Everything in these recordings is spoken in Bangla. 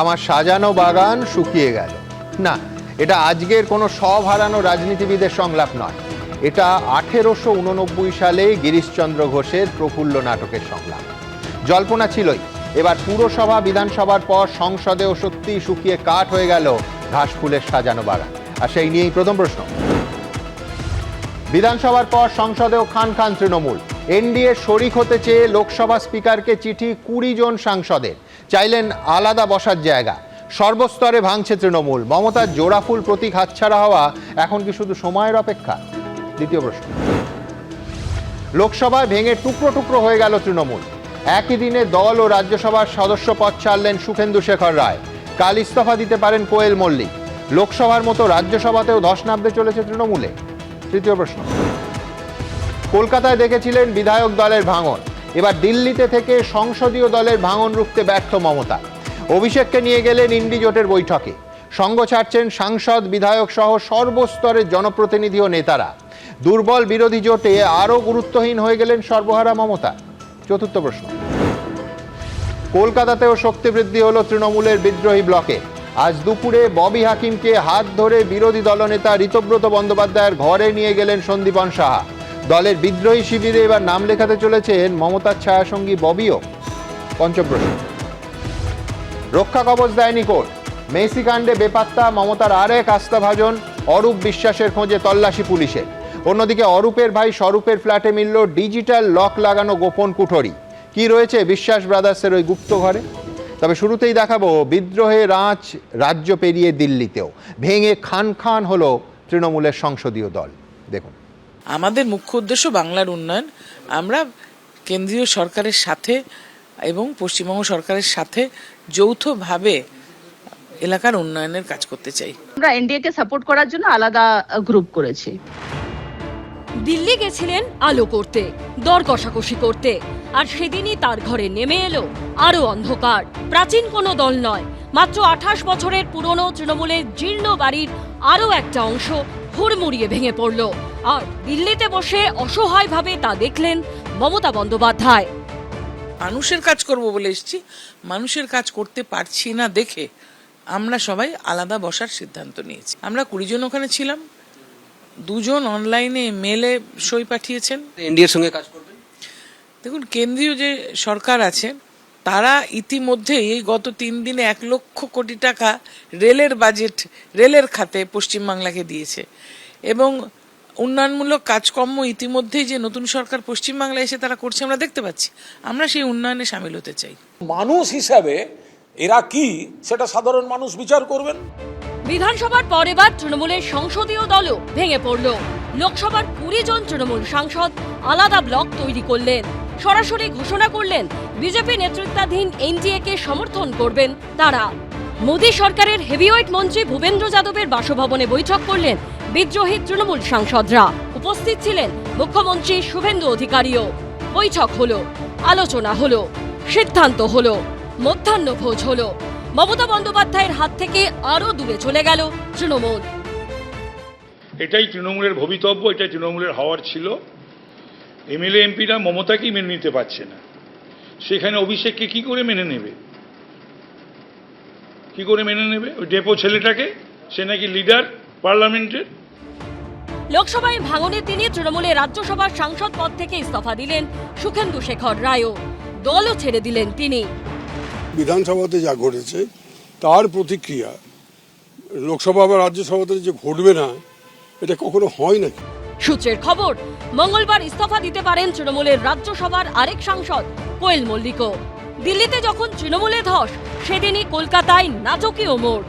আমার সাজানো বাগান শুকিয়ে গেল। না, এটা আজকের কোনো সব হারানো রাজনীতিবিদের সংলাপ নয়, এটা 1889 সালে গিরিশচন্দ্র ঘোষের প্রফুল্ল নাটকের সংলাপ। জল্পনা ছিলই, এবার পুরসভা বিধানসভার পর সংসদেও সত্যি শুকিয়ে কাঠ হয়ে গেল ঘাসফুলের সাজানো বাগান। আর সেই নিয়েই প্রথম প্রশ্ন। বিধানসভার পর সংসদেও খান খান তৃণমূল। এনডিএ শরিক হতে চেয়ে লোকসভা স্পিকারকে চিঠি 20 জন সাংসদের, চাইলেন আলাদা বসার জায়গা। সর্বস্তরে ভাঙছে তৃণমূল। মমতার জোড়াফুল প্রতীক হাতছাড়া হওয়া এখন কি শুধু সময়ের অপেক্ষা? দ্বিতীয় প্রশ্ন। লোকসভায় ভেঙে টুকরো টুকরো হয়ে গেল তৃণমূল। একই দিনে দল ও রাজ্যসভার সদস্য পদ ছাড়লেন সুখেন্দু শেখর রায়। কাল ইস্তফা দিতে পারেন কোয়েল মল্লিক। লোকসভার মতো রাজ্যসভাতেও ধস নামতে চলেছে তৃণমূলে। তৃতীয় প্রশ্ন। কলকাতায় দেখেছিলেন বিধায়ক দলের ভাঙন, এবার দিল্লিতে থেকে সংসদীয় দলের ভাঙন রুখতে ব্যর্থ মমতা। অভিষেককে নিয়ে গেলেন ইন্ডি জোটের বৈঠকে। সঙ্গ ছাড়ছেন সাংসদ, বিধায়ক সহ সর্বস্তরের জনপ্রতিনিধি ও নেতারা। দুর্বল বিরোধী জোটে আরও গুরুত্বহীন হয়ে গেলেন সর্বহারা মমতা। চতুর্থ প্রশ্ন। কলকাতাতেও শক্তি বৃদ্ধি হলো তৃণমূলের বিদ্রোহী ব্লকে। আজ দুপুরে ববি হাকিমকে হাত ধরে বিরোধী দলনেতা ঋতব্রত বন্দ্যোপাধ্যায়ের ঘরে নিয়ে গেলেন সন্দীপন সাহা। দলের বিদ্রোহী শিবিরে এবার নাম লেখাতে চলেছেন মমতার ছায়াসঙ্গী ববিও। পঞ্চম প্রশ্ন। রক্ষা কবচ দেয়নি কোর্ট। মেসি কাণ্ডে বেপাত্তা মমতার আরেক আস্থাভাজন অরূপ বিশ্বাসের খোঁজে তল্লাশি পুলিশের। অন্যদিকে অরূপের ভাই স্বরূপের ফ্ল্যাটে মিলল ডিজিটাল লক লাগানো গোপন কুঠরি। কি রয়েছে বিশ্বাস ব্রাদার্সের ওই গুপ্ত ঘরে? তবে শুরুতেই দেখাবো বিদ্রোহের আঁচ রাজ্য পেরিয়ে দিল্লিতেও। ভেঙে খান খান হলো তৃণমূলের সংসদীয় দল। দেখুন, আমাদের মুখ্য উদ্দেশ্য বাংলার উন্নয়ন। আমরা কেন্দ্রীয় সরকারের সাথে এবং পশ্চিমবঙ্গ সরকারের সাথে যৌথভাবে এলাকার উন্নয়নের কাজ করতে চাই। আমরা এনডিএ কে সাপোর্ট করার জন্য আলাদা গ্রুপ করেছি। দিল্লি গেছিলেন আলো করতে, দর কষাকষি করতে, আর সেদিনই তার ঘরে নেমে এলো আরো অন্ধকার। প্রাচীন কোনো দল নয়, মাত্র 28 বছরের পুরনো তৃণমূলের জীর্ণ বাড়ির আরো একটা অংশ হুড়মুড়িয়ে ভেঙে পড়ল। আর দিল্লিতে বসে অসহায়ভাবে তা দেখলেন মমতা বন্দ্যোপাধ্যায়। মানুষের কাজ করব বলে এসেছি, মানুষের কাজ করতে পারছি না দেখে আমরা সবাই আলাদা বসার সিদ্ধান্ত নিয়েছি। আমরা 20 জন ওখানে ছিলাম, 2 জন অনলাইনে মেলে সই পাঠিয়েছেন। এনডিএর সঙ্গে কাজ করবেন। দেখুন, কেন্দ্রীয় যে সরকার আছে তারা ইতিমধ্যে এই গত 3 দিনে 1 লক্ষ কোটি টাকা রেলের বাজেট, রেলের খাতে পশ্চিমবাংলাকে দিয়েছে। এবং উন্নয়নমূলক কাজকর্ম ইতিমধ্যেই যে নতুন সরকার পশ্চিমবাংলায় এসে তারা করছে আমরা দেখতে পাচ্ছি। আমরা সেই উন্নয়নে সামিল হতে চাই। মানুষ হিসাবে এরা কি সেটা সাধারণ মানুষ বিচার করবেন। বিধানসভার পর এবার তৃণমূলের সংসদীয় দলও ভেঙে পড়ল। লোকসভার 20 জন তৃণমূল সাংসদ আলাদা ব্লক তৈরি করলেন। সরাসরি ঘোষণা করলেন বিজেপি নেতৃত্বাধীন এনডিএ কে সমর্থন করবেন তারা। মোদী সরকারের হেভিওয়েট মন্ত্রী ভূপেন্দ্র যাদবের বাসভবনে বৈঠক করলেন বিদ্রোহী তৃণমূল সাংসদরা। উপস্থিত ছিলেন মুখ্যমন্ত্রী শুভেন্দু অধিকারীও। বৈঠক হলো, আলোচনা হলো, সিদ্ধান্ত হলো, মধ্যাহ্নভোজ হলো। মমতা বন্দ্যোপাধ্যায়ের হাত থেকে আরো দূরে চলে গেল তৃণমূল। এটাই তৃণমূলের ভবিতব্য, এটাই তৃণমূলের হওয়ার ছিল। এমএলএ এমপিরা মমতাকেই মেনে নিতে পারছে না, সেখানে অভিষেককে কি করে মেনে নেবে? কি করে মেনে নেবে ওই ডেপো ছেলেটাকে? সে নাকি লিডার পার্লামেন্টের। লোকসভায় ভাঙনের দিনে তৃণমূলের রাজ্যসভার সাংসদ পদ থেকে ইস্তফা দিলেন সুখেন্দু শেখর রায়ও। দলও ছেড়ে দিলেন তিনি। বিধানসভাতে যা ঘটেছে তার প্রতিক্রিয়া লোকসভা বা রাজ্যসভাতে যে ঘটবে না, এটা কখনো হয় নাকি? সূত্রের খবর, মঙ্গলবার ইস্তফা দিতে পারেন তৃণমূলের রাজ্যসভার আরেক সাংসদ কোয়েল মল্লিকও। দিল্লিতে যখন তৃণমূলে ধস, সেদিনই কলকাতায় নাটকীয় মোড়।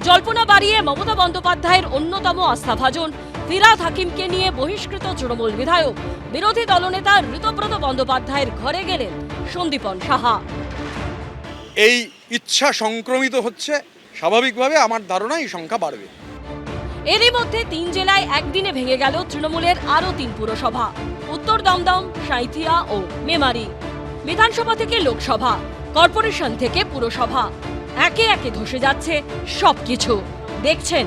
জল্পনা বাড়িয়ে মমতা বন্দ্যোপাধ্যায়ের অন্যতম আস্থাভাজন ফিরহাদ হাকিমকে নিয়ে বহিষ্কৃত তৃণমূল বিধায়ক বিরোধী দলনেতা ঋতব্রত বন্দ্যোপাধ্যায়ের ঘরে গেলেন সন্দীপন সাহা। এই ইচ্ছা সংক্রমিত হচ্ছে, স্বাভাবিকভাবে আমার ধারণা এই সংখ্যা বাড়বে। এরই মধ্যে 3 জেলায় একদিনে ভেঙে গেল তৃণমূলের আরো 3 পুরসভা, উত্তর দমদম, সাঁইথিয়া ও মেমারি। বিধানসভা থেকে লোকসভা, কর্পোরেশন থেকে পুরসভা, একে একে ধসে যাচ্ছে সবকিছু। দেখছেন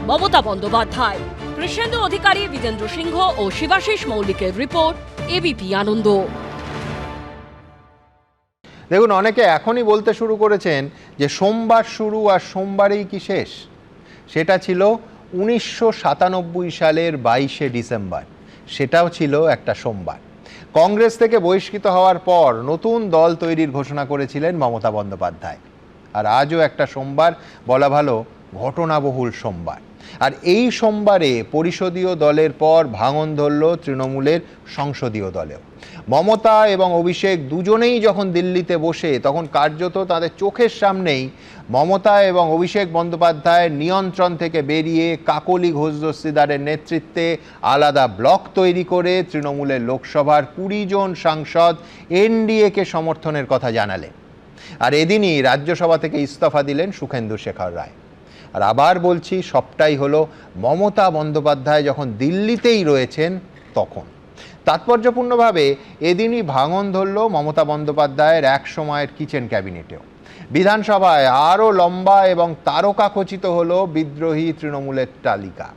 মমতা বন্দ্যোপাধ্যায়। কৃষ্ণেন্দু অধিকারী, বিজেন্দ্র সিংহ ও শিবাশিস মৌলিকের রিপোর্ট, এবিপি আনন্দ। দেখুন, অনেকে এখনই বলতে শুরু করেছেন যে সোমবার শুরু আর সোমবারেই কি শেষ। সেটা ছিল 1997 সালের 22শে ডিসেম্বর, সেটাও ছিল একটা সোমবার। কংগ্রেস থেকে বহিষ্কৃত হওয়ার পর নতুন দল তৈরির ঘোষণা করেছিলেন মমতা বন্দ্যোপাধ্যায়। আর আজও একটা সোমবার, বলা ভালো ঘটনাবহুল সোমবার। আর এই সোমবারে পরিষদীয় দলের পর ভাঙন ধরল তৃণমূলের সংসদীয় দলেও। মমতা এবং অভিষেক দুজনেই যখন দিল্লিতে বসে, তখন কার্যত তাদের চোখের সামনেই মমতা এবং অভিষেক বন্দ্যোপাধ্যায়ের নিয়ন্ত্রণ থেকে বেরিয়ে কাকলি ঘোষ দস্তিদারের নেতৃত্বে আলাদা ব্লক তৈরি করে তৃণমূলের লোকসভার 20 জন সাংসদ এনডিএকে সমর্থনের কথা জানালেন। আর এদিনই রাজ্যসভা থেকে ইস্তফা দিলেন সুখেন্দু শেখর রায়। আর আবার বলছি, সবটাই হলো মমতা বন্দ্যোপাধ্যায় যখন দিল্লিতেই রয়েছেন তখন। তাৎপর্যপূর্ণভাবে এদিনই ভাঙন ধরল মমতা বন্দ্যোপাধ্যায়ের এক সময়ের কিচেন ক্যাবিনেটেও। বিধানসভায় আরও লম্বা এবং তারকাখচিত হলো বিদ্রোহী তৃণমূলের তালিকা।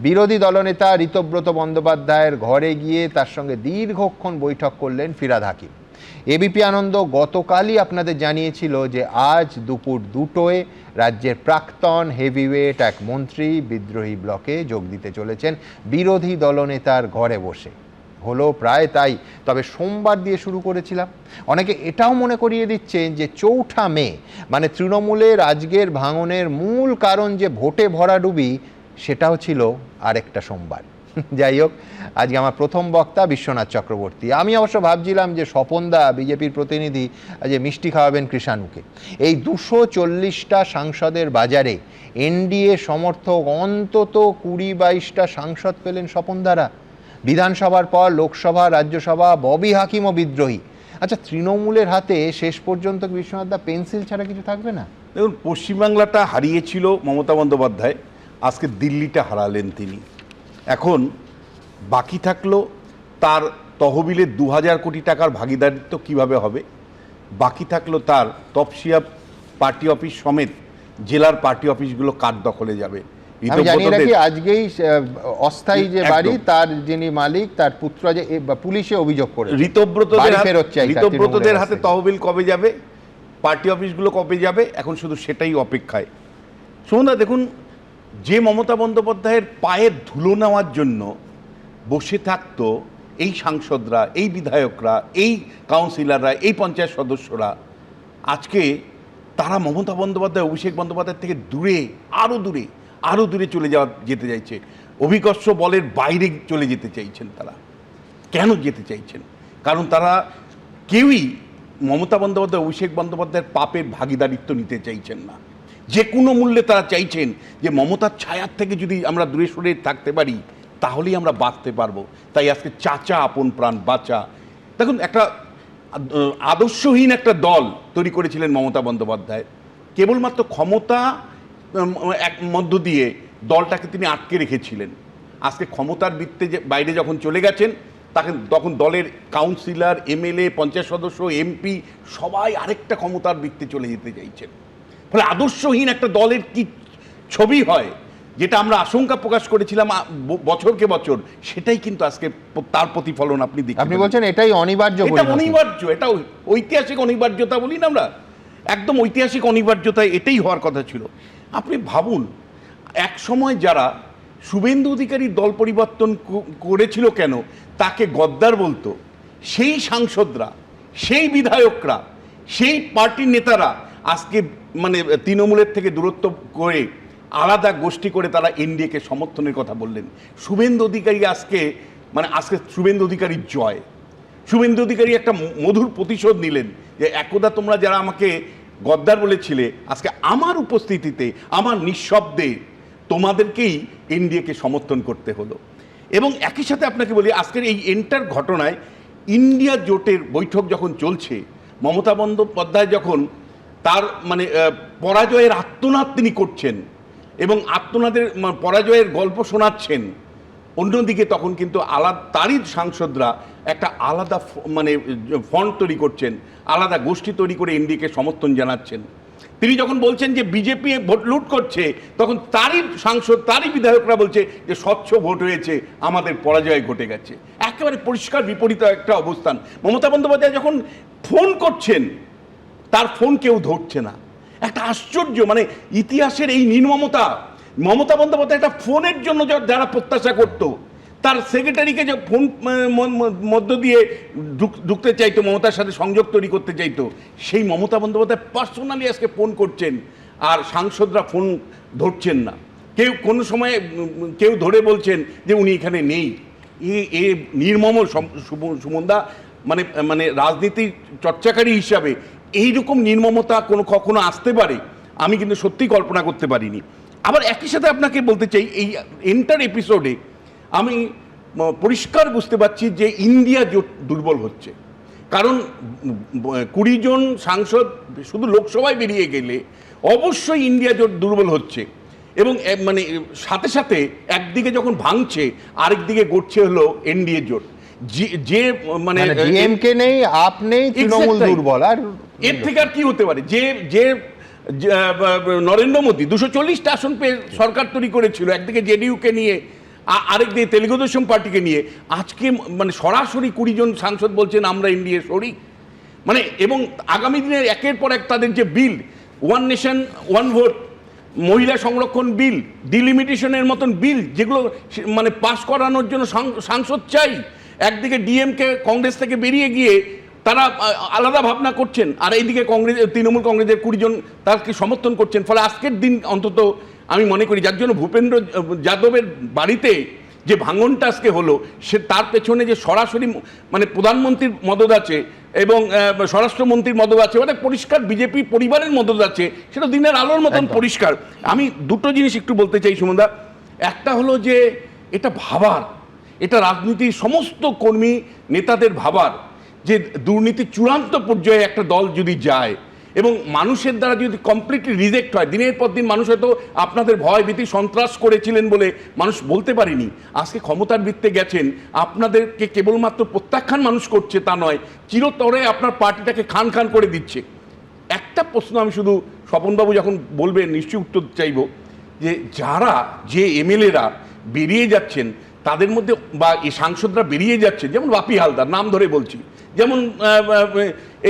বিরোধী দলনেতা ঋতব্রত বন্দ্যোপাধ্যায়ের ঘরে গিয়ে তার সঙ্গে দীর্ঘক্ষণ বৈঠক করলেন ফিরহাদ হাকিম। এবিপি আনন্দ গতকালই আপনাদের জানিয়েছিল যে আজ দুপুর 2টোয় রাজ্যের প্রাক্তন হেভিওয়েট এক মন্ত্রী বিদ্রোহী ব্লকে যোগ দিতে চলেছেন বিরোধী দলনেতার ঘরে বসে। হলো প্রায় তাই। তবে সোমবার দিয়ে শুরু করেছিলাম। অনেকে এটাও মনে করিয়ে দিচ্ছেন যে 4 মে মানে তৃণমূলের আজকের ভাঙনের মূল কারণ যে ভোটে ভরাডুবি, সেটাও ছিল আরেকটা সোমবার। যাই হোক, আজকে আমার প্রথম বক্তা বিশ্বনাথ চক্রবর্তী। আমি অবশ্য ভাবছিলাম যে স্বপনদা বিজেপির প্রতিনিধি আজ মিষ্টি খাওয়াবেন কৃষাণুকে। এই 240টা সাংসদের বাজারে এনডিএ সমর্থক অন্তত 20-22টা সাংসদ পেলেন স্বপনদারা। বিধানসভার পর লোকসভা, রাজ্যসভা, ববি হাকিমও বিদ্রোহী। আচ্ছা, তৃণমূলের হাতে শেষ পর্যন্ত বিশ্বনাথদা পেন্সিল ছাড়া কিছু থাকবে না? দেখুন, পশ্চিমবাংলাটা হারিয়েছিল মমতা বন্দ্যোপাধ্যায়, আজকে দিল্লিটা হারালেন তিনি। এখন বাকি থাকলো তার তহবিলের 2000 কোটি টাকার ভাগিদারিত্ব কিভাবে হবে। বাকি থাকলো তার তপসিয়া পার্টি অফিস সমেত জেলার পার্টি অফিসগুলো কার দখলে যাবে। আমি জানিয়ে রাখি, আজকেই অস্থায়ী যে বাড়ি, তার যিনি মালিক, তার পুত্র যে পুলিশে অভিযোগ করে ঋতব্রতদের হাতে তহবিল কবে যাবে, পার্টি অফিসগুলো কবে যাবে, এখন শুধু সেটাই অপেক্ষায়। সুমনদা, দেখুন, যে মমতা বন্দ্যোপাধ্যায়ের পায়ের ধুলো নেওয়ার জন্য বসে থাকতো এই সাংসদরা, এই বিধায়করা, এই কাউন্সিলররা, এই পঞ্চায়েত সদস্যরা, আজকে তারা মমতা বন্দ্যোপাধ্যায়, অভিষেক বন্দ্যোপাধ্যায় থেকে দূরে, আরও দূরে যেতে চাইছে। অভিকর্ষ বলের বাইরে চলে যেতে চাইছেন তারা। কেন যেতে চাইছেন? কারণ তারা কেউই মমতা বন্দ্যোপাধ্যায়, অভিষেক বন্দ্যোপাধ্যায়ের পাপের ভাগিদারিত্ব নিতে চাইছেন না। যে কোনো মূল্যে তারা চাইছেন যে মমতার ছায়ার থেকে যদি আমরা দূরে সরে থাকতে পারি, তাহলেই আমরা বাঁচতে পারবো। তাই আজকে চাচা আপন প্রাণ বাঁচা। দেখুন, একটা আদর্শহীন একটা দল তৈরি করেছিলেন মমতা বন্দ্যোপাধ্যায়। কেবলমাত্র ক্ষমতা এক মধ্য দিয়ে দলটাকে তিনি আটকে রেখেছিলেন। আজকে ক্ষমতার বৃত্তে বাইরে যখন চলে গেছেন, তখন দলের কাউন্সিলর, এমএলএ, পঞ্চায়েত সদস্য, এমপি সবাই আরেকটা ক্ষমতার বৃত্তে চলে যেতে চাইছেন। ফলে আদর্শহীন একটা দলের কি ছবি হয়, যেটা আমরা আশঙ্কা প্রকাশ করেছিলাম বছরকে বছর, সেটাই কিন্তু আজকে তার প্রতিফলন আপনি দেখছেন। আপনি বলছেন এটাই অনিবার্য? এটা অনিবার্য, এটা ঐতিহাসিক অনিবার্যতা বলি না আমরা, একদম ঐতিহাসিক অনিবার্যতা, এটাই হওয়ার কথা ছিল। আপনি ভাবুন, এক সময় যারা শুভেন্দু অধিকারীর দল পরিবর্তন করেছিল কেন, তাকে গদ্দার বলতো, সেই সাংসদরা, সেই বিধায়করা, সেই পার্টির নেতারা আজকে মানে তৃণমূলের থেকে দূরত্ব করে আলাদা গোষ্ঠী করে তারা এনডিএকে সমর্থনের কথা বললেন। শুভেন্দু অধিকারী আজকে শুভেন্দু অধিকারীর জয়। শুভেন্দু অধিকারী একটা মধুর প্রতিশোধ নিলেন যে একদা তোমরা যারা আমাকে গদ্দার বলেছিলে, আজকে আমার উপস্থিতিতে, আমার নিঃশব্দে তোমাদেরকেই এনডিএকে সমর্থন করতে হলো। এবং একই সাথে আপনাকে বলি, আজকের এই এন্টার ঘটনায় ইন্ডিয়া জোটের বৈঠক যখন চলছে, মমতা বন্দ্যোপাধ্যায় যখন তার মানে পরাজয়ের আত্মনাদ তিনি করছেন এবং পরাজয়ের গল্প শোনাচ্ছেন, অন্যদিকে তখন কিন্তু তারই সাংসদরা একটা আলাদা মানে ফ্রন্ট তৈরি করছেন, আলাদা গোষ্ঠী তৈরি করে এনডিএকে সমর্থন জানাচ্ছেন। তিনি যখন বলছেন যে বিজেপি ভোট লুট করছে, তখন তারই সাংসদ, তারই বিধায়করা বলছে যে স্বচ্ছ ভোট হয়েছে, আমাদের পরাজয় ঘটে গেছে। একেবারে পরিষ্কার বিপরীত একটা অবস্থান। মমতা বন্দ্যোপাধ্যায় যখন ফোন করছেন তার ফোন কেউ ধরছে না। একটা আশ্চর্য, মানে ইতিহাসের এই নির্মমতা। মমতা বন্দ্যোপাধ্যায় একটা ফোনের জন্য যারা প্রত্যাশা করত, তার সেক্রেটারিকে যে ফোন মধ্য দিয়ে ঢুকতে চাইতো, মমতার সাথে সংযোগ তৈরি করতে চাইতো, সেই মমতা বন্দ্যোপাধ্যায় পার্সোনালি আজকে ফোন করছেন, আর সাংসদরা ফোন ধরছেন না। কেউ কোনো সময় কেউ ধরে বলছেন যে উনি এখানে নেই। এ নির্মম সুমনদা, মানে মানে রাজনীতির চর্চাকারী হিসাবে এইরকম নির্মমতা কখনো আসতে পারে আমি কিন্তু সত্যিই কল্পনা করতে পারিনি। আবার একই সাথে আপনাকে বলতে চাই, এই এন্টার এপিসোডে আমি পরিষ্কার বুঝতে পারছি যে ইন্ডিয়া জোট দুর্বল হচ্ছে। কারণ 20 জন সাংসদ শুধু লোকসভায় বেরিয়ে গেলে অবশ্যই ইন্ডিয়া জোট দুর্বল হচ্ছে, এবং মানে সাথে সাথে একদিকে যখন ভাঙছে আরেকদিকে গড়ছে হলো এনডিএ জোট। যে মানে ডিএমকে নেই, আপ নেই, তৃণমূল দুর্বল। আর এর থেকে আর কি হতে পারে? যে যে নরেন্দ্র মোদী 240টা আসন পেয়ে সরকার তৈরি করেছিল, একদিকে জেডিইউকে নিয়ে, আরেকদিকে তেলুগু দেশম পার্টিকে নিয়ে, আজকে মানে সরাসরি 20 জন সাংসদ বলছেন আমরা এনডিএ শরিক। মানে এবং আগামী দিনে একের পর এক তাদের যে বিল, ওয়ান নেশন ওয়ান ভোট, মহিলা সংরক্ষণ বিল, ডিলিমিটেশনের মতন বিল, যেগুলো মানে পাস করানোর জন্য সাংসদ চাই, একদিকে ডিএমকে কংগ্রেস থেকে বেরিয়ে গিয়ে তারা আলাদা ভাবনা করছেন, আর এইদিকে তৃণমূল কংগ্রেসের 20 জন তাকে সমর্থন করছেন। ফলে আজকের দিন অন্তত আমি মনে করি, যার জন্য ভূপেন্দ্র যাদবের বাড়িতে যে ভাঙনটা আজকে হলো, সে তার পেছনে যে সরাসরি মানে প্রধানমন্ত্রীর মদত আছে এবং স্বরাষ্ট্রমন্ত্রীর মদত আছে, মানে পরিষ্কার বিজেপি পরিবারের মদত আছে, সেটা দিনের আলোর মতন পরিষ্কার। আমি দুটো জিনিস একটু বলতে চাই সুমনদা। একটা হলো যে এটা ভাবার, এটা রাজনীতির সমস্ত কর্মী নেতাদের ভাবার যে দুর্নীতির চূড়ান্ত পর্যায়ে একটা দল যদি যায় এবং মানুষের দ্বারা যদি কমপ্লিটলি রিজেক্ট হয়, দিনের পর দিন মানুষ হয়তো আপনাদের ভয় ভীতি সন্ত্রাস করেছিলেন বলে মানুষ বলতে পারেনি, আজকে ক্ষমতার বৃত্তে গেছেন, আপনাদেরকে কেবলমাত্র প্রত্যাখ্যান মানুষ করছে তা নয়, চিরতরে আপনার পার্টিটাকে খান খান করে দিচ্ছে। একটা প্রশ্ন আমি শুধু, স্বপনবাবু যখন বলবেন নিশ্চয়ই উত্তর চাইব, যে এমএলএরা বেরিয়ে যাচ্ছেন তাদের মধ্যে, বা এই সাংসদরা বেরিয়ে যাচ্ছেন, যেমন বাপি হালদার নাম ধরে বলছি, যেমন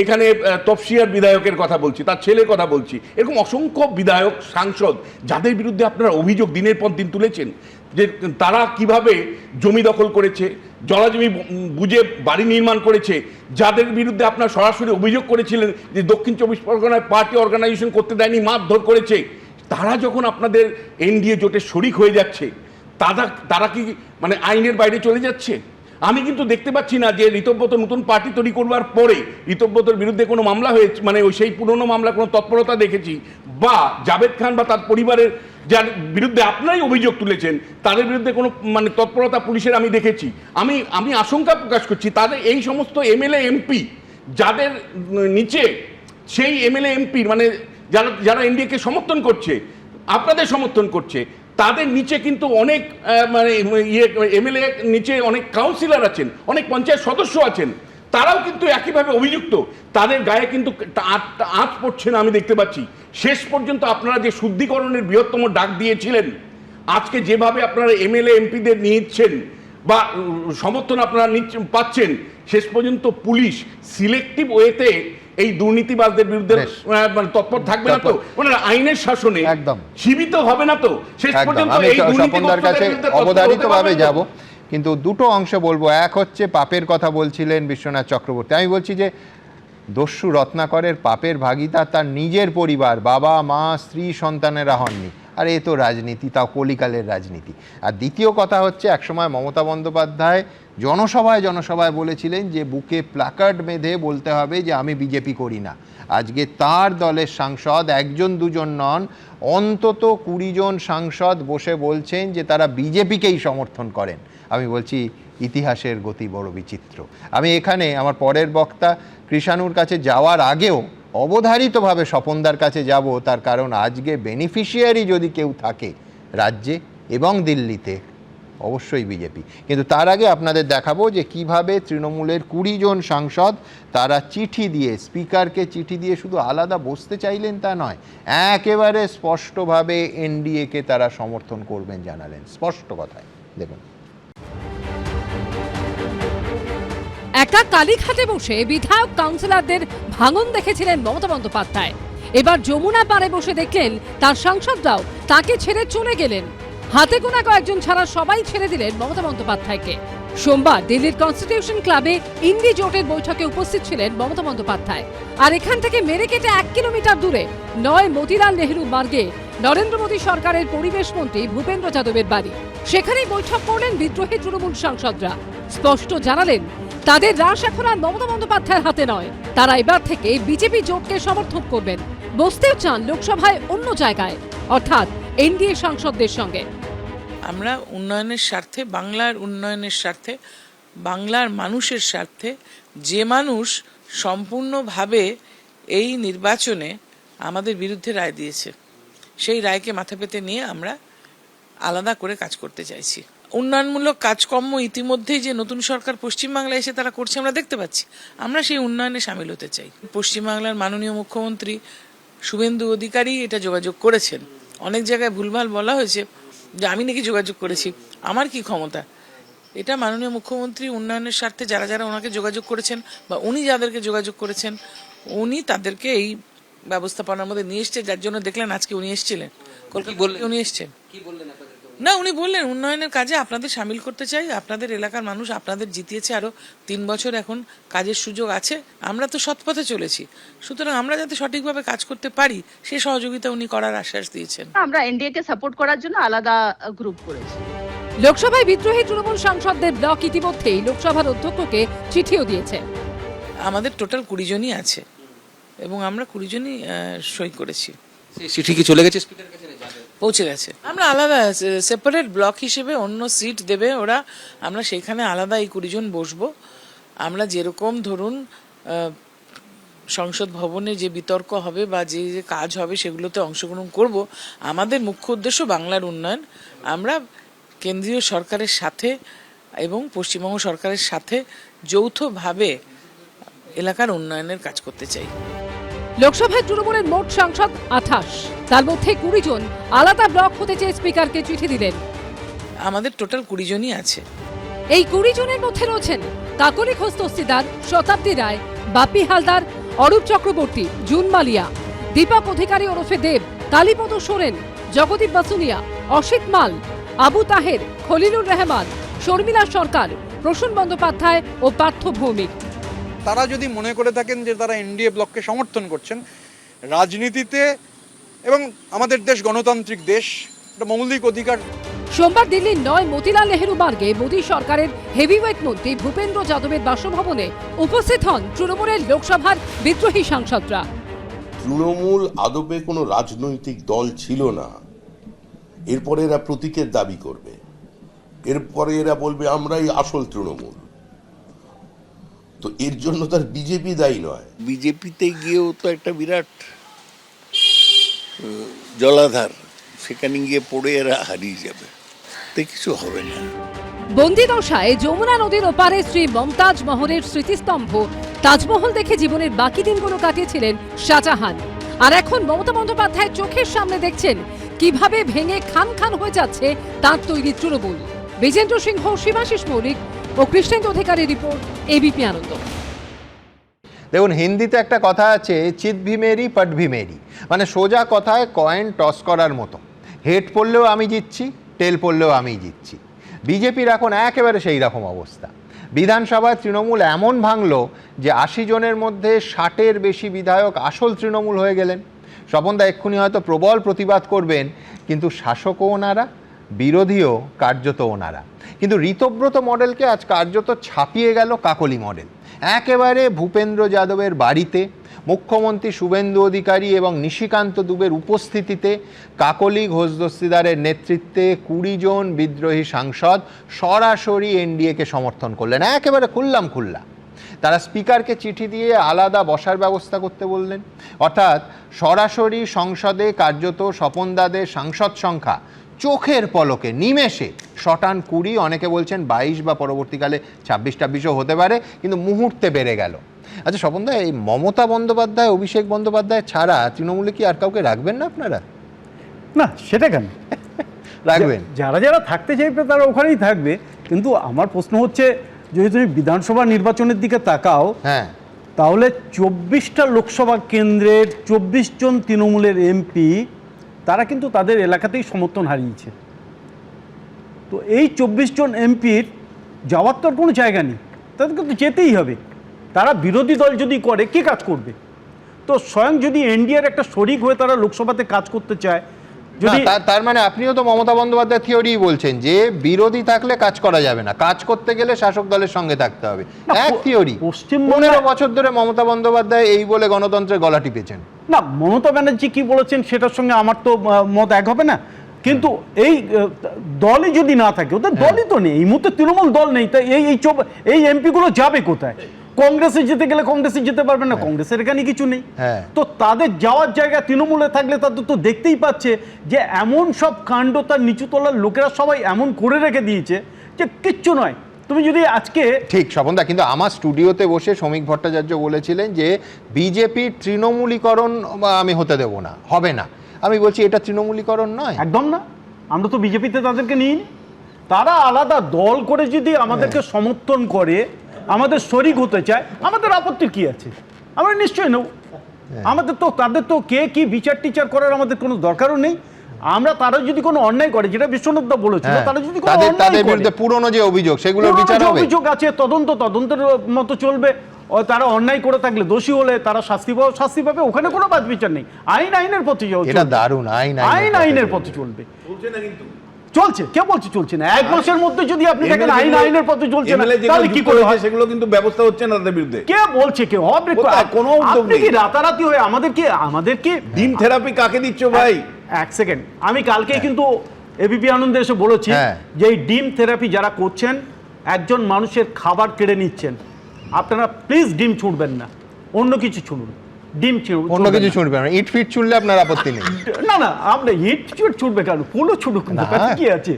এখানে তপসিয়ার বিধায়কের কথা বলছি, তার ছেলের কথা বলছি, এরকম অসংখ্য বিধায়ক সাংসদ যাদের বিরুদ্ধে আপনারা অভিযোগ দিনের পর দিন তুলেছেন যে তারা কিভাবে জমি দখল করেছে, জলাজমি বুঝে বাড়ি নির্মাণ করেছে, যাদের বিরুদ্ধে আপনারা সরাসরি অভিযোগ করেছিলেন যে দক্ষিণ 24 পরগনায় পার্টি অর্গানাইজেশন করতে দেয়নি, মারধর করেছে, তারা যখন আপনাদের এনডিএ জোটের শরিক হয়ে যাচ্ছে, তারা কি মানে আইনের বাইরে চলে যাচ্ছে? আমি কিন্তু দেখতে পাচ্ছি না যে ঋতব্রত নতুন পার্টি তৈরি করবার পরে ঋতব্রতর বিরুদ্ধে কোনো মামলা হয়েছে, মানে ওই সেই পুরনো মামলা কোনো তৎপরতা দেখেছি, বা জাভেদ খান বা তার পরিবারের যার বিরুদ্ধে আপনারাই অভিযোগ তুলেছেন তাদের বিরুদ্ধে কোনো মানে তৎপরতা পুলিশের আমি দেখেছি। আমি আশঙ্কা প্রকাশ করছি তাদের এই সমস্ত এমএলএ এমপি যাদের নিচে, সেই এমএলএ এমপির মানে যারা এনডিএকে সমর্থন করছে, আপনাদের সমর্থন করছে, তাদের নিচে কিন্তু অনেক মানে এমএলএ নিচে অনেক কাউন্সিলর আছেন, অনেক পঞ্চায়েত সদস্য আছেন, তারাও কিন্তু একইভাবে অভিযুক্ত, তাদের গায়ে কিন্তু আঁচ পড়ছে না আমি দেখতে পাচ্ছি। শেষ পর্যন্ত আপনারা যে শুদ্ধিকরণের বৃহত্তম ডাক দিয়েছিলেন, আজকে যেভাবে আপনারা এমএলএ এমপিদের নিচ্ছেন বা সমর্থন আপনারা পাচ্ছেন, শেষ পর্যন্ত পুলিশ সিলেক্টিভ ওয়েতে এই দুর্নীতিবাজদের বিরুদ্ধে তৎপর থাকবে না তো, মানে আইনের শাসনে একদম সীমিত হবে না তো শেষ পর্যন্ত? এই স্বপনদার কাছে অবধারিতভাবে যাব, কিন্তু দুটো অংশ বলবো। এক হচ্ছে পাপের কথা বলছিলেন বিশ্বনাথ চক্রবর্তী, আমি বলছি যে দস্যু রত্নাকরের পাপের ভাগিদার তার নিজের পরিবার, বাবা মা স্ত্রী সন্তানেরা হননি, আর এ তো রাজনীতি, তাও কলিকালের রাজনীতি। আর দ্বিতীয় কথা হচ্ছে, একসময় মমতা বন্দ্যোপাধ্যায় জনসভায় বলেছিলেন যে বুকে প্ল্যাকার্ড বেঁধে বলতে হবে যে আমি বিজেপি করি না। আজকে তার দলের সাংসদ একজন দুজন নন, অন্তত 20 জন সাংসদ বসে বলছেন যে তারা বিজেপিকেই সমর্থন করেন। আমি বলছি ইতিহাসের গতি বড় বিচিত্র। আমি এখানে আমার পরের বক্তা কৃষাণুর কাছে যাওয়ার আগেও অবধারিতভাবে স্বপনদার কাছে যাব, তার কারণ আজকে বেনিফিশিয়ারি যদি কেউ থাকে রাজ্যে এবং দিল্লিতে, অবশ্যই বিজেপি। কিন্তু তার আগে আপনাদের দেখাবো যে কিভাবে তৃণমূলের 20 জন সাংসদ তারা চিঠি দিয়ে, স্পিকারকে চিঠি দিয়ে শুধু আলাদা বসতে চাইলেন তা নয়, একেবারে স্পষ্টভাবে এনডিএকে তারা সমর্থন করবেন জানালেন, স্পষ্ট কথায়। দেখুন, একা কালীঘাটে বসে বিধায়ক কাউন্সিলরদের ভাঙন দেখেছিলেন মমতা বন্দ্যোপাধ্যায়। এবার যমুনা পাড়ে বসে দেখলেন তার সাংসদরাও তাকে ছেড়ে চলে গেলেন। হাতে গোনা কয়েকজন ছাড়া সবাই ছেড়ে দিলেন মমতা বন্দ্যোপাধ্যায়কে। সোমবার দিল্লির কনস্টিটিউশন ক্লাবে ইন্ডি জোটের বৈঠকে উপস্থিত ছিলেন মমতা বন্দ্যোপাধ্যায়। আর এখান থেকে মেরে কেটে 1 কিলোমিটার দূরে নয় মতিলাল নেহরু মার্গে নরেন্দ্র মোদী সরকারের পরিবেশ মন্ত্রী ভূপেন্দ্র যাদবের বাড়ি। সেখানেই বৈঠক করলেন বিদ্রোহী তৃণমূল সাংসদরা। স্পষ্ট জানালেন তাদের রাশ এখন আর মমতা বন্দ্যোপাধ্যায়ের হাতে নয়, তারা এবার থেকে বিজেপি জোটকে সমর্থন করবেন। বসতেও চান লোকসভায় অন্য জায়গায়, অর্থাৎ এনডিএ সাংসদদের সঙ্গে। আমরা উন্নয়নের স্বার্থে, বাংলার উন্নয়নের স্বার্থে, বাংলার মানুষের স্বার্থে, যে মানুষ সম্পূর্ণভাবে এই নির্বাচনে আমাদের বিরুদ্ধে রায় দিয়েছে, সেই রায়কে মাথা পেতে নিয়ে আমরা আলাদা করে কাজ করতে চাইছি। উন্নয়নমূলক কাজকর্ম ইতিমধ্যেই যে নতুন সরকার পশ্চিমবাংলায় এসে তারা করছে আমরা দেখতে পাচ্ছি, আমরা সেই উন্নয়নে সামিল হতে চাই। পশ্চিমবাংলার মাননীয় মুখ্যমন্ত্রী শুভেন্দু অধিকারী এটা যোগাযোগ করেছেন। অনেক জায়গায় ভুলভাল বলা হয়েছে যে আমি নাকি যোগাযোগ করেছি, আমার কি ক্ষমতা। এটা মাননীয় মুখ্যমন্ত্রী উন্নয়নের স্বার্থে যারা যারা ওনাকে যোগাযোগ করেছেন বা উনি যাদেরকে যোগাযোগ করেছেন, উনি তাদেরকে এই ব্যবস্থাপনার মধ্যে নিয়ে এসছে, যার জন্য দেখলেন আজকে উনি এসেছিলেন কলকাতা। উনি এসছেন না, উনি বললেন উন্নয়নের কাজে আপনাদের সামিল করতে চাই, আপনাদের এলাকার মানুষ আপনাদের জিতিয়েছে, আরো 3 বছর এখন কাজের সুযোগ আছে, আমরা তো সৎ পথে চলেছি, সুতরাং আমরা যাতে সঠিকভাবে কাজ করতে পারি সেই সহযোগিতা উনি করার আশ্বাস দিয়েছেন। আমরা এনডিএ কে সাপোর্ট করার জন্য আলাদা গ্রুপ করেছি। লোকসভায় বিদ্রোহী তৃণমূল সাংসদদের ব্লক ইতিমধ্যেই লোকসভার অধ্যক্ষকে চিঠিও দিয়েছে। আমাদের টোটাল 20 জনই আছে এবং আমরা 20 জনই সই করেছি। চিঠি কি চলে গেছে স্পিকারের কাছে? পৌঁছে গেছে। আমরা আলাদা সেপারেট ব্লক হিসেবে অন্য সিট দেবে ওরা, আমরা সেখানে আলাদা এই 20 জন বসবো। আমরা যেরকম ধরুন সংসদ ভবনে যে বিতর্ক হবে বা যে যে কাজ হবে সেগুলোতে অংশগ্রহণ করব। আমাদের মুখ্য উদ্দেশ্য বাংলার উন্নয়ন। আমরা কেন্দ্রীয় সরকারের সাথে এবং পশ্চিমবঙ্গ সরকারের সাথে যৌথভাবে এলাকার উন্নয়নের কাজ করতে চাই। লোকসভায় তৃণমূলের মোট সাংসদ 28, তার মধ্যে 20 জন আলাদা ব্লক হতে চেয়ে স্পিকারকে চিঠি দিলেন। আমাদের টোটাল 20 জনই আছে। এই 20 জনের মধ্যে রয়েছেন কাকলি ঘোষ দস্তিদার, শতাব্দী রায়, বাপি হালদার, অরূপ চক্রবর্তী, জুন মালিয়া, দীপক অধিকারী ওরফে দেব, কালীপদ সোরেন, জগদীপ বাসুনিয়া, অসিত মাল, আবু তাহের, খলিলুর রহমান, শর্মিলা সরকার, প্রসূন বন্দ্যোপাধ্যায় ও পার্থ ভৌমিক। তারা যদি মনে করে থাকেন যে তারা এনডিএ ব্লককে সমর্থন করছেন, রাজনীতিতে এবং আমাদের দেশ গণতান্ত্রিক দেশ, এটা মৌলিক অধিকার। সোমবার দিল্লির 9 মতিলাল নেহরু মার্গে মোদী সরকারের হেভিওয়েট মন্ত্রী ভূপেন্দ্র যাদবের বাসভবনে উপস্থিত হন তৃণমূলের লোকসভার বিদ্রোহী সাংসদরা। তৃণমূল আদপে কোনো রাজনৈতিক দল ছিল না। এরপরে এরা প্রতীকের দাবি করবে, এরপরে এরা বলবে আমরাই আসল তৃণমূল। তো এর জন্য তার বিজেপি দায়ী নয়। বিজেপিতে গিয়েও তো একটা বিরাট জলাধার, সেখানে গিয়ে পড়ে এরা হারিয়ে যাবে, তো কিছু হবে না। বন্দিদশায় যমুনা নদীর ওপারে শ্রী মমতাজ মহলের স্মৃতিস্তম্ভ তাজমহল দেখে জীবনের বাকি দিনগুলো কাটিয়েছিলেন শাহজাহান। আর এখন মমতা বন্দ্যোপাধ্যায় চোখের সামনে দেখছেন কিভাবে ভেঙে খান খান হয়ে যাচ্ছে তার তৈরি তৃণমূল। বিজেন্দ্র সিংহ, শিবাশিস মৌলিক ও কৃষ্ণেন্দু অধিকারীর রিপোর্ট, এবিপি আনন্দ। দেখুন, হিন্দিতে একটা কথা আছে, চিত ভি মেরি পট ভি মেরি, মানে সোজা কথায় কয়েন টস করার মতো। হেড পড়লেও আমি জিতছি, টেল পড়লেও আমি জিতছি। বিজেপির এখন একেবারে সেই রকম অবস্থা। বিধানসভায় তৃণমূল এমন ভাঙল যে 80 জনের মধ্যে 60-এর বেশি বিধায়ক আসল তৃণমূল হয়ে গেলেন। স্বপনদা এক্ষুনি হয়তো প্রবল প্রতিবাদ করবেন, কিন্তু শাসকও ওনারা, বিরোধীও কার্যত ওনারা। কিন্তু ঋতব্রত মডেলকে আজ কার্যত ছাপিয়ে গেল কাকলি মডেল। একেবারে ভূপেন্দ্র যাদবের বাড়িতে মুখ্যমন্ত্রী শুভেন্দু অধিকারী এবং নিশিকান্ত দুবের উপস্থিতিতে কাকলি ঘোষ দস্তিদারের নেতৃত্বে 20 জন বিদ্রোহী সাংসদ সরাসরি এনডিএকে সমর্থন করলেন, একেবারে খুল্লাম খুল্লা। তারা স্পিকারকে চিঠি দিয়ে আলাদা বসার ব্যবস্থা করতে বললেন, অর্থাৎ সরাসরি সংসদে কার্যত স্বপনদাদের সাংসদ সংখ্যা চোখের পলকে নিমেষে শটান 20, অনেকে বলছেন 22 বা পরবর্তীকালে 26-26ও হতে পারে, কিন্তু মুহূর্তে বেড়ে গেল। আচ্ছা স্বপনদা, এই মমতা বন্দ্যোপাধ্যায়, অভিষেক বন্দ্যোপাধ্যায় ছাড়া তৃণমূলে কি আর কাউকে রাখবেন না আপনারা? না, সেটা কেন রাখবেন? যারা যারা থাকতে চাইবে তারা ওখানেই থাকবে। কিন্তু আমার প্রশ্ন হচ্ছে, যদি তুমি বিধানসভা নির্বাচনের দিকে তাকাও, হ্যাঁ, তাহলে 24টা লোকসভা কেন্দ্রের 24 জন তৃণমূলের এমপি তারা কিন্তু তাদের এলাকাতেই সমর্থন হারিয়েছে। তো এই 24 জন এমপির যাওয়ার তো আর কোনো জায়গা নেই, তাদেরকে তো যেতেই হবে। তারা বিরোধী দল যদি করে কি কাজ করবে? তো স্বয়ং যদি এনডিএর একটা শরিক হয়ে তারা লোকসভাতে কাজ করতে চায়, যদি তার মানে আপনিও তো মমতা বন্দ্যোপাধ্যায় থিওরি বলছেন যে বিরোধী থাকলে কাজ করা যাবে না, কাজ করতে গেলে শাসক দলের সঙ্গে থাকতে হবে। এক থিওরি। 15 বছর ধরে মমতা বন্দ্যোপাধ্যায় এই বলে গণতন্ত্রের গলা টিপেছেন। না, মমতা ব্যানার্জি কি বলেছেন সেটার সঙ্গে আমার তো মত এক হবে না, কিন্তু এই দলই যদি না থাকে, ওদের দলই তো নেই এই মুহূর্তে, তৃণমূল দল নেই, তাই এই এমপি গুলো যাবে কোথায়? কংগ্রেসে যেতে গেলে কংগ্রেসে যেতে পারবে না, কংগ্রেসের এখানে কিছু নেই। তো তাদের যাওয়ার জায়গা তৃণমূলে থাকলে তাদের তো দেখতেই পাচ্ছে যে এমন সব কাণ্ড তার নিচুতলার লোকেরা সবাই এমন করে রেখে দিয়েছে যে কিচ্ছু নয়। তুমি যদি আজকে ঠিক স্বপনদা, কিন্তু আমার স্টুডিওতে বসে শ্রমিক ভট্টাচার্য বলেছিলেন যে বিজেপির তৃণমূলীকরণ আমি হতে দেব না, হবে না। আমি বলছি এটা তৃণমূলীকরণ নয়, একদম না। আমরা তো বিজেপিতে তাদেরকে নিইনি, তারা আলাদা দল করে যদি আমাদেরকে সমর্থন করে, আমাদের শরিক হতে চায়, আমাদের আপত্তির কি আছে? আমরা নিশ্চয়ই নেব। আমাদের তো তাদের তো কে কি বিচার টিচার করার আমাদের কোনো দরকারও নেই। আমরা তারা যদি কোনো অন্যায় করে, যেটা বিশ্বনাথ দা বলেছিল, তারা যদি কোনো তাদের বিরুদ্ধে পুরনো যে অভিযোগ সেগুলোর বিচার হবে, অভিযোগ আছে, তদন্তের মতো চলবে। তারা অন্যায় করে থাকলে, দোষী হলে তারা শাস্তি পাবে, ওখানে কোনো বাদ বিচার নেই। আইনের পথে এটা দারুণ, আইনের পথে চলবে। চলছে, কে বলছে চলছে না? এক মাসের মধ্যে যদি আপনি দেখেন আইনের পথে চলছে না, তাহলে কি করে হয়? সেগুলো কিন্তু ব্যবস্থা হচ্ছে না তাদের বিরুদ্ধে। কে বলছে? কে হবে? কোনো উদ্যোগ নেই। কি রাতারাতি হয়ে আমাদেরকে ডিম থেরাপি কাকে দিচ্ছ ভাই? এক সেকেন্ড, আমি কালকে কিন্তু এবিপি আনন্দে এসে বলেছি যে এই ডিম থেরাপি যারা করছেন, একজন মানুষের খাবার কেড়ে নিচ্ছেন। আপনারা প্লিজ ডিম ছুঁড়বেন না, অন্য কিছু ছুঁড়ুন। ডিম অন্য কিছু ছুঁড়বেন না, ইট ফিট ছুঁড়লে আপনার আপত্তি নেই। না, আপনি ইট ছুঁড়বে কেন? ফুলও ছুটুক না, কি আছে?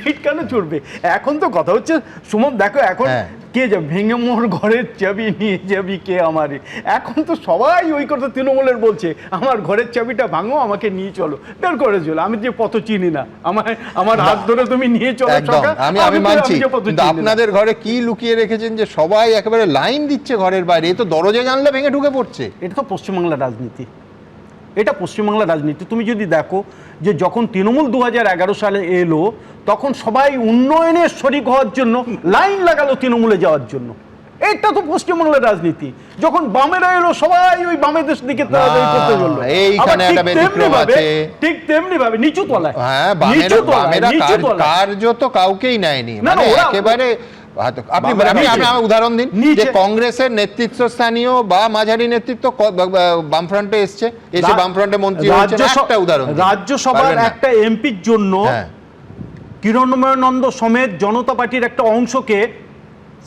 ইট কেন ছুঁড়বে? এখন তো কথা হচ্ছে সুমন, দেখো এখন কে যাবে ভেঙে মোর ঘরের চাবি নিয়ে যাবি কে আমারে। এখন তো সবাই ওই কথা তৃণমূলের বলছে, আমার ঘরের চাবিটা ভাঙো, আমাকে নিয়ে চলো, বের করে চলো। আমি যে পথ চিনি না, আমার হাত ধরে তুমি নিয়ে চলো। আমি মানছি, আপনাদের ঘরে কি লুকিয়ে রেখেছেন যে সবাই একেবারে লাইন দিচ্ছে ঘরের বাইরে? এ তো দরজা জানলে ভেঙে ঢুকে পড়ছে। এটা তো পশ্চিমবাংলার রাজনীতি, এটা পশ্চিমবাংলার রাজনীতি। তুমি যদি দেখো যে যখন তৃণমূল 2011 সালে এলো, তখন সবাই উন্নয়নের শরিক হওয়ার জন্য লাইন লাগালো তৃণমূলে যাওয়ার জন্য। এটা তো পশ্চিমবাংলার রাজনীতি। যখন বামেরা এলো, সবাই ওই বামেদের দিকে করতে চললো। ঠিক তেমনি ভাবে নিচু তলায়, কার্যত কাউকেই নেয়নি, মানে একেবারে। আপনি উদাহরণ দিন যে কংগ্রেসের নেতৃত্বস্থানীয় বা মাঝারি নেতৃত্ব বামফ্রন্টে এসে বামফ্রন্টে মন্ত্রী হয়েছে। একটা উদাহরণ, রাজ্যসভার একটা এমপির জন্য কিরণময় নন্দ সমেত জনতা পার্টির একটা অংশকে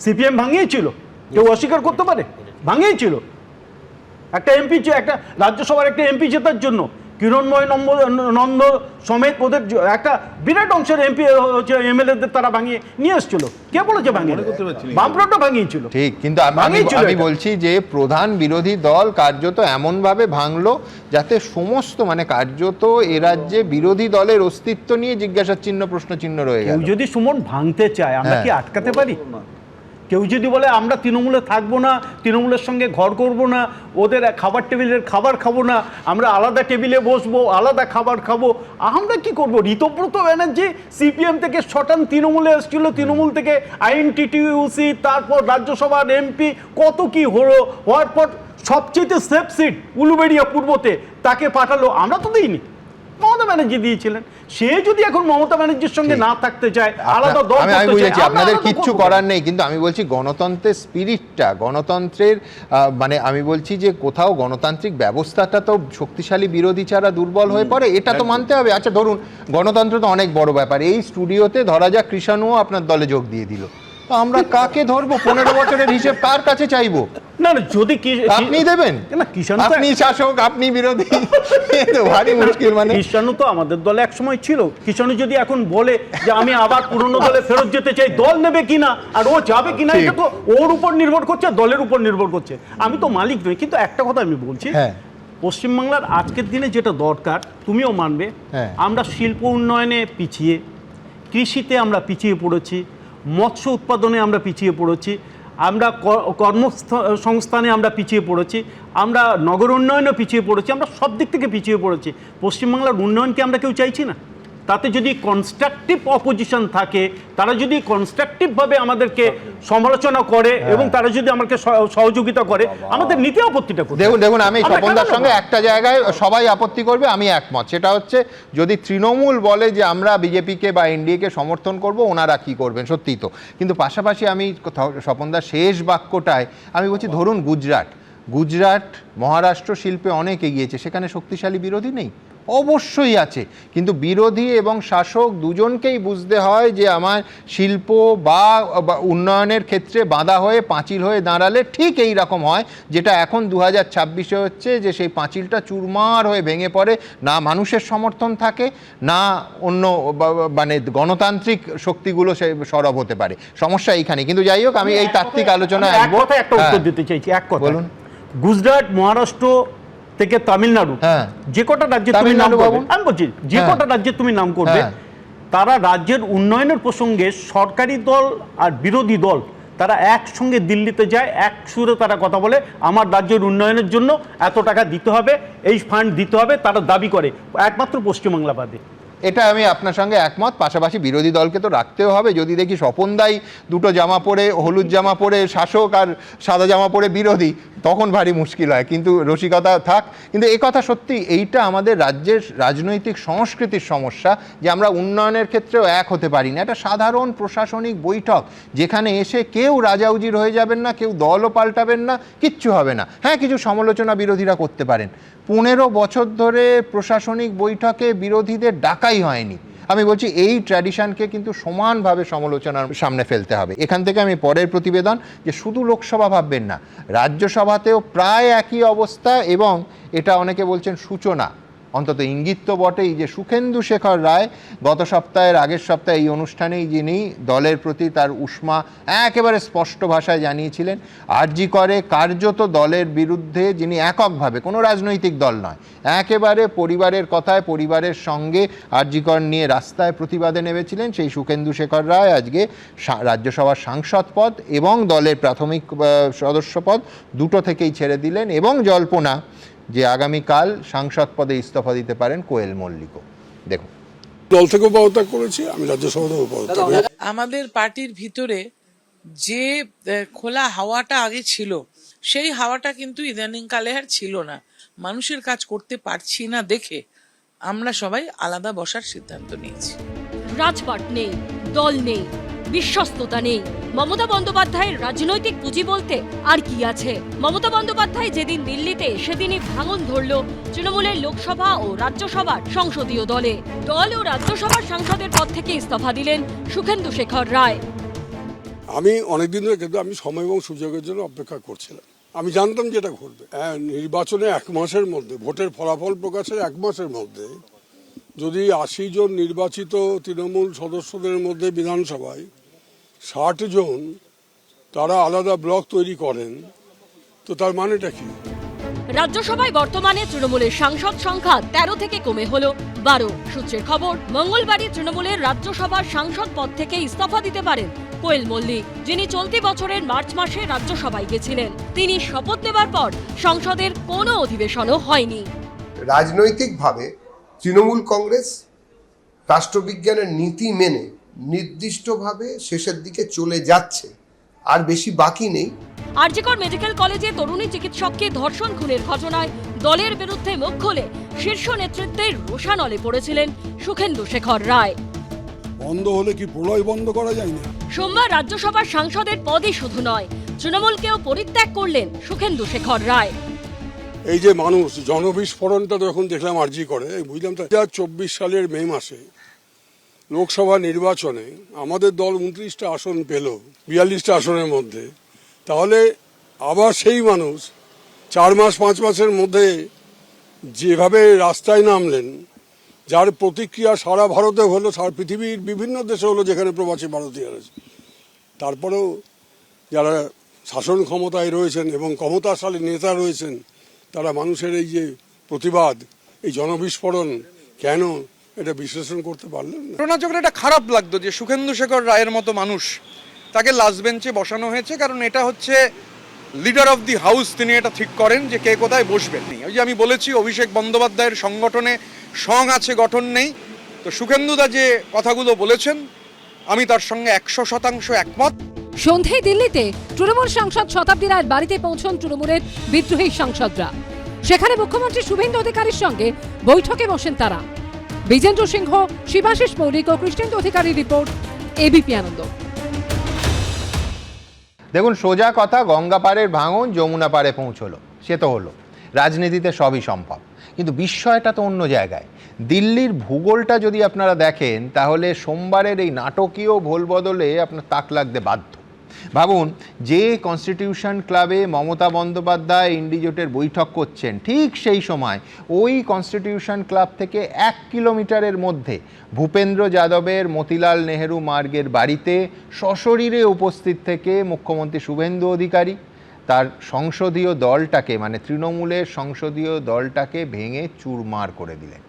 সিপিএম ভাঙিয়েছিল। কেউ অস্বীকার করতে পারে? ভাঙিয়েছিল। একটা এমপি, একটা রাজ্যসভার একটা এমপি জেতার জন্য কিরণময় নন্দ সমেত ওদের একটা বিরাট অংশের এমপি এমএলএদের তারা ভাঙিয়ে নিয়ে এসেছিল। কে বলেছে ভাঙিয়ে? বামফ্রন্ট ভাঙিয়েছিল। ঠিক, কিন্তু আমি বলছি যে প্রধান বিরোধী দল কার্যত এমন ভাবে ভাঙলো যাতে সমস্ত, মানে কার্যত এ রাজ্যে বিরোধী দলের অস্তিত্ব নিয়ে জিজ্ঞাসার চিহ্ন, প্রশ্ন চিহ্ন রয়ে গেল। কেউ যদি সুমন ভাঙতে চায়, আমরা কি আটকাতে পারি? কেউ যদি বলে আমরা তৃণমূলে থাকবো না, তৃণমূলের সঙ্গে ঘর করবো না, ওদের খাবার টেবিলের খাবার খাবো না, আমরা আলাদা টেবিলে বসবো, আলাদা খাবার খাবো, আমরা কি করবো? ঋতব্রত ব্যানার্জি সিপিএম থেকে শটান তৃণমূলে এসেছিল, তৃণমূল থেকে আইএনটিটিইউসি, তারপর রাজ্যসভার এমপি, কত কি হলো, হওয়ার পর সবচেয়ে সেফ সিট উলুবেড়িয়া পূর্বতে তাকে পাঠালো। আমরা তো দিইনি, মমতা ব্যানার্জি দিয়েছিলেন। সে যদি এখন মমতা ব্যানার্জির সঙ্গে না থাকতে চায়, আলাদা দল আমি বুঝেছি, আপনাদের কিচ্ছু করার নেই, কিন্তু আমি বলছি গণতন্ত্রের স্পিরিটটা, গণতন্ত্রের মানে আমি বলছি যে কোথাও গণতান্ত্রিক ব্যবস্থাটা তো শক্তিশালী বিরোধী ছাড়া দুর্বল হয়ে পড়ে, এটা তো মানতে হবে। আচ্ছা ধরুন, গণতন্ত্র তো অনেক বড় ব্যাপার। এই স্টুডিওতে ধরা যাক কৃষাণুও আপনার দলে যোগ দিয়ে দিল, তো আমরা কাকে ধরবো? 15 বছরের হিসেব কার কাছে চাইবো? না, যদি আপনি দেবেন না, আপনি শাসক, আপনি বিরোধী, ভারী মুশকিল। মানে কৃষাণু তো আমাদের দলে এক সময় ছিল। কৃষাণু যদি এখন বলে যে আমি আবার পুরনো দলে ফেরত যেতে চাই, দল নেবে কিনা আর ও যাবে কিনা, এটা তো ওর উপর নির্ভর করছে, দলের উপর নির্ভর করছে। আমি তো মালিক নই। কিন্তু একটা কথা আমি বলছি, পশ্চিমবাংলার আজকের দিনে যেটা দরকার, তুমিও মানবে, আমরা শিল্প উন্নয়নে পিছিয়ে, কৃষিতে আমরা পিছিয়ে পড়েছি, মৎস্য উৎপাদনে আমরা পিছিয়ে পড়েছি, আমরা কর্মসংস্থানে আমরা পিছিয়ে পড়েছি, আমরা নগর উন্নয়নে পিছিয়ে পড়েছি, আমরা সব দিক থেকে পিছিয়ে পড়েছি। পশ্চিমবাংলার উন্নয়নকে আমরা কেউ চাইছি না। তাতে যদি কনস্ট্রাকটিভ অপোজিশন থাকে, তারা যদি কনস্ট্রাকটিভভাবে আমাদেরকে সমালোচনা করে এবং তারা যদি আমাকে সহযোগিতা করে, আমাদের নীতি আপত্তিটা করবে। দেখুন আমি স্বপনদার সঙ্গে একটা জায়গায় সবাই আপত্তি করবে, আমি একমত। সেটা হচ্ছে যদি তৃণমূল বলে যে আমরা বিজেপিকে বা এনডিএকে সমর্থন করব, ওনারা কি করবেন, সত্যিই তো। কিন্তু পাশাপাশি আমি স্বপনদার শেষ বাক্যটায় আমি বলছি, ধরুন গুজরাট মহারাষ্ট্র শিল্পে অনেক এগিয়েছে, সেখানে শক্তিশালী বিরোধী নেই? অবশ্যই আছে, কিন্তু বিরোধী এবং শাসক দুজনকেই বুঝতে হয় যে আমার শিল্প বা উন্নয়নের ক্ষেত্রে বাধা হয়ে পাঁচিল হয়ে দাঁড়ালে ঠিক এই রকম হয়, যেটা এখন 2026-এ হচ্ছে, যে সেই পাঁচিলটা চুরমার হয়ে ভেঙে পড়ে, না মানুষের সমর্থন থাকে, না অন্য মানে গণতান্ত্রিক শক্তিগুলো সে সরব হতে পারে। সমস্যা এইখানে। কিন্তু যাই হোক, আমি এই তাত্ত্বিক আলোচনায় একটা উত্তর দিতে চাইছি। এক কথা বলুন, গুজরাট মহারাষ্ট্র থেকে তামিলনাড়ু, যে কটা রাজ্যে তুমি নাম করবে, আমি বলছি যে কটা রাজ্যে তুমি নাম করবে, তারা রাজ্যের উন্নয়নের প্রসঙ্গে সরকারি দল আর বিরোধী দল তারা একসঙ্গে দিল্লিতে যায়, এক সুরে তারা কথা বলে, আমার রাজ্যের উন্নয়নের জন্য এত টাকা দিতে হবে, এই ফান্ড দিতে হবে, তারা দাবি করে, একমাত্র পশ্চিমবাংলা বাদে। এটা আমি আপনার সঙ্গে একমত। পাশাপাশি বিরোধী দলকে তো রাখতেও হবে। যদি দেখি স্বপনদাই দুটো জামা পরে, হলুদ জামা পরে শাসক আর সাদা জামা পরে বিরোধী, তখন ভারী মুশকিল হয়। কিন্তু রসিকতা থাক, কিন্তু এই কথা সত্যি, এইটা আমাদের রাজ্যের রাজনৈতিক সংস্কৃতির সমস্যা, যে আমরা উন্নয়নের ক্ষেত্রেও এক হতে পারি না। এটা সাধারণ প্রশাসনিক বৈঠক, যেখানে এসে কেউ রাজাউজির হয়ে যাবেন না, কেউ দলও পাল্টাবেন না, কিচ্ছু হবে না। হ্যাঁ, কিছু সমালোচনা বিরোধীরা করতে পারেন। 15 বছর ধরে প্রশাসনিক বৈঠকে বিরোধীদের ডাকাই হয়নি। আমি বলছি এই ট্র্যাডিশনকে কিন্তু সমানভাবে সমালোচনার সামনে ফেলতে হবে। এখান থেকে আমি পরের প্রতিবেদন, যে শুধু লোকসভা ভাববেন না, রাজ্যসভাতেও প্রায় একই অবস্থা, এবং এটা অনেকে বলছেন সূচনা, অন্তত ইঙ্গিত তো বটেই, যে সুখেন্দু শেখর রায় গত সপ্তাহের আগের সপ্তাহে এই অনুষ্ঠানেই যিনি দলের প্রতি তার উষ্মা একেবারে স্পষ্ট ভাষায় জানিয়েছিলেন, আরজি করে কার্যত দলের বিরুদ্ধে, যিনি এককভাবে, কোনো রাজনৈতিক দল নয়, একেবারে পরিবারের কথায় পরিবারের সঙ্গে আরজি কর নিয়ে রাস্তায় প্রতিবাদে নেমেছিলেন, সেই সুখেন্দু শেখর রায় আজকে রাজ্যসভার সাংসদ পদ এবং দলের প্রাথমিক সদস্য পদ দুটো থেকেই ছেড়ে দিলেন, এবং জল্পনা যে আগামীকাল সাংসদ পদে ইস্তফা দিতে পারেন কোয়েল মল্লিকও। দেখুন, দল থেকেও পদত্যাগ করেছি, আমি রাজ্যসভাতেও পদত্যাগ করেছি। আমাদের পার্টির ভিতরে যে খোলা হাওয়াটা আগে ছিল, সেই হাওয়াটা কিন্তু ইদানিংকালে আর ছিল না। মানুষের কাজ করতে পারছি না দেখে আমরা সবাই আলাদা বসার সিদ্ধান্ত নিয়েছি। রাজপাট নেই, দল নেই, বিশ্বস্ততা নেই। মমতা বন্দ্যোপাধ্যায়ের রাজনৈতিক পুঁজি বলতে আর কি আছে? মমতা বন্দ্যোপাধ্যায় যেদিন দিল্লিতে, সেদিনই ভাঙন ধরল তৃণমূলের লোকসভা ও রাজ্যসভার সংসদীয় দলে। দল ও রাজ্যসভার সাংসদের পদ থেকে ইস্তফা দিলেন সুখেন্দু শেখর রায়। আমি অনেকদিন ধরে, কিন্তু আমি সময় এবং সুযোগের জন্য অপেক্ষা করছিলাম। আমি জানতাম যেটা ঘটবে। নির্বাচনে 1 মাসের মধ্যে, ভোটের ফলাফল প্রকাশের 1 মাসের মধ্যে যদি 80 জন নির্বাচিত তৃণমূল সদস্যদের মধ্যে বিধানসভায় 60 জন তারা আলাদা ব্লক তৈরি করেন, তো তার মানেটা কি? রাজ্যসভায় বর্তমানে তৃণমূলের সাংসদ সংখ্যা 13 থেকে কমে হলো 12। সূত্রের খবর, মঙ্গলবারই তৃণমূলের রাজ্যসভার সাংসদ পদ থেকে ইস্তফা দিতে পারেন কোয়েল মল্লিক, যিনি চলতি বছরের মার্চ মাসে রাজ্যসভায় গেছিলেন। তিনি শপথ নেবার পর সংসদের কোনো অধিবেশনও হয়নি। রাজনৈতিকভাবে তৃণমূল কংগ্রেস রাষ্ট্রবিজ্ঞানের নীতি মেনে নির্দিষ্টভাবে শেষের দিকে চলে যাচ্ছে, আর বেশি বাকি নেই। আরজি কর মেডিকেল কলেজে তরুণী চিকিৎসককে ধর্ষণ খুনের ঘটনায় দলের বিরুদ্ধে মুখ খুলে শীর্ষ নেতৃত্বের রোষানলে পড়েছিলেন সুখেন্দু শেখর রায়। বন্ধ হলে কি প্রলয় বন্ধ করা যায় না? সোমবার রাজ্যসভার সাংসদের পদই শুধু নয়, তৃণমূলকেও পরিত্যাগ করলেন সুখেন্দু শেখর রায়। এই যে মানুষ জনবিস্ফোরণটা যখন দেখলাম আরজি করে, বুঝলাম 2024 সালের মে মাসে লোকসভা নির্বাচনে আমাদের দল 29টা আসন পেল 42টা আসনের মধ্যে, তাহলে আবার সেই মানুষ 4 মাস 5 মাসের মধ্যে যেভাবে রাস্তায় নামলেন, যার প্রতিক্রিয়া সারা ভারতে হলো, সারা পৃথিবীর বিভিন্ন দেশে হলো যেখানে প্রবাসী ভারতীয় আছে, তারপরেও যারা শাসন ক্ষমতায় রয়েছেন এবং ক্ষমতাশালী নেতা রয়েছেন, তারা মানুষের এই যে প্রতিবাদ, এই জনবিস্ফোরণ কেন, এটা বিশ্লেষণ করতে পারলেন না? ঘটনাচক্রে এটা খারাপ লাগতো যে সুখেন্দু শেখর রায়ের মতো মানুষ তাকে লাস্ট বেঞ্চে বসানো হয়েছে, কারণ এটা হচ্ছে লিডার অফ দি হাউস, তিনি এটা ঠিক করেন যে কে কোথায় বসবেন। ওই যে আমি বলেছি অভিষেক বন্দ্যোপাধ্যায়ের সংগঠনে সং আছে, গঠন নেই। তো সুখেন্দুদা যে কথাগুলো বলেছেন আমি তার সঙ্গে 100% একমত। সন্ধ্যায় দিল্লিতে তৃণমূল সাংসদ শতাব্দী রায়ের বাড়িতে পৌঁছন তৃণমূলের বিদ্রোহী সাংসদরা। সেখানে মুখ্যমন্ত্রী শুভেন্দু অধিকারীর সঙ্গে বৈঠকে বসেন তারা। বিজেন্দ্র সিংহ, শিবাশিস মৌলিক ও কৃষ্ণেন্দু অধিকারী রিপোর্ট, এবিপি আনন্দ। দেখুন, সোজা কথা, গঙ্গা পাড়ের ভাঙন যমুনা পাড়ে পৌঁছলো, সে তো হলো। রাজনীতিতে সবই সম্ভব, কিন্তু বিষয়টা তো অন্য জায়গায়। দিল্লির ভূগোলটা যদি আপনারা দেখেন তাহলে সোমবারের এই নাটকীয় ভোল বদলে আপনার তাক লাগতে বাধ্য। ভাবুন, যে কনস্টিটিউশন ক্লাবে মমতা বন্দ্যোপাধ্যায় ইন্ডিজোটের বৈঠক করছেন, ঠিক সেই সময় ওই কনস্টিটিউশন ক্লাব থেকে 1 কিলোমিটারের মধ্যে ভূপেন্দ্র যাদবের মতিলাল নেহেরু মার্গের বাড়িতে সশরীরে উপস্থিত থেকে মুখ্যমন্ত্রী শুভেন্দু অধিকারী তার সংসদীয় দলটাকে, মানে তৃণমূলের সংসদীয় দলটাকে ভেঙে চুরমার করে দিলেন।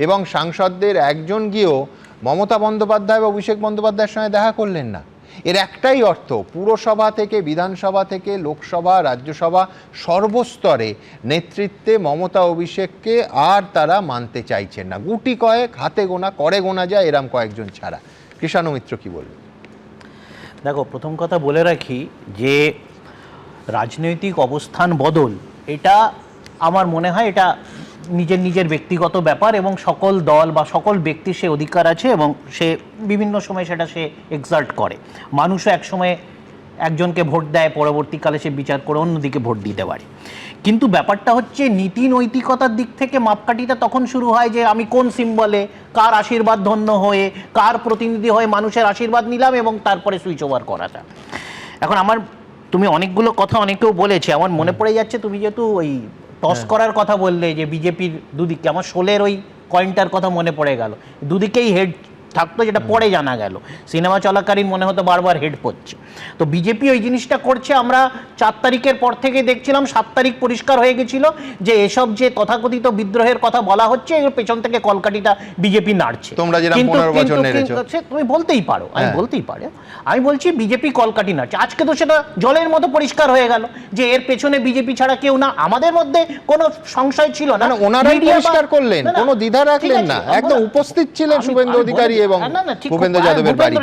এবং সাংসদদের একজন গিয়েও মমতা বন্দ্যোপাধ্যায় বা অভিষেক বন্দ্যোপাধ্যায়ের সঙ্গে দেখা করলেন না। এর একটাই অর্থ, পুরসভা থেকে বিধানসভা থেকে লোকসভা, রাজ্যসভা, সর্বস্তরে নেতৃত্বে মমতা অভিষেককে আর তারা মানতে চাইছেন না। গুটি কয়েক, হাতে গোনা, করে গোনা যায় এরম কয়েকজন ছাড়া। কৃষাণু মিত্র কি বলবেন? দেখো, প্রথম কথা বলে রাখি যে রাজনৈতিক অবস্থান বদল, এটা আমার মনে হয় এটা নিজের নিজের ব্যক্তিগত ব্যাপার, এবং সকল দল বা সকল ব্যক্তির সে অধিকার আছে এবং সে বিভিন্ন সময় সেটা সে এক্সার্ট করে। মানুষও একসময় একজনকে ভোট দেয়, পরবর্তীকালে সে বিচার করে অন্যদিকে ভোট দিতে পারে। কিন্তু ব্যাপারটা হচ্ছে নীতি নৈতিকতার দিক থেকে মাপকাঠিটা তখন শুরু হয় যে আমি কোন সিম্বলে, কার আশীর্বাদ ধন্য হয়ে, কার প্রতিনিধি হয়ে মানুষের আশীর্বাদ নিলাম এবং তারপরে সুইচ ওভার করাটা। এখন তুমি অনেকগুলো কথা অনেকেও বলেছে, আমার মনে পড়ে যাচ্ছে, তুমি যেহেতু ওই টস করার কথা বললে যে বিজেপির দুদিকে, আমার 16 ওই কয়েনটার কথা মনে পড়ে গেল। দুদিকেই হেড থাকতো, যেটা পরে জানা গেল সিনেমা চলাকালীন মনে হতো বারবার হেড পড়ছে। তো বিজেপি ওই জিনিসটা করছে। আমরা 4 তারিখের পর থেকে দেখছিলাম, 7 তারিখ পরিষ্কার হয়ে গেছিল যে এসব যে তথাকথিত বিদ্রোহের কথা বলা হচ্ছে এর পেছন থেকে কলকাঠিটা বিজেপি নাড়ছে। তুমি বলতেই পারো, আমি বলতেই পারে, আমি বলছি বিজেপি কলকাঠি নাড়ছে। আজকে তো সেটা জলের মতো পরিষ্কার হয়ে গেল যে এর পেছনে বিজেপি ছাড়া কেউ না। আমাদের মধ্যে কোনো সংশয় ছিল না, ওনারাই পরিষ্কার করলেন, কোনো দ্বিধা রাখলেন না, একদম উপস্থিত ছিলেন শুভেন্দু অধিকারী এবং ভূপেন্দ্র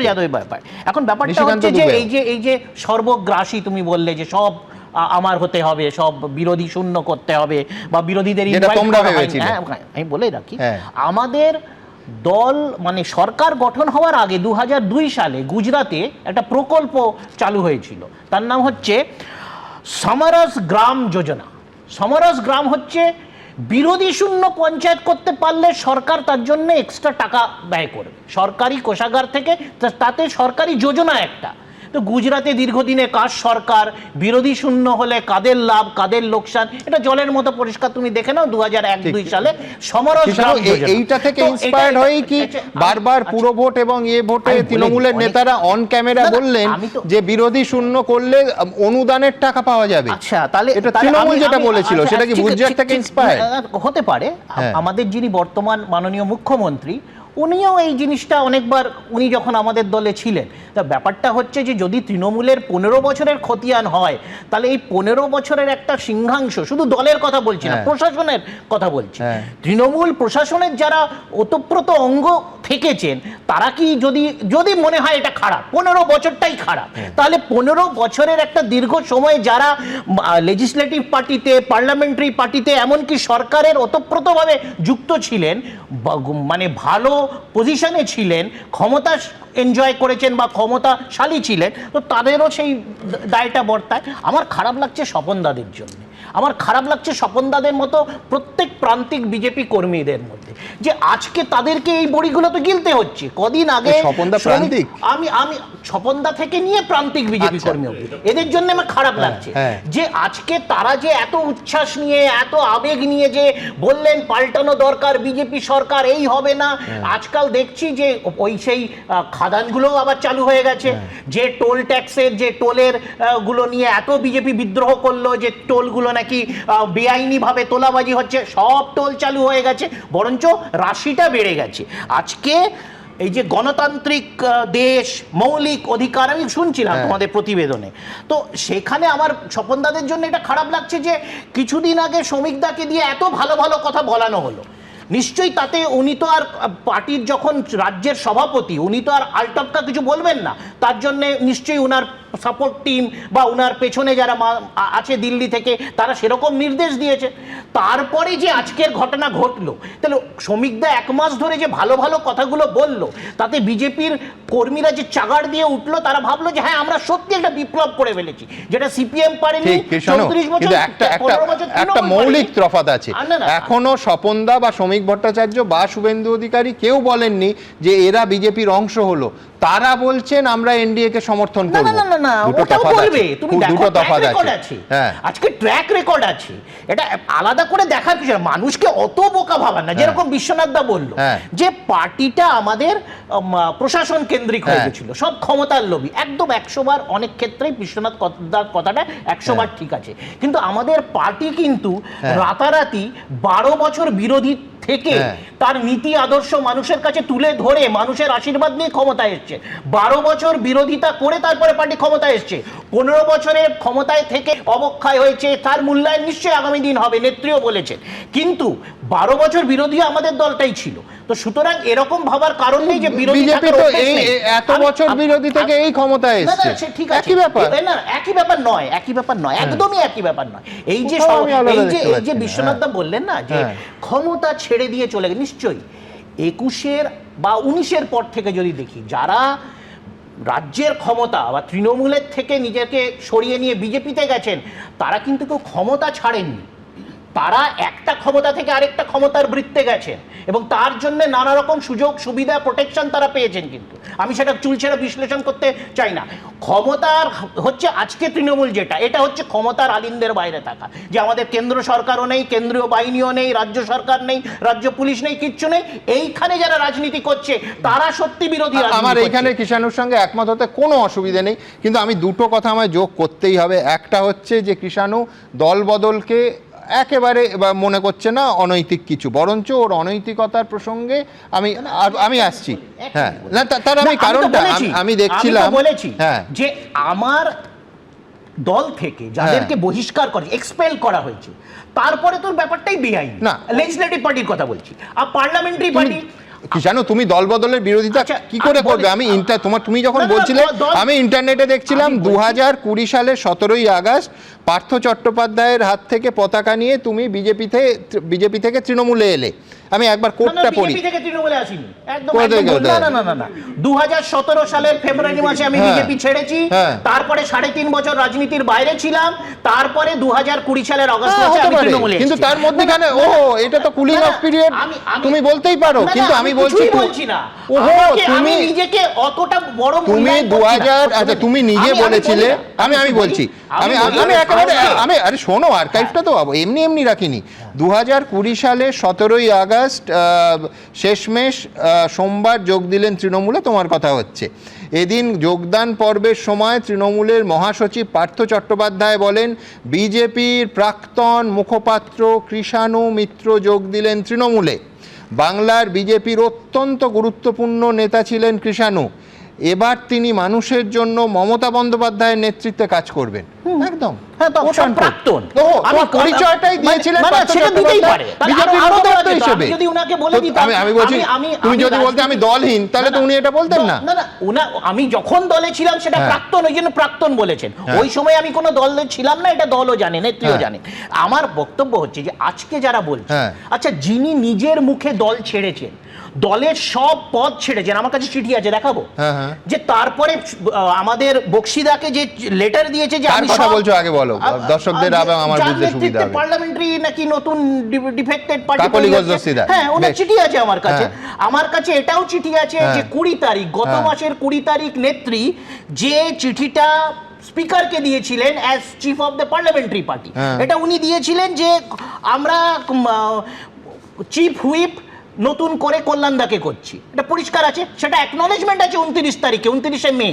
যাদবের ব্যাপার। এখন ব্যাপারটা হচ্ছে যে এই যে সর্বগ্রাসী তুমি বললে যে সব আমার হতে হবে, সব বিরোধী শূন্য করতে হবে বা বিরোধীদের, আমি বলে রাখি, আমাদের দল মানে সরকার গঠন হওয়ার আগে 2002 সালে গুজরাটে একটা প্রকল্প চালু হয়েছিল, তার নাম হচ্ছে সমরস গ্রাম যোজনা। সমরস গ্রাম হচ্ছে বিরোধী শূন্য পঞ্চায়েত করতে পারলে সরকার তার জন্য এক্সট্রা টাকা ব্যয় করবে সরকারি কোষাগার থেকে, তাতে সরকারি যোজনা একটা। তো গুজরাটে দীর্ঘদিনে কাজ সরকার, বিরোধী শূন্য হলে কাদের লাভ কাদের লোকসান, এটা জলের মতো পরিষ্কার, তুমি দেখে নাও 2001-2 সালে সমরস গ্রাম যোজনা। এইটা থেকে ইন্সপায়ার্ড হয়েই কি বারবার পুরো ভোট এবং ভোটে তৃণমূলের নেতারা অন ক্যামেরা বললেন যে বিরোধী শূন্য করলে অনুদানের টাকা পাওয়া যাবে। আচ্ছা, তাহলে এটা তৃণমূল যেটা বলেছিল সেটা কি গুজরাট থেকে ইন্সপায়ার্ড হতে পারে? আমাদের যিনি বর্তমান মাননীয় মুখ্যমন্ত্রী, উনিও এই জিনিসটা অনেকবার, উনি যখন আমাদের দলে ছিলেন, তা ব্যাপারটা হচ্ছে যে যদি তৃণমূলের 15 বছরের খতিয়ান হয় তাহলে এই 15 বছরের একটা সিংহাংশ, শুধু দলের কথা বলছি না, প্রশাসনের কথা বলছি, তৃণমূল প্রশাসনের যারা ওতপ্রোত অঙ্গ থেকেছেন তারা কি যদি মনে হয় এটা খারাপ, 15 বছরটাই খারাপ, তাহলে 15 বছরের একটা দীর্ঘ সময় যারা লেজিসলেটিভ পার্টিতে, পার্লামেন্টারি পার্টিতে, এমনকি সরকারের ওতপ্রোতভাবে যুক্ত ছিলেন, মানে ভালো পজিশনে ছিলেন, ক্ষমতা এনজয় করেছেন বা ক্ষমতাশালী ছিলেন, তো তাদেরও সেই দায়টা বর্তায়। আমার খারাপ লাগছে স্বপনদাদের জন্য, আমার খারাপ লাগছে স্বপনদাদের মতো প্রত্যেক প্রান্তিক বিজেপি কর্মীদের মধ্যে, যে আজকে তাদেরকে এই বড়িগুলো তো গিলতে হচ্ছে। কদিন আগে আমি স্বপনদা থেকে নিয়ে প্রান্তিক বিজেপি কর্মী অবধি, এদের জন্য আমার খারাপ লাগছে যে আজকে তারা যে এত উচ্ছ্বাস নিয়ে, এত আবেগ নিয়ে যে বললেন পাল্টানো দরকার, বিজেপি সরকার এই হবে না। আজকাল দেখছি যে ওই সেই খাদানগুলোও আবার চালু হয়ে গেছে, যে টোল ট্যাক্সের, যে টোলের গুলো নিয়ে এত বিজেপি বিদ্রোহ করলো যে টোলগুলো নাকি বেআইনি ভাবে তোলাবাজি হচ্ছে, সব টোল চালু হয়ে গেছে। বরঞ্চ রাশিটা বেড়ে গেছে। আজকে এই যে গণতান্ত্রিক দেশ, মৌলিক অধিকার, আমি শুনছিলাম তোমাদের প্রতিবেদনে, তো সেখানে আমার স্বপনদাদের জন্য এটা খারাপ লাগছে যে কিছুদিন আগে শ্রমিকদাকে দিয়ে এত ভালো ভালো কথা বলানো হলো। নিশ্চয়ই তাতে উনি তো আর পার্টির যখন রাজ্যের সভাপতি, উনি তো আর আলটপকা কিছু বলবেন না, তার জন্য নিশ্চয়ই উনার সাপোর্ট টিম বা উনার পেছনে যারা আছে দিল্লি থেকে তারা সেরকম নির্দেশ দিয়েছে। তারপরে যে আজকের ঘটনা ঘটলো, তাহলে শ্রমিকদা 1 মাস ধরে যে ভালো ভালো কথাগুলো বললো, তাতে বিজেপির কর্মীরা যে চাগাড় দিয়ে উঠলো, তারা ভাবলো যে হ্যাঁ আমরা সত্যি একটা বিপ্লব করে ফেলেছি, যেটা সিপিএম পারেনি। 34 বছর, 15 বছর একটা মৌলিক তফাৎ আছে। এখনো স্বপনদা বা শ্রমিক ভট্টাচার্য বা শুভেন্দু অধিকারী কেউ বলেননি যে এরা বিজেপির অংশ হলো, তারা বলছেন আমরা এনডিএ কে সমর্থন করব। না, ওটাও বলবে। তুমি দেখো ট্র্যাক রেকর্ড আছে, আজকে ট্র্যাক রেকর্ড আছে, এটা আলাদা করে দেখার কিছু না। মানুষকে অত বোকা ভাবার না, যেরকম বিশ্বনাথ দা বলল যে পার্টিটা আমাদের প্রশাসন কেন্দ্রিক হয়ে গেছিল, সব ক্ষমতার লোভী, একদম 100 বার, অনেক ক্ষেত্রেই বিশ্বনাথ দার কথাটা 100 বার ঠিক আছে, কিন্তু আমাদের পার্টি কিন্তু রাতারাতি 12 বছর বিরোধী থেকে তার নীতি আদর্শ মানুষের কাছে তুলে ধরে মানুষের আশীর্বাদ নিয়ে ক্ষমতায় এসছে। 12 বছর বিরোধিতা করে তারপরে পার্টি ক্ষমতায় এসছে। 15 বছরে ক্ষমতায় থেকে অবক্ষয় হয়েছে, তার মূল্যায়ন নিশ্চয়ই আগামী দিন হবে, নেত্রীও বলেছেন, কিন্তু 12 বছর বিরোধী আমাদের দলটাই ছিল। তো সুতরাং এরকম ভাবার কারণ নেই যে বিরোধী এত বছর বিরোধী থেকে এই ক্ষমতায় এসছে। ঠিক আছে, না একই ব্যাপার নয়, একই ব্যাপার নয়, একদমই একই ব্যাপার নয়। এই যে বিশ্বনাথ দা বললেন না যে ক্ষমতা ছেড়ে দিয়ে চলে গেছে, নিশ্চয়ই 21-এর বা 19-এর পর থেকে যদি দেখি, যারা রাজ্যের ক্ষমতা বা তৃণমূলের থেকে নিজেকে সরিয়ে নিয়ে বিজেপিতে গেছেন, তারা কিন্তু কেউ ক্ষমতা ছাড়েননি, তারা একটা ক্ষমতা থেকে আরেকটা ক্ষমতার বৃত্তে গেছেন এবং তার জন্য নানা রকম সুযোগ সুবিধা প্রোটেকশন তারা পেয়েছেন। কিন্তু আমি সেটা চুলছেড়া বিশ্লেষণ করতে চাই না। ক্ষমতার হচ্ছে আজকে তৃণমূল যেটা, এটা হচ্ছে ক্ষমতার আলিন্দের বাইরে থাকা, যে আমাদের কেন্দ্র সরকারও নেই, কেন্দ্রীয় বাহিনীও নেই, রাজ্য সরকার নেই, রাজ্য পুলিশ নেই, কিচ্ছু নেই। এইখানে যারা রাজনীতি করছে তারা সত্যি বিরোধী। আমার এইখানে কৃষাণুর সঙ্গে একমত হতে কোনো অসুবিধা নেই, কিন্তু আমি দুটো কথা আমায় যোগ করতেই হবে। একটা হচ্ছে যে কৃষাণু দল বদলকে একেবারে মনে করছে না অনৈতিক কিছু, বরঞ্চ ওর অনৈতিকতার প্রসঙ্গে আমি আসছি। হ্যাঁ, না তার আমি কারণটা আমি দেখছিলাম যে আমার দল থেকে যাদেরকে বহিষ্কার করে এক্সপেল করা হয়েছে, তারপরে তোর ব্যাপারটাই বেআইনি না। লেজিসলেটিভ পার্টির কথা বলছি, আর পার্লামেন্টারি পার্টি কি জানো, তুমি দল বদলের বিরোধিতা কি করে করবে? আমি তুমি যখন বলছিলে, আমি ইন্টারনেটে দেখছিলাম 2020 সালের 17ই আগস্ট পার্থ চট্টোপাধ্যায়ের হাত থেকে পতাকা নিয়ে তুমি বিজেপি থেকে তৃণমূলে এলে। আমি একবার কোটটা পড়ি। বিজেপি থেকে তৃণমূলে আসিনি, একদম না। 2017 সালের ফেব্রুয়ারি মাসে আমি বিজেপি ছেড়েছি, তারপরে 3.5 বছর রাজনীতির বাইরে ছিলাম, তারপরে 2020 সালের অগস্ট মাসে আমি তৃণমূলে এসেছি। কিন্তু তার মধ্যখানে এটা তো কুলিং অফ পিরিয়ড তুমি বলতেই পারো, কিন্তু আমি বলছি না আমি নিজেকে অতটা বড় তুমি 2000 আচ্ছা তুমি নিজে বলেছিলে, আমি বলছি আমি একেবারে আরে শোনো, আর্কাইভটা তো এমনি রাখিনি। 2020 সালে 17ই আগস্ট শেষমেশ সোমবার যোগ দিলেন তৃণমূলে, তোমার কথা হচ্ছে। এদিন যোগদান পর্বের সময় তৃণমূলের মহাসচিব পার্থ চট্টোপাধ্যায় বলেন, বিজেপির প্রাক্তন মুখপাত্র কৃষাণু মিত্র যোগ দিলেন তৃণমূলে। বাংলার বিজেপির অত্যন্ত গুরুত্বপূর্ণ নেতা ছিলেন কৃষাণু, এবার তিনি মানুষের জন্য মমতা বন্দ্যোপাধ্যায়ের নেতৃত্বে কাজ করবেন। একদম প্রাক্তন পরিচয়টাই দিয়েছিলেন আমি বলছি, তুমি যদি বলতে আমি দলহীন, তাহলে তো উনি এটা বলতেন না। আমি যখন দলে ছিলাম সেটা প্রাক্তন, ওই জন্য প্রাক্তন বলেছেন। ওই সময় আমি কোনো দল ছিলাম না, এটা দলও জানে, নেত্রীও জানে। আমার বক্তব্য হচ্ছে যে আজকে যারা বলছে, আচ্ছা যিনি নিজের মুখে দল ছেড়েছেন, দলের সব পদ ছেড়েছেন, আমার কাছে চিঠি আছে দেখাবো, যে তারপরে আমাদের বক্সিদাকে যে লেটার দিয়েছে যে আমি কথা বলছো আগে বলো দর্শকদের, আমার বুঝতে সুবিধা হবে। পার্লামেন্টারি নাকি নতুন ডিফেক্টেড পার্টি, হ্যাঁ ওনার চিঠি আছে আমার কাছে। আমার কাছে এটাও চিঠি আছে যে 20 তারিখ, গত মাসের 20 তারিখ নেত্রী যে চিঠিটা স্পিকারকে দিয়েছিলেন as chief of the parliamentary party, এটা উনি দিয়েছিলেন যে আমরা চিফ হুইপ নতুন করে কল্যাণদাকে করছি, এটা পরিষ্কার আছে, সেটা অ্যাকনলেজমেন্ট আছে 29 তারিখে, 29শে মে।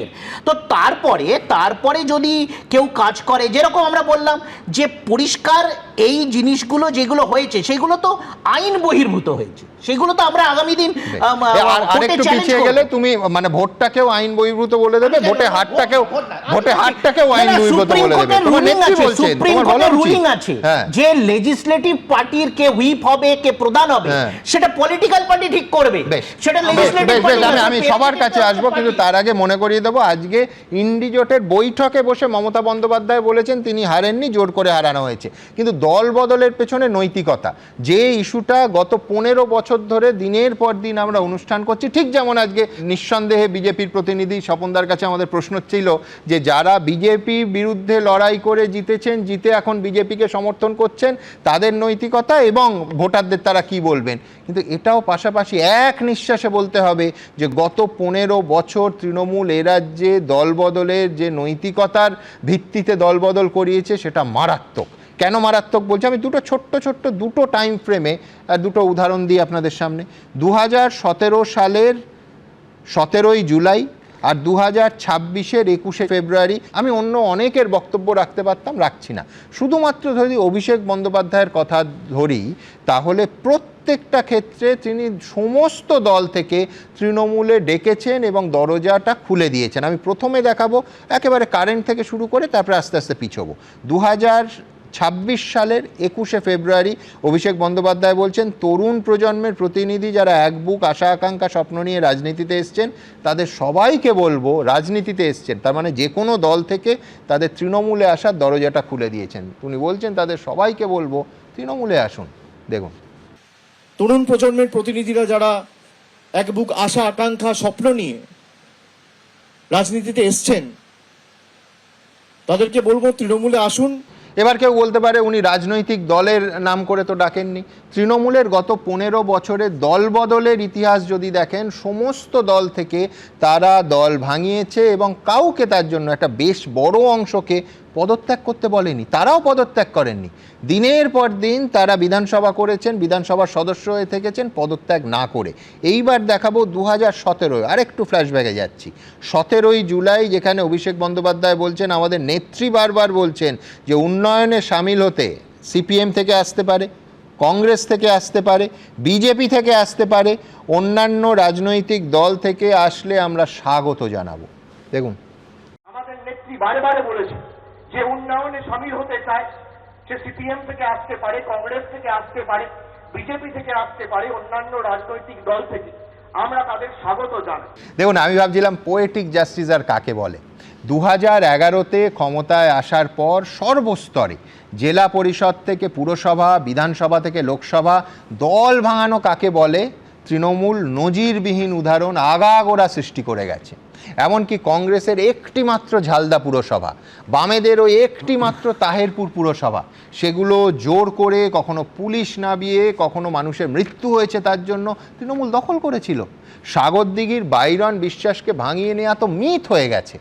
তো তারপরে যদি কেউ কাজ করে, যেরকম আমরা বললাম যে পরিষ্কার এই জিনিসগুলো যেগুলো হয়েছে সেগুলো তো আইন বহির্ভূত হয়েছে, সেগুলো তো আমরা আগামী দিন আরেকটু পিছিয়ে গেলে তুমি মানে ভোটটাকেও আইন বহির্ভূত বলে দেবে, ভোটে হারটাকেও আইন বহির্ভূত বলে দেবে। তোমার নেত্রী বলছে, তোমার বলা রুলিং আছে যে লেজিসলেটিভ পার্টির কে হুইপ হবে, কে প্রধান হবে, সেটা পলিটিক্যাল পার্টি ঠিক করবে, সেটা লেজিসলেটিভ পার্টি। আমি সবার কাছে আসবো, কিন্তু তার আগে মনে করিয়ে দেবো, আজকে ইন্ডি জোটের বৈঠকে বসে মমতা বন্দ্যোপাধ্যায় বলেছেন তিনি হারেননি, জোর করে হারানো হয়েছে। কিন্তু দল বদলের পেছনে নৈতিকতা, যে ইস্যুটা গত 15 বছর ধরে দিনের পর দিন আমরা অনুষ্ঠান করছি, ঠিক যেমন আজকে নিঃসন্দেহে বিজেপির প্রতিনিধি স্বপনদার কাছে আমাদের প্রশ্ন ছিল যে যারা বিজেপি বিরুদ্ধে লড়াই করে জিতেছেন, জিতে এখন বিজেপিকে সমর্থন করছেন, তাদের নৈতিকতা এবং ভোটারদের তারা কি বলবেন। কিন্তু এটাও পাশাপাশি এক নিঃশ্বাসে বলতে হবে যে গত 15 বছর তৃণমূল এ রাজ্যে দলবদলের যে নৈতিকতার ভিত্তিতে দলবদল করিয়েছে সেটা মারাত্মক। কেন মারাত্মক বলছি, আমি দুটো টাইম ফ্রেমে দুটো উদাহরণ দিই আপনাদের সামনে। 2017 সালের 17ই জুলাই আর 2026-এর 21শে ফেব্রুয়ারি। আমি অন্য অনেকের বক্তব্য রাখতে পারতাম, রাখছি না। শুধুমাত্র যদি অভিষেক বন্দ্যোপাধ্যায়ের কথা ধরি, তাহলে প্রত্যেকটা ক্ষেত্রে তিনি সমস্ত দল থেকে তৃণমূলে ডেকেছেন এবং দরজাটা খুলে দিয়েছেন। আমি প্রথমে দেখাবো একেবারে কারেন্ট থেকে শুরু করে, তারপরে আস্তে আস্তে পিছবো। 2026 সালের 21শে ফেব্রুয়ারি অভিষেক বন্দ্যোপাধ্যায় বলছেন, তরুণ প্রজন্মের প্রতিনিধি যারা এক বুক আশা আকাঙ্ক্ষা স্বপ্ন নিয়ে রাজনীতিতে এসছেন, তাদের সবাইকে বলবো, রাজনীতিতে এসছেন তার মানে যে কোনো দল থেকে, তাদের তৃণমূলে আসার দরজাটা খুলে দিয়েছেন। উনি বলছেন তাদের সবাইকে বলবো তৃণমূলে আসুন। দেখুন, তরুণ প্রজন্মের প্রতিনিধিরা যারা এক বুক আশা আকাঙ্ক্ষা স্বপ্ন নিয়ে রাজনীতিতে এসছেন, তাদেরকে বলবো তৃণমূলে আসুন। এবার কেউ বলতে পারে উনি রাজনৈতিক দলের নাম করে তো ডাকেননি। তৃণমূলের গত 15 বছরের দল বদলের ইতিহাস যদি দেখেন, সমস্ত দল থেকে তারা দল ভাঙিয়েছে এবং কাউকে তার জন্য, একটা বেশ বড় অংশকে পদত্যাগ করতে বলেনি, তারাও পদত্যাগ করেননি। দিনের পর দিন তারা বিধানসভা করেছেন, বিধানসভার সদস্য হয়ে থেকেছেন পদত্যাগ না করে। এইবার দেখাবো 2017, আরেকটু ফ্ল্যাশব্যাকে যাচ্ছি। 17ই জুলাই, যেখানে অভিষেক বন্দ্যোপাধ্যায় বলছেন, আমাদের নেত্রী বারবার বলছেন যে উন্নয়নে সামিল হতে সিপিএম থেকে আসতে পারে, কংগ্রেস থেকে আসতে পারে, বিজেপি থেকে আসতে পারে, অন্যান্য রাজনৈতিক দল থেকে আসলে আমরা স্বাগত জানাবো। দেখুন, আমাদের নেত্রী বারে বলেছে যে উন্নয়নে সামিল হতে চায়, সে সিপিএম থেকে আসতে পারে, কংগ্রেস থেকে আসতে পারে, বিজেপি থেকে আসতে পারে, অন্যান্য রাজনৈতিক দল থেকে, আমরা তাদের স্বাগত জানাই। দেখুন, আমি ভাবছিলাম পোয়েটিক জাস্টিস আর কাকে বলে। 2011-তে ক্ষমতায় আসার পর সর্বস্তরে, জেলা পরিষদ থেকে পুরসভা, বিধানসভা থেকে লোকসভা, দল ভাঙানো কাকে বলে তৃণমূল নজিরবিহীন উদাহরণ আগাগোড়া সৃষ্টি করে গেছে। এমনকি কংগ্রেসের একটি মাত্র ঝালদা পুরসভা, বামেদেরও একটি মাত্র তাহেরপুর পুরসভা, সেগুলো জোর করে, কখনো পুলিশ নামিয়ে, কখনো মানুষের মৃত্যু হয়েছে তার জন্য তৃণমূল দখল করেছিল। সাগরদিঘির বাইরন বিশ্বাসকে ভাঙিয়ে নেওয়া তো মিথ হয়ে গেছে।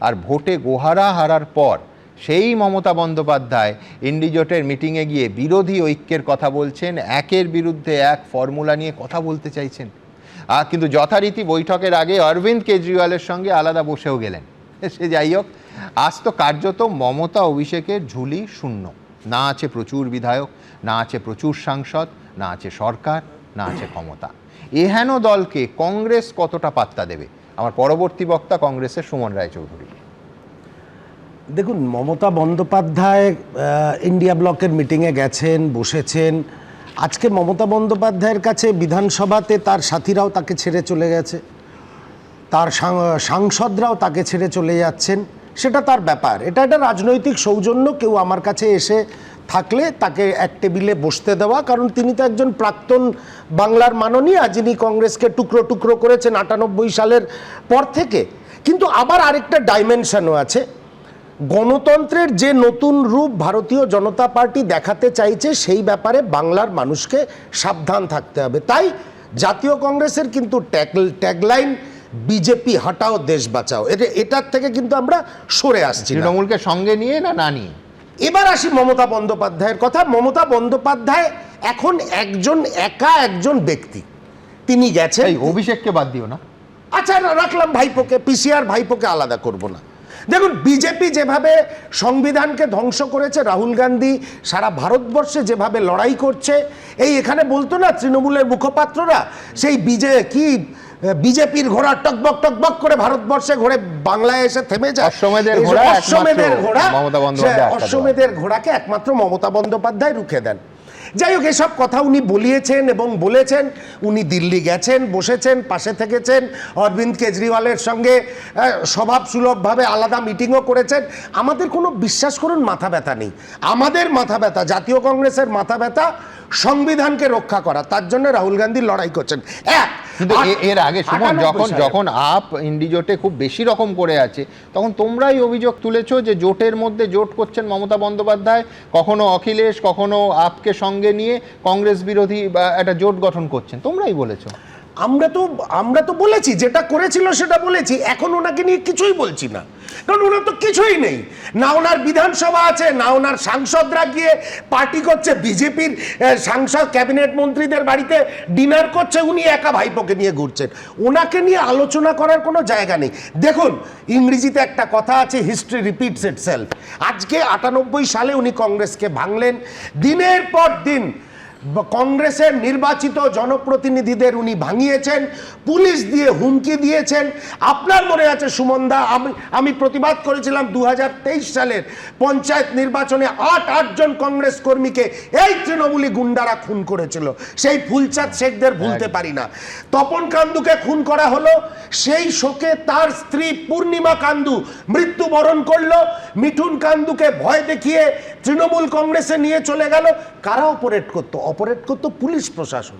আর ভোটে গোহারা হারার পর সেই মমতা বন্দ্যোপাধ্যায় ইন্ডিজোটের মিটিংয়ে গিয়ে বিরোধী ঐক্যের কথা বলছেন, একের বিরুদ্ধে এক ফর্মুলা নিয়ে কথা বলতে চাইছেন। কিন্তু যথারীতি বৈঠকের আগে অরবিন্দ কেজরিওয়ালের সঙ্গে আলাদা বসেও গেলেন। সে যাই হোক, আজ তো কার্যত মমতা অভিষেকের ঝুলি শূন্য। না আছে প্রচুর বিধায়ক, না আছে প্রচুর সাংসদ, না আছে সরকার, না আছে ক্ষমতা। এহেন দলকে কংগ্রেস কতটা পাত্তা দেবে? আমার পরবর্তী বক্তা কংগ্রেসের সুমন রায়চৌধুরী। দেখুন, মমতা বন্দ্যোপাধ্যায় ইন্ডিয়া ব্লকের মিটিংয়ে গেছেন, বসেছেন। আজকে মমতা বন্দ্যোপাধ্যায়ের কাছে বিধানসভাতে তার সাথীরাও তাকে ছেড়ে চলে গেছে, তার সাংসদরাও তাকে ছেড়ে চলে যাচ্ছেন, সেটা তার ব্যাপার। এটা একটা রাজনৈতিক সৌজন্য। কেউ আমার কাছে এসে থাকলে তাকে এক টেবিলে বসতে দেওয়া, কারণ তিনি তো একজন প্রাক্তন বাংলার মাননীয়া, যিনি কংগ্রেসকে টুকরো টুকরো করেছেন 98 সালের পর থেকে। কিন্তু আবার আরেকটা ডাইমেনশনও আছে। গণতন্ত্রের যে নতুন রূপ ভারতীয় জনতা পার্টি দেখাতে চাইছে, সেই ব্যাপারে বাংলার মানুষকে সাবধান থাকতে হবে। তাই জাতীয় কংগ্রেসের কিন্তু ট্যাগলাইন বিজেপি হটাও দেশ বাঁচাও, এটার থেকে কিন্তু আমরা সরে আসছি। তৃণমূলকে সঙ্গে নিয়ে না নিয়ে। এবার আসি মমতা বন্দ্যোপাধ্যায়ের কথা। মমতা বন্দ্যোপাধ্যায় এখন একজন ব্যক্তি, তিনি গেছেন। অভিষেককে বাদ দিও না। আচ্ছা, রাখলাম ভাইপোকে, পিসিআর ভাইপোকে আলাদা করব না। দেখুন, বিজেপি যেভাবে সংবিধানকে ধ্বংস করেছে, রাহুল গান্ধী সারা ভারতবর্ষে যেভাবে লড়াই করছে, এখানে বলতো না তৃণমূলের মুখপাত্ররা, সেই বিজেপির ঘোড়া টকবক টকবক করে ভারতবর্ষে ঘোরে বাংলায় এসে থেমে যায়। অশ্বমেধের ঘোড়াকে একমাত্র মমতা বন্দ্যোপাধ্যায় রুখে দেন। যাই হোক, এসব কথা উনি বলিয়েছেন এবং বলেছেন। উনি দিল্লি গেছেন, বসেছেন, পাশে থেকেছেন, অরবিন্দ কেজরিওয়ালের সঙ্গে স্বভাবসুলভভাবে আলাদা মিটিংও করেছেন। আমাদের কোনো, বিশ্বাস করুন, মাথা ব্যথা নেই। আমাদের মাথা ব্যথা, জাতীয় কংগ্রেসের মাথা ব্যথা সংবিধানকে রক্ষা করা। তার জন্য রাহুল গান্ধী লড়াই করছেন। কিন্তু এর আগে সুমন, যখন আপ ইন্ডি জোটে খুব বেশি রকম করে আছে, তখন তোমরাই অভিযোগ তুলেছো যে জোটের মধ্যে জোট করছেন মমতা বন্দ্যোপাধ্যায়, কখনো অখিলেশ, কখনো আপকে সঙ্গে নিয়ে কংগ্রেস বিরোধী একটা জোট গঠন করছেন, তোমরাই বলেছো। আমরা তো বলেছি, যেটা করেছিল সেটা বলেছি। এখন ওনাকে নিয়ে কিছুই বলছি না, কারণ ওনার তো কিছুই নেই। না ওনার বিধানসভা আছে, না ওনার সাংসদরা গিয়ে পার্টি করছে, বিজেপির সাংসদ ক্যাবিনেট মন্ত্রীদের বাড়িতে ডিনার করছে, উনি একা ভাইপোকে নিয়ে ঘুরছেন। ওনাকে নিয়ে আলোচনা করার কোনো জায়গা নেই। দেখুন, ইংরেজিতে একটা কথা আছে, হিস্ট্রি রিপিটস ইটসেলফ। আজকে 98 সালে উনি কংগ্রেসকে ভাঙলেন। দিনের পর দিন কংগ্রেসের নির্বাচিত জনপ্রতিনিধিদের উনি ভাঙিয়েছেন, পুলিশ দিয়ে হুমকি দিয়েছেন। আপনার মনে আছে সুমনদা, আমি প্রতিবাদ করেছিলাম 2023 সালের পঞ্চায়েত নির্বাচনে 8 জন কংগ্রেস কর্মীকে এই তৃণমূলী গুন্ডারা খুন করেছিল। সেই ফুলচাঁদ শেখদের ভুলতে পারি না। তপন কান্দুকে খুন করা হলো, সেই শোকে তার স্ত্রী পূর্ণিমা কান্দু মৃত্যুবরণ করলো। মিঠুন কান্দুকে ভয় দেখিয়ে তৃণমূল কংগ্রেসে নিয়ে চলে গেল। কারা অপারেট করতো? অপারেট করতো পুলিশ প্রশাসন।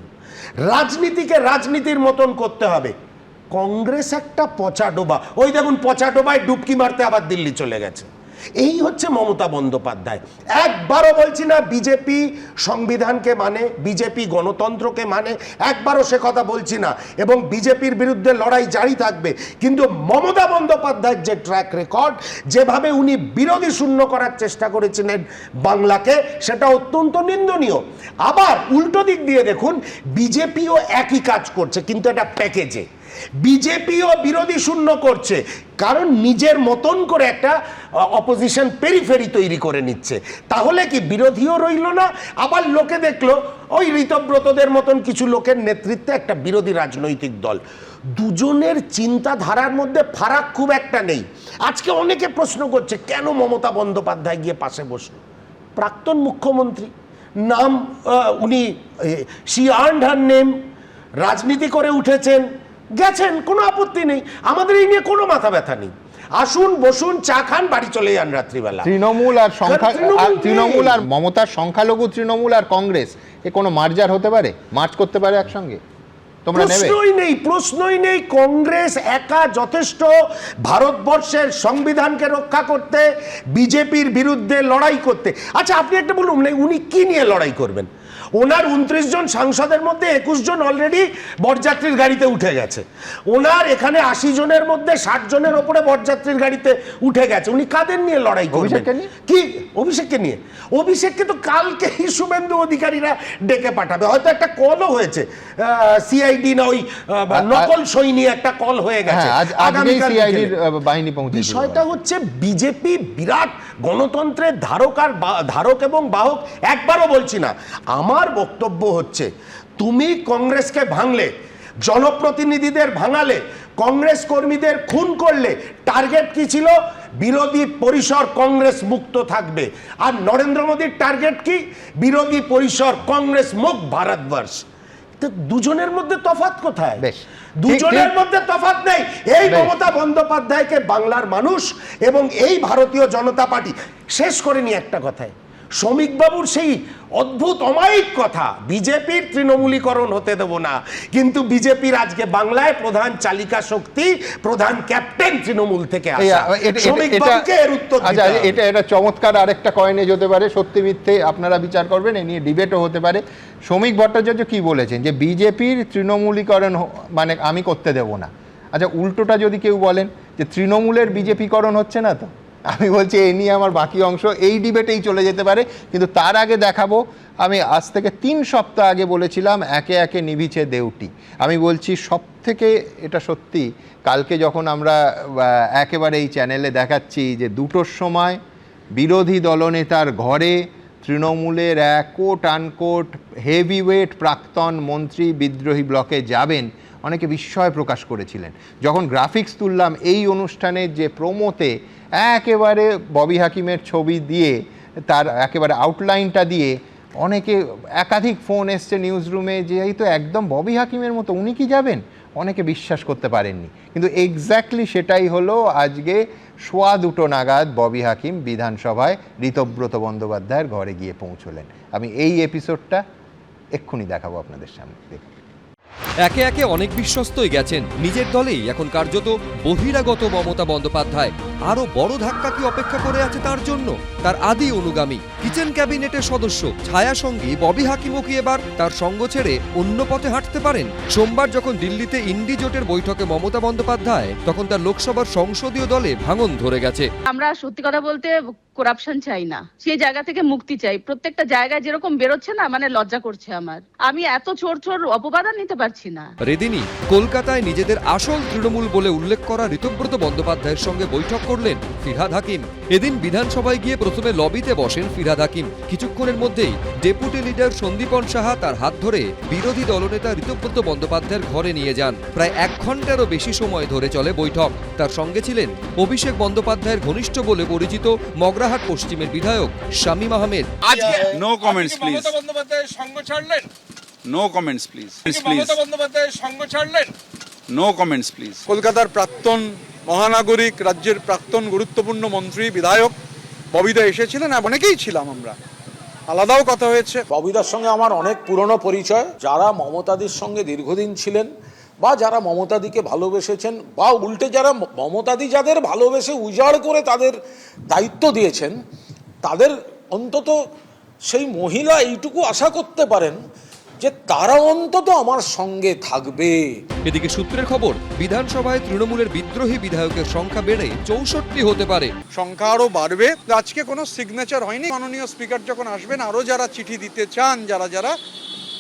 রাজনীতিকে রাজনীতির মতন করতে হবে। কংগ্রেস একটা পচা ডোবা, ওই দেখুন পচা ডোবায় ডুবকি মারতে আবার দিল্লি চলে গেছে। এই হচ্ছে মমতা বন্দ্যোপাধ্যায়। একবারও বলছি না বিজেপি সংবিধানকে মানে, বিজেপি গণতন্ত্রকে মানে, একবারও সে কথা বলছি না, এবং বিজেপির বিরুদ্ধে লড়াই জারি থাকবে। কিন্তু মমতা বন্দ্যোপাধ্যায়ের যে ট্র্যাক রেকর্ড, যেভাবে উনি বিরোধী শূন্য করার চেষ্টা করেছিলেন বাংলাকে, সেটা অত্যন্ত নিন্দনীয়। আবার উল্টো দিক দিয়ে দেখুন, বিজেপিও একই কাজ করছে, কিন্তু এটা প্যাকেজে। বিজেপিও বিরোধী শূন্য করছে, কারণ নিজের মতন করে একটা অপোজিশন পেরিফেরি তৈরি করে নিচ্ছে। তাহলে কি বিরোধীও রইল না, আবার লোকে দেখলো ওই ঋতব্রতদের মতন কিছু লোকের নেতৃত্বে একটা বিরোধী রাজনৈতিক দল। দুজনের চিন্তাধারার মধ্যে ফারাক খুব একটা নেই। আজকে অনেকে প্রশ্ন করছে কেন মমতা বন্দ্যোপাধ্যায় গিয়ে পাশে বসলো। প্রাক্তন মুখ্যমন্ত্রী, নাম উনি, শি আর্নড হার নেম, রাজনীতি করে উঠেছেন, গেছেন, কোনো আপত্তি নেই। আমাদের এই নিয়ে কোনো মাথা ব্যথা নেই। আসুন, বসুন, চা খান, বাড়ি চলে যান রাত্রিবেলা। তৃণমূল আর মমতার সংখ্যালঘু তৃণমূল আর কংগ্রেস, এ কোনো মার্জার হতে পারে? মার্চ করতে পারে একসঙ্গে? প্রশ্নই নেই। কংগ্রেস একা যথেষ্ট ভারতবর্ষের সংবিধানকে রক্ষা করতে, বিজেপির বিরুদ্ধে লড়াই করতে। আচ্ছা, আপনি একটা বলুন, উনি কি নিয়ে লড়াই করবেন? ওনার 29 জন সাংসদের মধ্যে 21 জন অলরেডি বরযাত্রীর গাড়িতে উঠে গেছে। ওনার এখানে 80 জনের মধ্যে 60 জনের ওপরে বরযাত্রীর গাড়িতে উঠে গেছে। উনি কাদের নিয়ে লড়াই করবেন? কি অভিষেককে নিয়ে? অভিষেককে তো কালকেই শুভেন্দু অধিকারীরা ডেকে পাঠাবে। হয়তো একটা কলও হয়েছে, সিআইডি না ওই নকল সই নিয়ে একটা কল হয়ে গেছে। বিষয়টা হচ্ছে বিজেপি বিরাট গণতন্ত্রের ধারক এবং বাহক, একবারও বলছি না। আমার বক্তব্য হচ্ছে, তুমি কংগ্রেসকে ভাঙলে, জনপ্রতিনিধিদের ভাঙালে, কংগ্রেস কর্মীদের খুন করলে, টার্গেট কি ছিল? বিরোধী পরিসর কংগ্রেস মুক্ত থাকবে। আর নরেন্দ্র মোদীর টার্গেট কি? বিরোধী পরিসর কংগ্রেস মুক্ত ভারতবর্ষ। দুজনের মধ্যে তফাৎ কোথায়? দুজনের মধ্যে তফাৎ নেই। এই মমতা বন্দ্যোপাধ্যায়কে বাংলার মানুষ এবং এই ভারতীয় জনতা পার্টি শেষ করেনি একটা কথায়। শ্রমিক বাবুর সেই অদ্ভুত অমায়িক কথা, বিজেপির তৃণমূলীকরণ হতে দেব না, কিন্তু বিজেপির আজকে বাংলায় প্রধান চালিকা শক্তি, প্রধান ক্যাপ্টেন তৃণমূল থেকে আসা। শ্রমিক বাবুকে এর উত্তর দিতে হবে। এটা চমৎকার আরেকটা কয়েনেজ হতে পারে, সত্যি মিথ্যে আপনারা বিচার করবেন, এ নিয়ে ডিবেটও হতে পারে। শ্রমিক ভট্টাচার্য কি বলেছেন যে বিজেপির তৃণমূলীকরণ মানে আমি করতে দেব না। আচ্ছা, উল্টোটা যদি কেউ বলেন যে তৃণমূলের বিজেপিকরণ হচ্ছে না, তো আমি বলছি এ নিয়ে আমার বাকি অংশ এই ডিবেটেই চলে যেতে পারে। কিন্তু তার আগে দেখাবো আমি আজ থেকে 3 সপ্তাহ আগে বলেছিলাম একে একে নিভিছে দেউটি। আমি বলছি সব থেকে এটা সত্যি, কালকে যখন আমরা একেবারে এই চ্যানেলে দেখাচ্ছি যে 2টোর সময় বিরোধী দলনেতার ঘরে তৃণমূলের কোট আনকোট হেভিওয়েট প্রাক্তন মন্ত্রী বিদ্রোহী ব্লকে যাবেন, অনেকে বিস্ময় প্রকাশ করেছিলেন। যখন গ্রাফিক্স তুললাম এই অনুষ্ঠানের যে প্রোমোতে একেবারে ববি হাকিমের ছবি দিয়ে তার একেবারে আউটলাইনটা দিয়ে অনেকে একাধিক ফোন এসছে নিউজ রুমে যে এই তো একদম ববি হাকিমের মতো, উনি কি যাবেন? অনেকে বিশ্বাস করতে পারেননি, কিন্তু এক্স্যাক্টলি সেটাই হলো। আজকে 2:15 নাগাদ ববি হাকিম বিধানসভায় ঋতব্রত বন্দ্যোপাধ্যায়ের ঘরে গিয়ে পৌঁছলেন। আমি এই এপিসোডটা এক্ষুনি দেখাবো আপনাদের সামনে। একে একে অনেক বিশ্বস্তই গেছেন, নিজের দলেই এখন কার্যত বহিরাগত মমতা বন্দ্যোপাধ্যায়। আরো বড় ধাক্কা কি অপেক্ষা করে আছে তার জন্য? তার আদি অনুগামী কিচেন ক্যাবিনেটের সদস্য ছায়া সঙ্গী ববি হাকিমও কি এবার তার সঙ্গ ছেড়ে অন্য পথে হাঁটতে পারেন? সোমবার যখন দিল্লিতে ইন্ডি জোটের বৈঠকে মমতা বন্দ্যোপাধ্যায়, তখন তার লোকসভার সংসদীয় দলে ভাঙন ধরে গেছে। আমরা সত্যি কথা বলতে করাপশন চাই না, সেই জায়গা থেকে মুক্তি চাই। প্রত্যেকটা জায়গায় যেরকম বেরোচ্ছে না, মানে লজ্জা করছে আমার। আমি এত চোর অপবাদ নিতে পারছি না। এদিনই কলকাতায় নিজেদের আসল তৃণমূল বলে উল্লেখ করা ঋতব্রত বন্দ্যোপাধ্যায়ের সঙ্গে বৈঠক করলেন ফিরহাদ হাকিম। এদিন বিধানসভায় গিয়ে প্রথমে লবিতে বসেন ফিরহাদ হাকিম। কিছুক্ষণের মধ্যেই ডেপুটি লিডার সন্দীপন সাহা তার হাত ধরে বিরোধী দলনেতা ঋতব্রত বন্দ্যোপাধ্যায়ের ঘরে নিয়ে যান। প্রায় 1 ঘন্টারও বেশি সময় ধরে চলে বৈঠক। তার সঙ্গে ছিলেন অভিষেক বন্দ্যোপাধ্যায়ের ঘনিষ্ঠ বলে পরিচিত মগরাহাট পশ্চিমের বিধায়ক Shamim Ahmed. No comments please. Mamata বন্দ্যোপাধ্যায়ের সঙ্গ ছাড়লেন? No comments please. মমতা বন্দ্যোপাধ্যায়ের সঙ্গ ছাড়লেন? No comments please. কলকাতার প্রাক্তন মহানাগরিক, রাজ্যের প্রাক্তন গুরুত্বপূর্ণ মন্ত্রী বিধায়ক ববিদা এসেছিলেন, অনেকেই ছিলাম আমরা, আলাদাও কথা হয়েছে। ববিদার সঙ্গে আমার অনেক পুরনো পরিচয়। যারা মমতাদির সঙ্গে দীর্ঘদিন ছিলেন বা যারা মমতাদিকে ভালোবেসেছেন বা উল্টে যারা মমতাদি যাদের ভালোবেসে উজাড় করে তাদের দায়িত্ব দিয়েছেন, তাদের অন্তত সেই মহিলা এইটুকু আশা করতে পারেন যে তারা অন্তত আমার সঙ্গে থাকবে। এদিকে সূত্রের খবর, বিধানসভায় তৃণমূলের বিদ্রোহী বিধায়কের সংখ্যা বেড়ে 64 হতে পারে। সংখ্যা আরো বাড়বে। আজকে কোনো সিগনেচার হয়নি। মাননীয় স্পিকার যখন আসবেন, আরো যারা চিঠি দিতে চান, যারা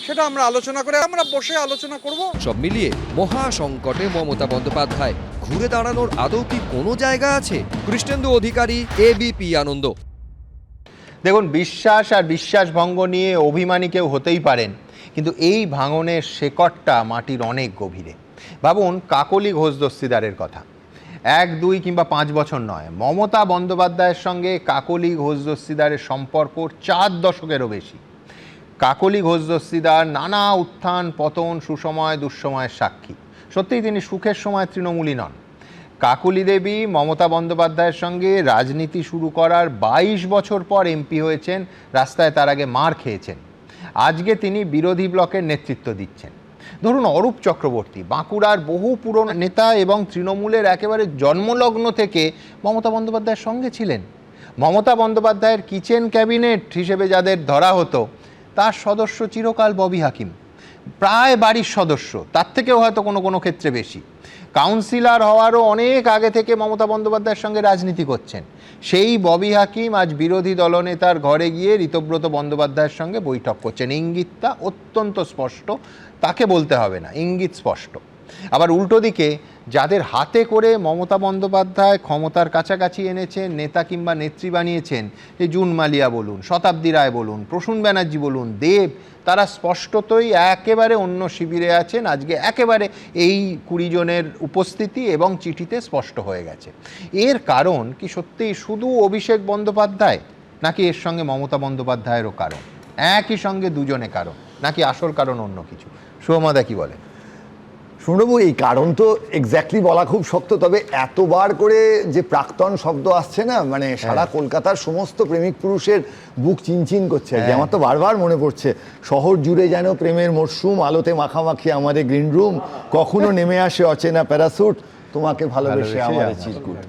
সেটা আমরা আলোচনা করে আমরা বসে আলোচনা করব। সব মিলিয়ে মহা সংকটে মমতা বন্দ্যোপাধ্যায়। ঘুরে দাঁড়ানোর আদৌ কি কোনো জায়গা আছে? কৃষ্ণেন্দু অধিকারী, এবিপি আনন্দ। দেখুন, বিশ্বাস আর বিশ্বাস ভঙ্গ নিয়ে অভিমানী কেউ হতেই পারেন, কিন্তু এই ভাঙনের শেকড়টা মাটির অনেক গভীরে। ভাবুন কাকলি ঘোষ দস্তিদারের কথা। 1, 2 কিংবা 5 বছর নয়, মমতা বন্দ্যোপাধ্যায়ের সঙ্গে কাকলি ঘোষ দস্তিদারের সম্পর্ক 4 দশকেরও বেশি। কাকলি ঘোষ দস্তিদার নানা উত্থান পতন, সুসময় দুঃসময়ের সাক্ষী। সত্যিই তিনি সুখের সময় তৃণমূলী নন। কাকলি দেবী মমতা বন্দ্যোপাধ্যায়ের সঙ্গে রাজনীতি শুরু করার 22 বছর পর এমপি হয়েছেন, রাস্তায় তার আগে মার খেয়েছেন। আজকে তিনি বিরোধী ব্লকের নেতৃত্ব দিচ্ছেন। ধরুন অরূপ চক্রবর্তী বাঁকুড়ার বহু পুরনো নেতা এবং তৃণমূলের একেবারে জন্মলগ্ন থেকে মমতা বন্দ্যোপাধ্যায়ের সঙ্গে ছিলেন। মমতা বন্দ্যোপাধ্যায়ের কিচেন ক্যাবিনেট হিসেবে যাদের ধরা হতো, তার সদস্য চিরকাল ববি হাকিম, প্রায় বাড়ির সদস্য, তার থেকেও হয়তো কোনো ক্ষেত্রে বেশি। কাউন্সিলর হওয়ারও অনেক আগে থেকে মমতা বন্দ্যোপাধ্যায়ের সঙ্গে রাজনীতি করছেন। সেই ববি হাকিম আজ বিরোধী দলনেতার ঘরে গিয়ে ঋতব্রত বন্দ্যোপাধ্যায়ের সঙ্গে বৈঠক করছেন। ইঙ্গিতটা অত্যন্ত স্পষ্ট, তাকে বলতে হবে না, ইঙ্গিত স্পষ্ট। আবার উল্টো দিকে যাদের হাতে করে মমতা বন্দ্যোপাধ্যায় ক্ষমতার কাছাকাছি এনেছেন, নেতা কিংবা নেত্রী বানিয়েছেন, এই জুন মালিয়া বলুন, শতাব্দী রায় বলুন, প্রসূন ব্যানার্জি বলুন, দেব, তারা স্পষ্টতই একেবারে অন্য শিবিরে আছেন। আজকে একেবারে এই 20 জনের উপস্থিতি এবং চিঠিতে স্পষ্ট হয়ে গেছে। এর কারণ কি সত্যিই শুধু অভিষেক বন্দ্যোপাধ্যায়, নাকি এর সঙ্গে মমতা বন্দ্যোপাধ্যায়েরও কারণ? একই সঙ্গে দুজনে কারণ, নাকি আসল কারণ অন্য কিছু? শুভমদা কি বলেন? শুনবো, এই কারণ তো এক্স্যাক্টলি বলা খুব শক্ত, তবে এতবার করে যে প্রাক্তন শব্দ আসছে না, মানে সারা কলকাতার সমস্ত প্রেমিক পুরুষের বুক চিনচিন করছে। আমার তো বারবার মনে পড়ছে, শহর জুড়ে যেন প্রেমের মরশুম, আলোতে মাখামাখি আমাদের গ্রিন রুম, কখনো নেমে আসে অচেনা প্যারাসুট, তোমাকে ভালোবেসে আমাদের চিরকুট।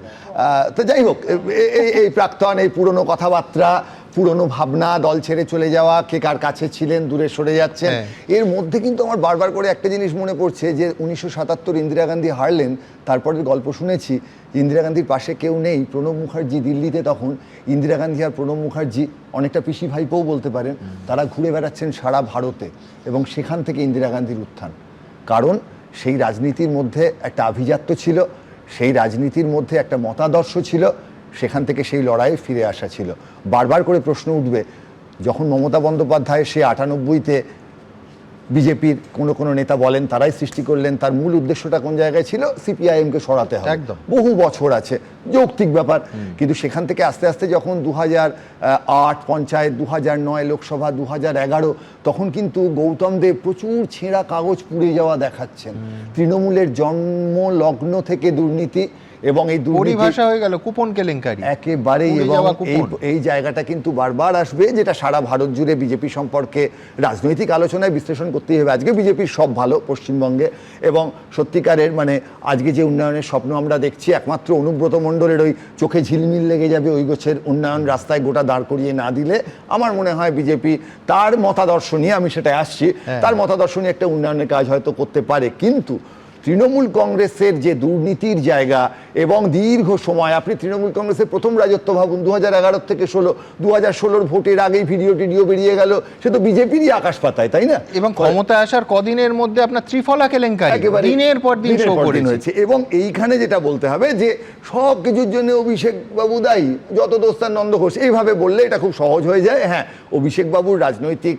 তো যাই হোক, এই প্রাক্তন, এই পুরনো কথাবার্তা, পুরনো ভাবনা, দল ছেড়ে চলে যাওয়া, কে কার কাছে ছিলেন, দূরে সরে যাচ্ছেন, এর মধ্যে কিন্তু আমার বারবার করে একটা জিনিস মনে পড়ছে যে 1977 ইন্দিরা গান্ধী হারলেন, তারপরের গল্প শুনেছি ইন্দিরা গান্ধীর পাশে কেউ নেই। প্রণব মুখার্জি দিল্লিতে তখন, ইন্দিরা গান্ধী আর প্রণব মুখার্জি অনেকটা পিসি ভাইপোও বলতে পারেন, তারা ঘুরে বেড়াচ্ছেন সারা ভারতে, এবং সেখান থেকে ইন্দিরা গান্ধীর উত্থান। কারণ সেই রাজনীতির মধ্যে একটা আভিজাত্য ছিল, সেই রাজনীতির মধ্যে একটা মতাদর্শ ছিল, সেখান থেকে সেই লড়াইয়ে ফিরে আসা ছিল। বারবার করে প্রশ্ন উঠবে, যখন মমতা বন্দ্যোপাধ্যায় সে 98-তে বিজেপির কোনো নেতা বলেন তারাই সৃষ্টি করলেন, তার মূল উদ্দেশ্যটা কোন জায়গায় ছিল? সিপিআইএমকে সরাতে হবে। একদম বহু বছর আছে, যৌক্তিক ব্যাপার। কিন্তু সেখান থেকে আস্তে আস্তে যখন 2008 পঞ্চায়েত, 2009 লোকসভা, 2011, তখন কিন্তু গৌতম দেব প্রচুর ছেঁড়া কাগজ পুড়ে যাওয়া দেখাচ্ছেন। তৃণমূলের জন্ম লগ্ন থেকে দুর্নীতি, এবং এই পরিভাষা হয়ে গেল কুপন কেলেঙ্কারি একেবারেই। এবং এই জায়গাটা কিন্তু বারবার আসবে, যেটা সারা ভারত জুড়ে বিজেপি সম্পর্কে রাজনৈতিক আলোচনায় বিশ্লেষণ করতেই হবে। আজকে বিজেপির সব ভালো পশ্চিমবঙ্গে, এবং সত্যিকারের মানে আজকে যে উন্নয়নের স্বপ্ন আমরা দেখছি, একমাত্র অনুব্রত মণ্ডলের ওই চোখে ঝিলমিল লেগে যাবে ওই গোছের উন্নয়ন রাস্তায় গোটা দাঁড় করিয়ে না দিলে আমার মনে হয় বিজেপি তার মতাদর্শ নিয়ে, আমি সেটাই আসছি, তার মতাদর্শ নিয়ে একটা উন্নয়নের কাজ হয়তো করতে পারে। কিন্তু তৃণমূল কংগ্রেসের যে দুর্নীতির জায়গা, এবং দীর্ঘ সময় আপনি তৃণমূল কংগ্রেসের প্রথম রাজত্ব ভাবুন, 2011 থেকে 16, 2016 ভোটের আগেই ভিডিও বেরিয়ে গেল, সে তো বিজেপিরই আকাশ পাতায়, তাই না? এবং ক্ষমতা আসার কদিনের মধ্যে আপনার ত্রিফলা কেলেঙ্কারি দিনের পর দিন শো করেছে। এবং এইখানে যেটা বলতে হবে যে সব কিছুর জন্য অভিষেক বাবু দায়ী, যত দোস্তার নন্দ ঘোষ, এইভাবে বললে এটা খুব সহজ হয়ে যায়। হ্যাঁ, অভিষেক বাবুর রাজনৈতিক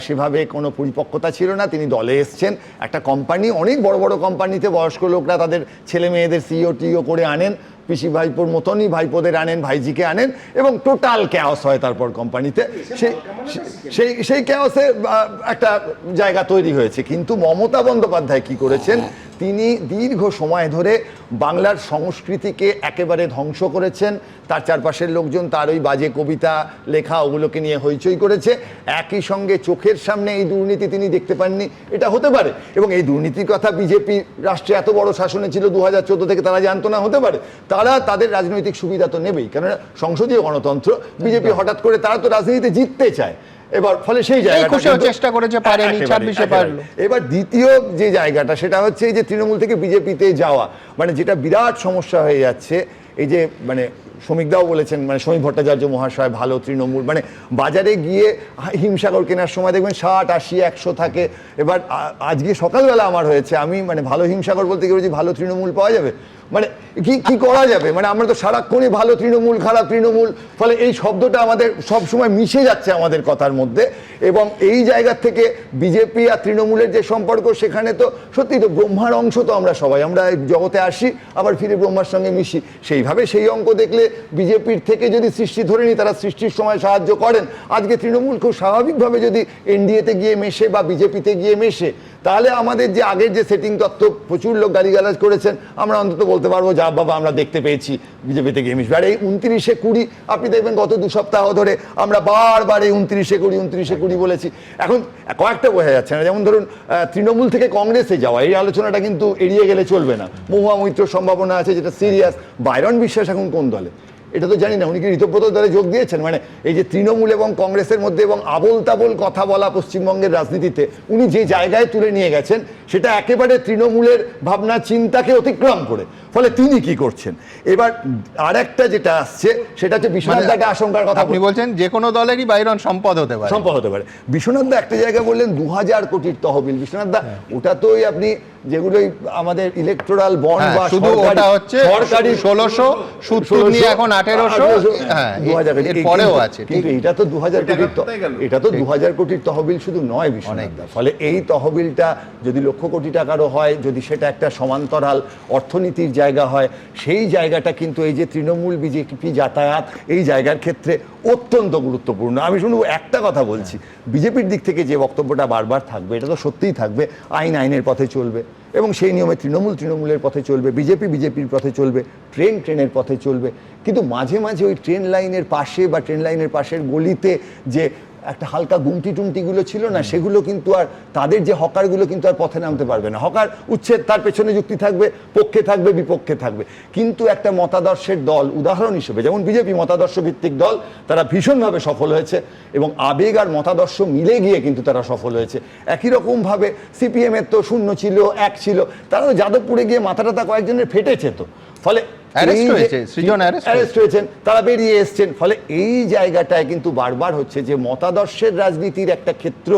সেভাবে কোনো পরিপক্কতা ছিল না, তিনি দলে এসছেন, একটা কোম্পানি, অনেক বড় বড় কোম্পানিতে বয়স্ক লোকরা তাদের ছেলে মেয়েদের সিইও টিও করে আনেন, পিসি ভাইপোর মতনই ভাইপোদের আনেন, ভাইজিকে আনেন, এবং টোটাল ক্যাওস হয় তারপর কোম্পানিতে। সেই ক্যাওসে একটা জায়গা তৈরি হয়েছে। কিন্তু মমতা বন্দ্যোপাধ্যায় কি করেছেন? তিনি দীর্ঘ সময় ধরে বাংলার সংস্কৃতিকে একেবারে ধ্বংস করেছেন। তার চারপাশের লোকজন তার ওই বাজে কবিতা লেখা ওগুলোকে নিয়ে হইচই করেছে। একই সঙ্গে চোখের সামনে এই দুর্নীতি তিনি দেখতে পাননি, এটা হতে পারে। এবং এই দুর্নীতির কথা বিজেপি রাষ্ট্রে এত বড় শাসনে ছিল 2014 থেকে, তারা জানতো না? হতে পারে। তারা তাদের রাজনৈতিক সুবিধা তো নেবেই, কেননা সংসদীয় গণতন্ত্র। বিজেপি হঠাৎ করে তারা তো রাজনীতিতে জিততে চায় এবার, ফলে সেই জায়গাটা চেষ্টা করেছে, পারেনি, 26-এ পারলো। এবার দ্বিতীয় যে জায়গাটা, সেটা হচ্ছে এই যে তৃণমূল থেকে বিজেপিতে যাওয়া, মানে যেটা বিরাট সমস্যা হয়ে যাচ্ছে। এই যে মানে শ্রমিকদাও বলেছেন, মানে শ্রমিক ভট্টাচার্য মহাশয় ভালো তৃণমূল, মানে বাজারে গিয়ে হিমসাগর কেনার সময় দেখবেন 60, 80, 100 থাকে। এবার আজকে সকালবেলা আমার হয়েছে, আমি মানে ভালো হিমসাগর বলতে গিয়ে বলছি ভালো তৃণমূল পাওয়া যাবে, মানে কি করা যাবে? মানে আমরা তো সারাক্ষণই ভালো তৃণমূল, খারাপ তৃণমূল, ফলে এই শব্দটা আমাদের সব সময় মিশে যাচ্ছে আমাদের কথার মধ্যে। এবং এই জায়গা থেকে বিজেপি আর তৃণমূলের যে সম্পর্ক, সেখানে তো সত্যি তো ব্রহ্মার অংশ তো আমরা সবাই, আমরা জগতে আসি আবার ফিরে ব্রহ্মার সঙ্গে মিশি। সেইভাবে সেই অঙ্ক দেখলে বিজেপির থেকে যদি সৃষ্টি ধরে নি, তারা সৃষ্টির সময় সাহায্য করেন। আজকে তৃণমূল খুব স্বাভাবিকভাবে যদি এনডিএতে গিয়ে মেশে বা বিজেপিতে গিয়ে মেশে, তাহলে আমাদের যে আগের যে সেটিং তত্ত্ব প্রচুর লোক গালিগালাজ করেছেন, আমরা অন্তত বলতে পারবো যা বাবা আমরা দেখতে পেয়েছি বিজেপিতে গিয়ে মিশবে। আর এই 29শে 20 আপনি দেখবেন গত 2 সপ্তাহ ধরে আমরা বারবার এই 29শে 20 বলেছি। এখন কয়েকটা বোঝা যাচ্ছে না, যেমন ধরুন তৃণমূল থেকে কংগ্রেসে যাওয়া, এই আলোচনাটা কিন্তু এড়িয়ে গেলে চলবে না। মহুয়া মৈত্রর সম্ভাবনা আছে, যেটা সিরিয়াস। বাইরন বিশ্বাস এখন কোন দলে এটা তো জানি না, উনি কি ঋতব্রত দলে যোগ দিয়েছেন? মানে এই যে তৃণমূল এবং কংগ্রেসের মধ্যে এবং আবোল তাবোল কথা বলা পশ্চিমবঙ্গের রাজনীতিতে উনি যে জায়গায় তুলে নিয়ে গেছেন, সেটা একেবারে তৃণমূলের ভাবনা চিন্তাকে অতিক্রম করে। ফলে তিনি কি করছেন? এবার আরেকটা যেটা আসছে, সেটা হচ্ছে বিশ্বনাথ দা একটা আশঙ্কার কথা। আপনি বলছেন যে কোনো দলেরই বাইরন সম্পদ হতে পারে। বিশ্বনাথ দা একটা জায়গায় বললেন 2000 কোটির তহবিল। বিশ্বনাথ দা, ওটা তো আপনি যেগুলোই আমাদের ইলেকটোরাল বন্ড বা শুধু ওটা হচ্ছে সরকারি 1600, সুদ নিয়ে এখন 1800, হ্যাঁ 2000 এর পরেও আছে। কিন্তু এটা তো 2000 কোটির, এটা তো 2000 কোটির তহবিল শুধু নয় বিশ্বনাথ দা। ফলে এই তহবিলটা যদি লক্ষ কোটি টাকারও হয়, যদি সেটা একটা সমান্তরাল অর্থনীতির জায়গা হয়, সেই জায়গাটা কিন্তু এই যে তৃণমূল বিজেপি যাতায়াত, এই জায়গার ক্ষেত্রে অত্যন্ত গুরুত্বপূর্ণ। আমি শুধু একটা কথা বলছি, বিজেপির দিক থেকে যে বক্তব্যটা বারবার থাকবে, এটা তো সত্যিই থাকবে, আইনের পথে চলবে এবং সেই নিয়মে তৃণমূলের পথে চলবে, বিজেপির পথে চলবে, ট্রেনের পথে চলবে। কিন্তু মাঝে মাঝে ওই ট্রেন লাইনের পাশে বা ট্রেন লাইনের পাশের গলিতে যে একটা হালকা গুমটি টুমটিগুলো ছিল না, সেগুলো কিন্তু আর, তাদের যে হকারগুলো কিন্তু আর পথে নামতে পারবে না। হকার উচ্ছেদ, তার পেছনে যুক্তি থাকবে, পক্ষে থাকবে, বিপক্ষে থাকবে। কিন্তু একটা মতাদর্শের দল, উদাহরণ হিসেবে যেমন বিজেপি মতাদর্শ ভিত্তিক দল, তারা ভীষণভাবে সফল হয়েছে এবং আবেগ আর মতাদর্শ মিলে গিয়ে কিন্তু তারা সফল হয়েছে। একই রকমভাবে সিপিএমের তো 0 ছিল, 1 ছিল, তারা তো যাদবপুরে গিয়ে মাথা টাথা কয়েকজনের ফেটেছে। তো ফলে Arrest এই যে- হয়েছে, সৃজন arrest arrest হয়েছেন, তারা বেরিয়ে এসছেন। ফলে এই জায়গাটায় কিন্তু বারবার হচ্ছে যে মতাদর্শের রাজনীতির একটা ক্ষেত্র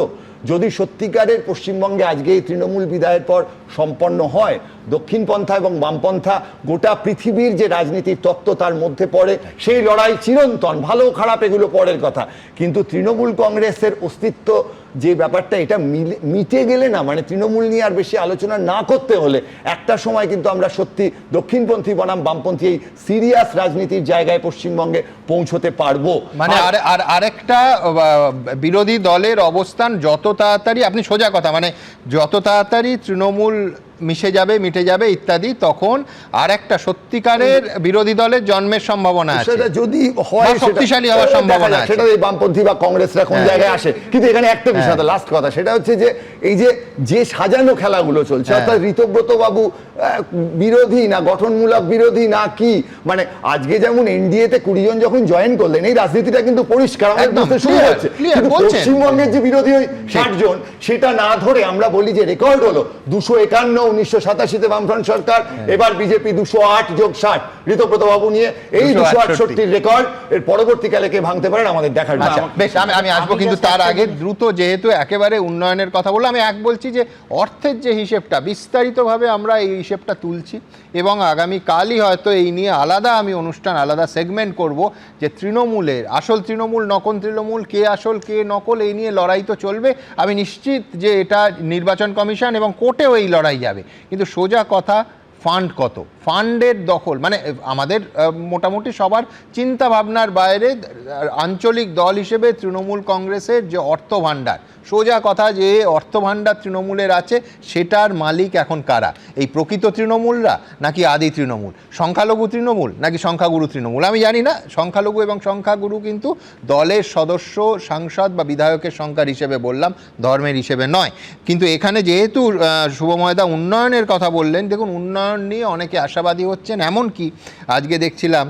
যদি সত্যিকারের পশ্চিমবঙ্গে আজকে এই তৃণমূল বিদায়ের পর সম্পন্ন হয়, দক্ষিণপন্থা এবং বামপন্থা গোটা পৃথিবীর যে রাজনীতির তত্ত্ব তার মধ্যে পড়ে, সেই লড়াই চিরন্তন, ভালো খারাপ এগুলো পরের কথা। কিন্তু তৃণমূল কংগ্রেসের অস্তিত্ব যে ব্যাপারটা, এটা মিটে গেলে না, মানে তৃণমূল নিয়ে আর বেশি আলোচনা না করতে হলে একটা সময় কিন্তু আমরা সত্যি দক্ষিণপন্থী বনাম বামপন্থী এই সিরিয়াস রাজনীতির জায়গায় পশ্চিমবঙ্গে পৌঁছতে পারবো। মানে আরেকটা বিরোধী দলের অবস্থান যত তাড়াতাড়ি, আপনি সোজা কথা, মানে যত তাড়াতাড়ি তৃণমূল মিটে যাবে ইত্যাদি, তখন আর একটা সত্যিকারের বিরোধী দলের জন্মের সম্ভাবনা আছে, সেটা যদি হয় শক্তিশালী হওয়ার সম্ভাবনা আছে। সেটা এই বামপন্থী বা কংগ্রেসরা কোন জায়গায় আসে। কিন্তু এখানে একটা বিষয়, লাস্ট কথা, সেটা হচ্ছে যে এই যে সাজানো খেলাগুলো চলছে, অর্থাৎ ঋতব্রত বাবু বিরোধী না গঠনমূলক বিরোধী না কি, মানে আজকে যেমন এনডিএতে 20 জন যখন জয়েন করলেন, এই রাজনীতিটা কিন্তু পরিষ্কার আমাদের বুঝতে শুরু হচ্ছে। কিন্তু পশ্চিমবঙ্গের যে বিরোধী ওই 60 জন, সেটা না ধরে আমরা বলি যে রেকর্ড হলো 251 1987-তে বামফ্রন্ট সরকার, এবার বিজেপি 208 যোগ 60 ঋতব্রত বাবু নিয়ে, এই 268 রেকর্ড এর পরবর্তীকালে কে ভাঙতে পারেন আমাদের দেখার বিষয়। বেশ, আমি আসবো, কিন্তু তার আগে দ্রুত, যেহেতু একেবারে উন্নয়নের কথা বললাম, আমি বলছি যে অর্থের যে হিসেবটা বিস্তারিতভাবে আমরা এই হিসেবটা তুলছি, এবং আগামী কালই হয়তো এই নিয়ে আলাদা আমি অনুষ্ঠান, আলাদা সেগমেন্ট করব, যে তৃণমূলের আসল তৃণমূল, নকল তৃণমূল, কে আসল কে নকল, এই নিয়ে লড়াই তো চলবে। আমি নিশ্চিত যে এটা নির্বাচন কমিশন এবং কোর্টেও এই লড়াই যাবে। কিন্তু সোজা কথা, ফান্ড কত, ফান্ডের দখল, মানে আমাদের মোটামুটি সবার চিন্তা ভাবনার বাইরে আঞ্চলিক দল হিসেবে তৃণমূল কংগ্রেসের যে অর্থ ভাণ্ডার, সোজা কথা, যে অর্থ ভাণ্ডার তৃণমূলের আছে, সেটার মালিক এখন কারা? এই প্রকৃত তৃণমূলরা নাকি আদি তৃণমূল? সংখ্যালঘু তৃণমূল নাকি সংখ্যাগুরু তৃণমূল? আমি জানি না। সংখ্যালঘু এবং সংখ্যাগুরু কিন্তু দলের সদস্য, সাংসদ বা বিধায়কের সংখ্যার হিসেবে বললাম, ধর্মের হিসেবে নয়। কিন্তু এখানে যেহেতু শুভময়দা উন্নয়নের কথা বললেন, দেখুন উন্নয়ন নিয়ে অনেকে আশাবাদী হচ্ছেন। এমনকি আজকে দেখছিলাম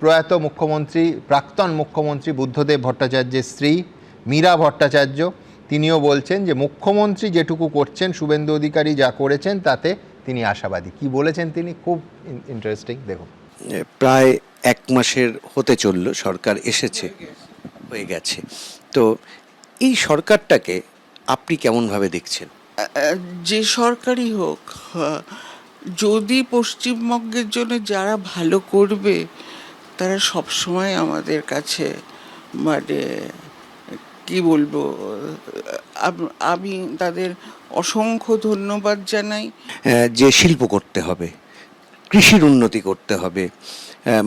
প্রয়াত মুখ্যমন্ত্রী, প্রাক্তন মুখ্যমন্ত্রী বুদ্ধদেব ভট্টাচার্যের স্ত্রী মীরা ভট্টাচার্য, তিনিও বলছেন যে মুখ্যমন্ত্রী যেটুকু করছেন, শুভেন্দু অধিকারী যা করেছেন, তাতে তিনি আশাবাদী। কি বলেছেন তিনি, খুব ইন্টারেস্টিং, দেখুন। প্রায় 1 মাসের হতে চলল সরকার এসেছে, হয়ে গেছে, তো এই সরকারটাকে আপনি কেমনভাবে দেখছেন? যে সরকারই হোক, যদি পশ্চিমবঙ্গের জন্য যারা ভালো করবে, তারা সবসময় আমাদের কাছে, মানে কি বলবো, আমি তাদের অসংখ্য ধন্যবাদ জানাই। যে শিল্প করতে হবে, কৃষির উন্নতি করতে হবে,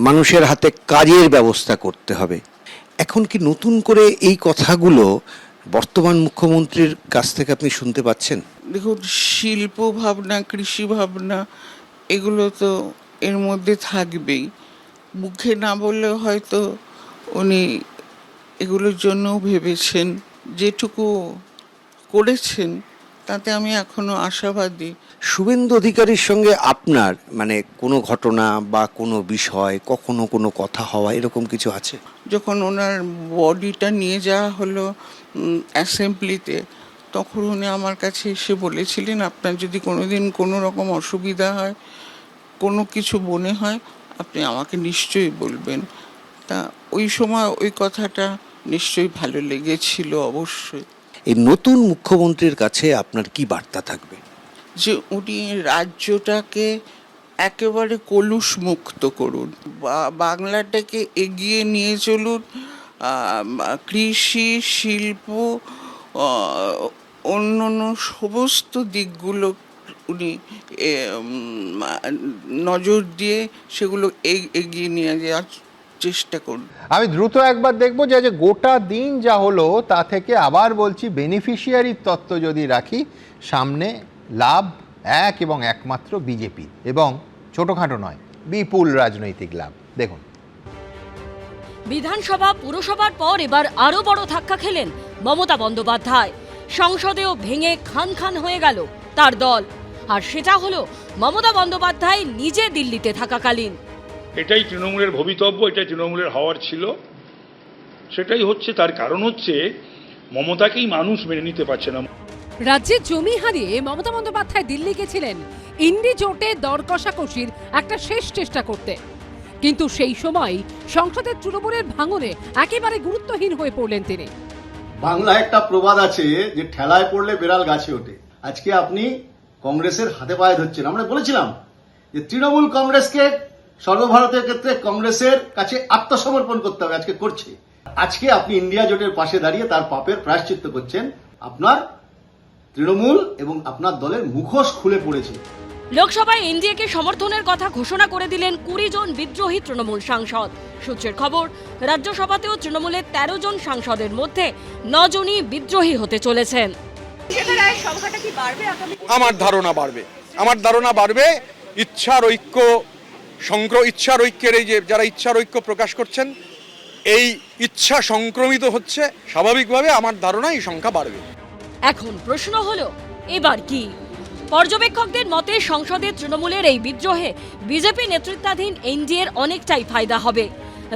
মানুষের হাতে কাজের ব্যবস্থা করতে হবে, এখন কি নতুন করে এই কথাগুলো বর্তমান মুখ্যমন্ত্রীর কাছ থেকে আপনি শুনতে পাচ্ছেন? দেখুন, শিল্প ভাবনা, কৃষি ভাবনা, এগুলো তো এর মধ্যে থাকবেই। মুখে না বললেও হয়তো উনি এগুলোর জন্যও ভেবেছেন। যেটুকু করেছেন তাতে আমি এখনো আশাবাদী। শুভেন্দু অধিকারীর সঙ্গে আপনার মানে কোনো ঘটনা বা কোনো বিষয়, কখনো কোনো কথা হওয়া, এরকম কিছু আছে? যখন ওনার বডিটা নিয়ে যাওয়া হলো অ্যাসেম্বলিতে, তখন উনি আমার কাছে এসে বলেছিলেন, আপনার যদি কোনোদিন কোনো রকম অসুবিধা হয়, কোনো কিছু মনে হয়, আপনি আমাকে নিশ্চয়ই বলবেন। তা ওই সময় ওই কথাটা নিশ্চয়ই ভালো লেগেছিল। অবশ্যই। এই নতুন মুখ্যমন্ত্রীর কাছে আপনার কি বার্তা থাকবে? যে উনি রাজ্যটাকে একেবারে কলুষ মুক্ত করুন, বাংলাটাকে এগিয়ে নিয়ে চলুন, কৃষি, শিল্প, অন্য সমস্ত দিকগুলো উনি নজর দিয়ে সেগুলো এগিয়ে নিয়ে যাওয়ার চেষ্টা করুন। আমি দ্রুত একবার দেখবো যে গোটা দিন যা হলো, তা থেকে আবার বলছি, বেনিফিশিয়ারির তত্ত্ব যদি রাখি, সামনে লাভ এক এবং একমাত্র বিজেপি, এবং ছোটখাটো নয়, বিপুল রাজনৈতিক লাভ। দেখুন, বিধানসভা পুরসভার পর এবার আরো বড় ধাক্কা খেলেন মমতা বন্দ্যোপাধ্যায়। সংসদেও ভেঙে খান খান হয়ে গেল তার দল, আর সেটা হলো মমতা বন্দ্যোপাধ্যায় নিজে দিল্লিতে থাকাকালীন। এটাই তৃণমূলের ভবিতব্য, এটাই তৃণমূলের হওয়ার ছিল, সেটাই হচ্ছে। তার কারণ হচ্ছে মমতাকেই মানুষ মেনে নিতে পারছে না। রাজ্যে জমি হারিয়ে মমতা বন্দ্যোপাধ্যায় দিল্লি গেছিলেন ইন্ডি জোটে দর কষাকষির একটা শেষ চেষ্টা করতে, কিন্তু সেই সময় সংসদের তৃণমূলের ভাঙনে একেবারে গুরুত্বহীন হয়ে পড়লেন তিনি। বাংলায় একটা প্রবাদ আছে যে ঠেলায় পড়লে বেড়াল গাছে ওঠে। আজকে আপনি কংগ্রেসের হাতে পায়ে ধরছেন। আমরা বলেছিলাম যে তৃণমূল কংগ্রেসকে সর্বভারতীয় ক্ষেত্রে কংগ্রেসের কাছে আত্মসমর্পণ করতে হবে, আজকে করছে। আজকে আপনি ইন্ডিয়া জোটের পাশে দাঁড়িয়ে তার পাপের প্রায়শ্চিত্ত করছেন। আপনার তৃণমূল এবং আপনার দলের মুখোশ খুলে পড়েছে। লোকসভায় এনডিএকে সমর্থনের কথা ঘোষণা করে দিলেন 20 জন বিদ্রোহী তৃণমূল সাংসদ। সূত্রের খবর, রাজ্যসভাতেও তৃণমূলের 13 জন সাংসদের মধ্যে 9 জনই বিদ্রোহী হতে চলেছেন। আমার ধারণা বাড়বে। ইচ্ছার ঐক্যের এই যে যারা ইচ্ছার ঐক্য প্রকাশ করছেন, এই ইচ্ছা সংক্রমিত হচ্ছে, স্বাভাবিকভাবে আমার ধারণা এই সংখ্যা বাড়বে। এখন প্রশ্ন হলো, এবার কি? পর্যবেক্ষকদের মতে সংসদে তৃণমূলের এই বিদ্রোহে বিজেপি নেতৃত্বাধীন এনডিএর অনেকটাই ফায়দা হবে।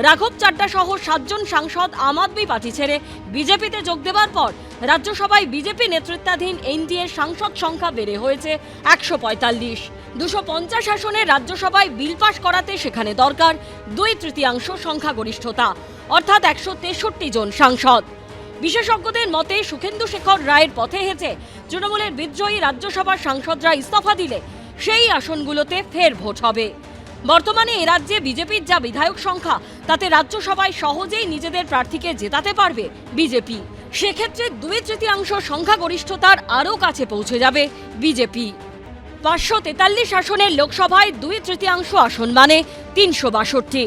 রাঘব চাড্ডা সহ 7 জন সাংসদ আম আদমি পার্টি ছেড়ে বিজেপিতে যোগ দেওয়ার পর রাজ্যসভায় বিজেপি নেতৃত্বাধীন এনডিএর সাংসদ সংখ্যা বেড়ে হয়েছে 145। 250 আসনে রাজ্যসভায় বিল পাশ করাতে সেখানে দরকার 2/3 সংখ্যাগরিষ্ঠতা, অর্থাৎ 163 জন সাংসদ। বিশেষজ্ঞদের মতে সুখেন্দু শেখর রায়ের পথে হেঁটে তৃণমূলের বিদ্রোহী রাজ্যসভার সাংসদরা ইস্তফা দিলে সেই আসনগুলোতে ফের ভোট হবে। বর্তমানে এ রাজ্যে বিজেপির যা বিধায়ক সংখ্যা, তাতে রাজ্যসভায় সহজেই নিজেদের প্রার্থীকে জেতাতে পারবে বিজেপি। সেক্ষেত্রে 2/3 সংখ্যাগরিষ্ঠতার আরও কাছে পৌঁছে যাবে বিজেপি। 543 আসনের লোকসভায় 2/3 আসন মানে 362।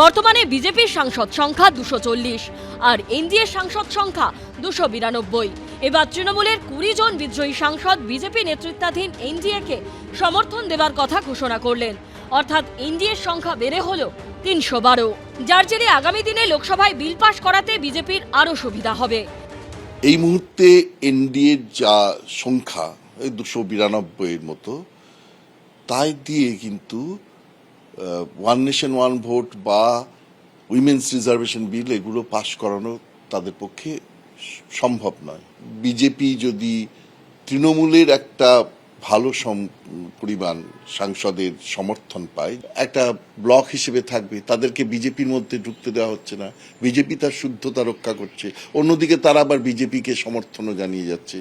বর্তমানে বিজেপির সাংসদ সংখ্যা 240 আর এনডিএর সাংসদ সংখ্যা 292। এবার তৃণমূলের 20 জন বিদ্রোহী সাংসদ বিজেপি নেতৃত্বাধীন এনডিএকে সমর্থন দেওয়ার কথা ঘোষণা করলেন, অর্থাৎ এনডিএর সংখ্যা বেড়ে হলো 312, যার জেরে আগামী দিনে লোকসভায় বিল পাশ করাতে বিজেপির আরও সুবিধা হবে। এই মুহূর্তে এনডিএর যা সংখ্যা 292-এর মতো, তাই দিয়ে কিন্তু ওয়ান নেশন ওয়ান ভোট বা উইমেন্স রিজার্ভেশন বিল এগুলো পাশ করানো তাদের পক্ষে সম্ভব নয়। বিজেপি যদি তৃণমূলের একটা ভালো পরিমাণ সাংসদের সমর্থন পায়, একটা ব্লক হিসেবে থাকবে, তাদেরকে বিজেপির মধ্যে ঢুকতে দেওয়া হচ্ছে না, বিজেপি তার শুদ্ধতা রক্ষা করছে, অন্যদিকে তারা আবার বিজেপিকে সমর্থনও জানিয়ে যাচ্ছে।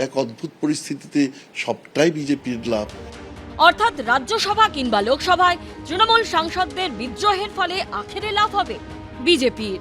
এক অদ্ভুত পরিস্থিতিতে সবটাই বিজেপির লাভ। অর্থাৎ রাজ্যসভা কিংবা লোকসভায় তৃণমূল সাংসদদের বিদ্রোহের ফলে আখেরে লাভ হবে বিজেপির।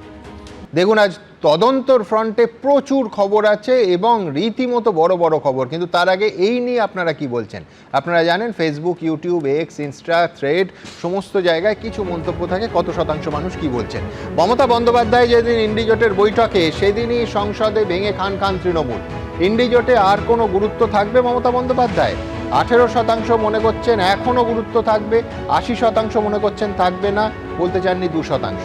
দেখুন, আজ তদন্তর ফ্রন্টে প্রচুর খবর আছে এবং রীতিমতো বড় বড় খবর, কিন্তু তার আগে এই নিয়ে আপনারা কি বলছেন? আপনারা জানেন Facebook, YouTube, x, Insta, thread সমস্ত জায়গায় কিছু মন্তব্য থাকে, কত শতাংশ মানুষ কি বলছেন। মমতা বন্দ্যোপাধ্যায় যেদিন ইন্ডি জোটের বৈঠকে, সেদিনই সংসদে ভেঙে খান খান তৃণমূল। ইন্ডি জোটে আর কোনো গুরুত্ব থাকবে মমতা বন্দ্যোপাধ্যায়? 18% মনে করছেন এখনও গুরুত্ব থাকবে, 80% মনে করছেন থাকবে না, বলতে চাননি 2%।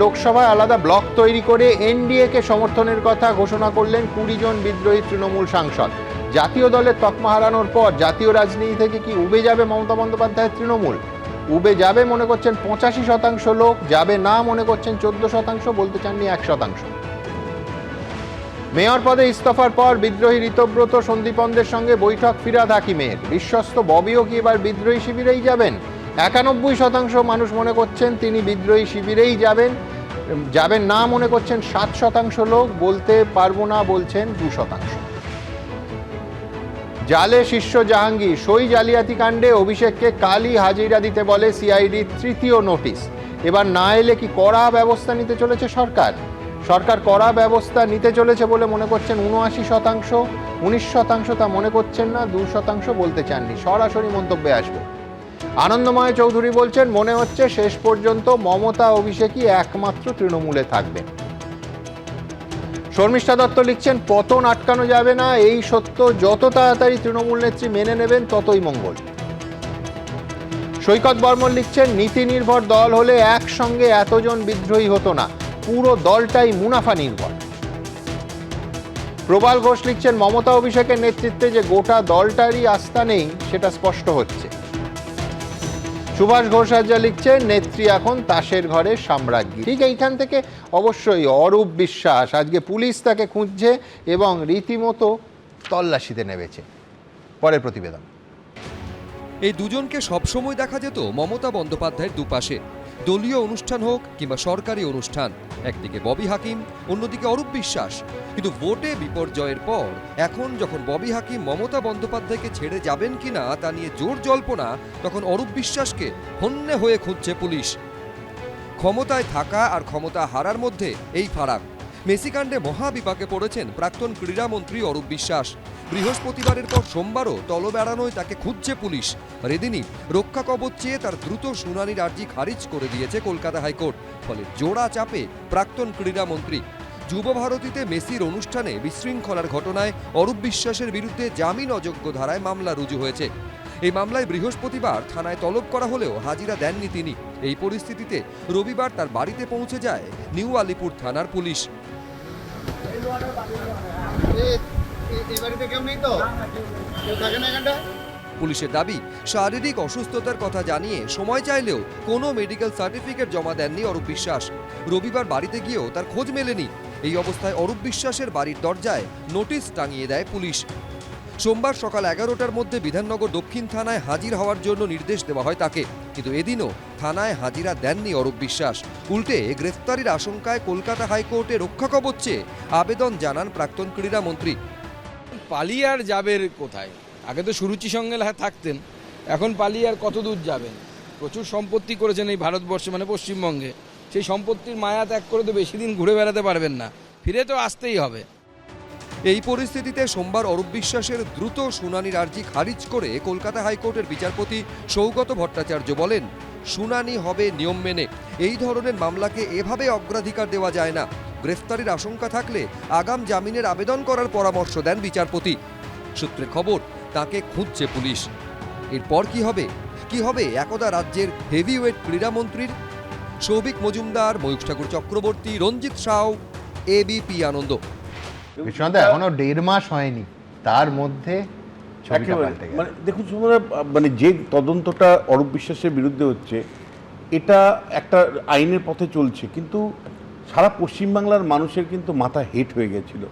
লোকসভায় আলাদা ব্লক তৈরি করে এনডিএকে সমর্থনের কথা ঘোষণা করলেন 20 জন বিদ্রোহী তৃণমূল সাংসদ। জাতীয় দলের তকমা হারানোর পর জাতীয় রাজনীতি থেকে কি উবে যাবে মমতা বন্দ্যোপাধ্যায়ের তৃণমূল? উবে যাবে মনে করছেন 85% লোক, যাবে না মনে করছেন 14%, বলতে চাননি 1%। মেয়র পদে ইস্তফার পর বিদ্রোহী ঋতব্রত সন্দীপনদের সঙ্গে বৈঠক ফিরহাদ হাকিমের। বিশ্বস্ত ববিও কি এবার বিদ্রোহী শিবিরেই যাবেন? 91% মানুষ মনে করছেন তিনি বিদ্রোহী শিবিরেই যাবেন, যাবেন না মনে করছেন 7% লোক, বলতে পারবো না বলছেন 2%। জালে শিষ্য জাহাঙ্গীর, সই জালিয়াতি কাণ্ডে অভিষেককে কালই হাজিরা দিতে বলে সিআইডির 3য় নোটিশ। এবার না এলে কি কড়া ব্যবস্থা নিতে চলেছে সরকার? সরকার কড়া ব্যবস্থা নিতে চলেছে বলে মনে করছেন 79%, 19% তা মনে করছেন না, 2% বলতে চাননি। সরাসরি মন্তব্যে আসবো। আনন্দময় চৌধুরী বলছেন, মনে হচ্ছে শেষ পর্যন্ত মমতা অভিষেকই একমাত্র তৃণমূলে থাকবে। শর্মিষ্ঠা দত্ত লিখছেন, পতন আটকানো যাবে না, এই সত্য যত তাড়াতাড়ি তৃণমূল নেত্রী মেনে নেবেন ততই মঙ্গল। সৈকত বর্মন লিখছেন, নীতি নির্ভর দল হলে একসঙ্গে এতজন বিদ্রোহী হতো না, পুরো দলটাই মুনাফা নির্ভর। প্রবাল ঘোষ লিখছেন, মমতা অভিষেকের নেতৃত্বে যে গোটা দলটারই আস্থা নেই সেটা স্পষ্ট হচ্ছে। সুভাষ ঘোষ যা লিখছেন, নেত্রী এখন তাসের ঘরে সাম্রাজ্ঞী। ঠিক এইখান থেকে অবশ্যই অরূপ বিশ্বাস, আজকে পুলিশ তাকে খুঁজছে এবং রীতিমতো তল্লাশিতে নেমেছে। পরের প্রতিবেদন। এই দুজনকে সবসময় দেখা যেত মমতা বন্দ্যোপাধ্যায়ের দুপাশে, দলীয় অনুষ্ঠান হোক কিংবা সরকারি অনুষ্ঠান। একদিকে ববি হাকিম, অন্যদিকে অরূপ বিশ্বাস। কিন্তু ভোটে বিপর্যয়ের পর এখন যখন ববি হাকিম মমতা বন্দ্যোপাধ্যায়কে ছেড়ে যাবেন কিনা তা নিয়ে জোর জল্পনা, তখন অরূপ বিশ্বাসকে হন্যে হয়ে খুঁজছে পুলিশ। ক্ষমতায় থাকা আর ক্ষমতা হারার মধ্যে এই ফারাক। মেসিকাণ্ডে মহাবিপাকে পড়েছেন প্রাক্তন ক্রীড়ামন্ত্রী অরূপ বিশ্বাস। বৃহস্পতিবারের পর সোমবারও তলব এড়ানোয় তাকে খুঁজছে পুলিশ। আর এদিনই রক্ষা কবচ চেয়ে তার দ্রুত শুনানির আর্জি খারিজ করে দিয়েছে কলকাতা হাইকোর্ট। ফলে জোড়া চাপে প্রাক্তন ক্রীড়ামন্ত্রী। যুব ভারতীতে মেসির অনুষ্ঠানে বিশৃঙ্খলার ঘটনায় অরূপ বিশ্বাসের বিরুদ্ধে জামিন অযোগ্য ধারায় মামলা রুজু হয়েছে। এই মামলায় বৃহস্পতিবার থানায় তলব করা হলেও হাজিরা দেননি তিনি। এই পরিস্থিতিতে রবিবার তার বাড়িতে পৌঁছে যায় নিউ আলিপুর থানার পুলিশ। পুলিশের দাবি, শারীরিক অসুস্থতার কথা জানিয়ে সময় চাইলেও কোনো মেডিকেল সার্টিফিকেট জমা দেননি অরূপ বিশ্বাস। রবিবার বাড়িতে গিয়েও তার খোঁজ মেলেনি। এই অবস্থায় অরূপ বিশ্বাসের বাড়ির দরজায় নোটিশ টাঙিয়ে দেয় পুলিশ। সোমবার সকাল 11টার মধ্যে বিধাননগর দক্ষিণ থানায় হাজির হওয়ার জন্য নির্দেশ দেওয়া হয় তাকে। কিন্তু এদিনও থানায় হাজিরা দেননি অরূপ বিশ্বাস। উল্টে গ্রেফতারির আশঙ্কায় কলকাতা হাইকোর্টে রক্ষা কবচ চেয়ে আবেদন জানান প্রাক্তন ক্রীড়ামন্ত্রী। পালিয়ে আর যাবেন কোথায়? আগে তো সুরুচি সঙ্গে থাকতেন, এখন পালিয়ে আর কত দূর যাবেন? প্রচুর সম্পত্তি করেছেন এই ভারতবর্ষে, মানে পশ্চিমবঙ্গে। সেই সম্পত্তির মায়া ত্যাগ করে তো বেশি দিন ঘুরে বেড়াতে পারবেন না, ফিরে তো আসতেই হবে। এই পরিস্থিতিতে সোমবার অরূপ বিশ্বাসের দ্রুত শুনানির আর্জি খারিজ করে কলকাতা হাইকোর্টের বিচারপতি সৌগত ভট্টাচার্য বলেন, শুনানি হবে নিয়ম মেনে। এই ধরনের মামলাকে এভাবে অগ্রাধিকার দেওয়া যায় না। গ্রেফতারির আশঙ্কা থাকলে আগাম জামিনের আবেদন করার পরামর্শ দেন বিচারপতি। সূত্রের খবর, তাকে খুঁজছে পুলিশ। এরপর কি হবে? কি হবে একদা রাজ্যের হেভিওয়েট ক্রীড়ামন্ত্রীর? সৌভিক মজুমদার, ময়ূখ ঠাকুর চক্রবর্তী, রঞ্জিত সাউ, এবিপি আনন্দ। এখনো 1.5 মাস হয়নি, তার মধ্যে মানে দেখুন সুমনা, মানে যে তদন্তটা অরূপ বিশ্বাসের বিরুদ্ধে হচ্ছে, এটা একটা আইনের পথে চলছে, কিন্তু সারা পশ্চিমবাংলার মানুষের কিন্তু মাথা হেট হয়ে গেছিল।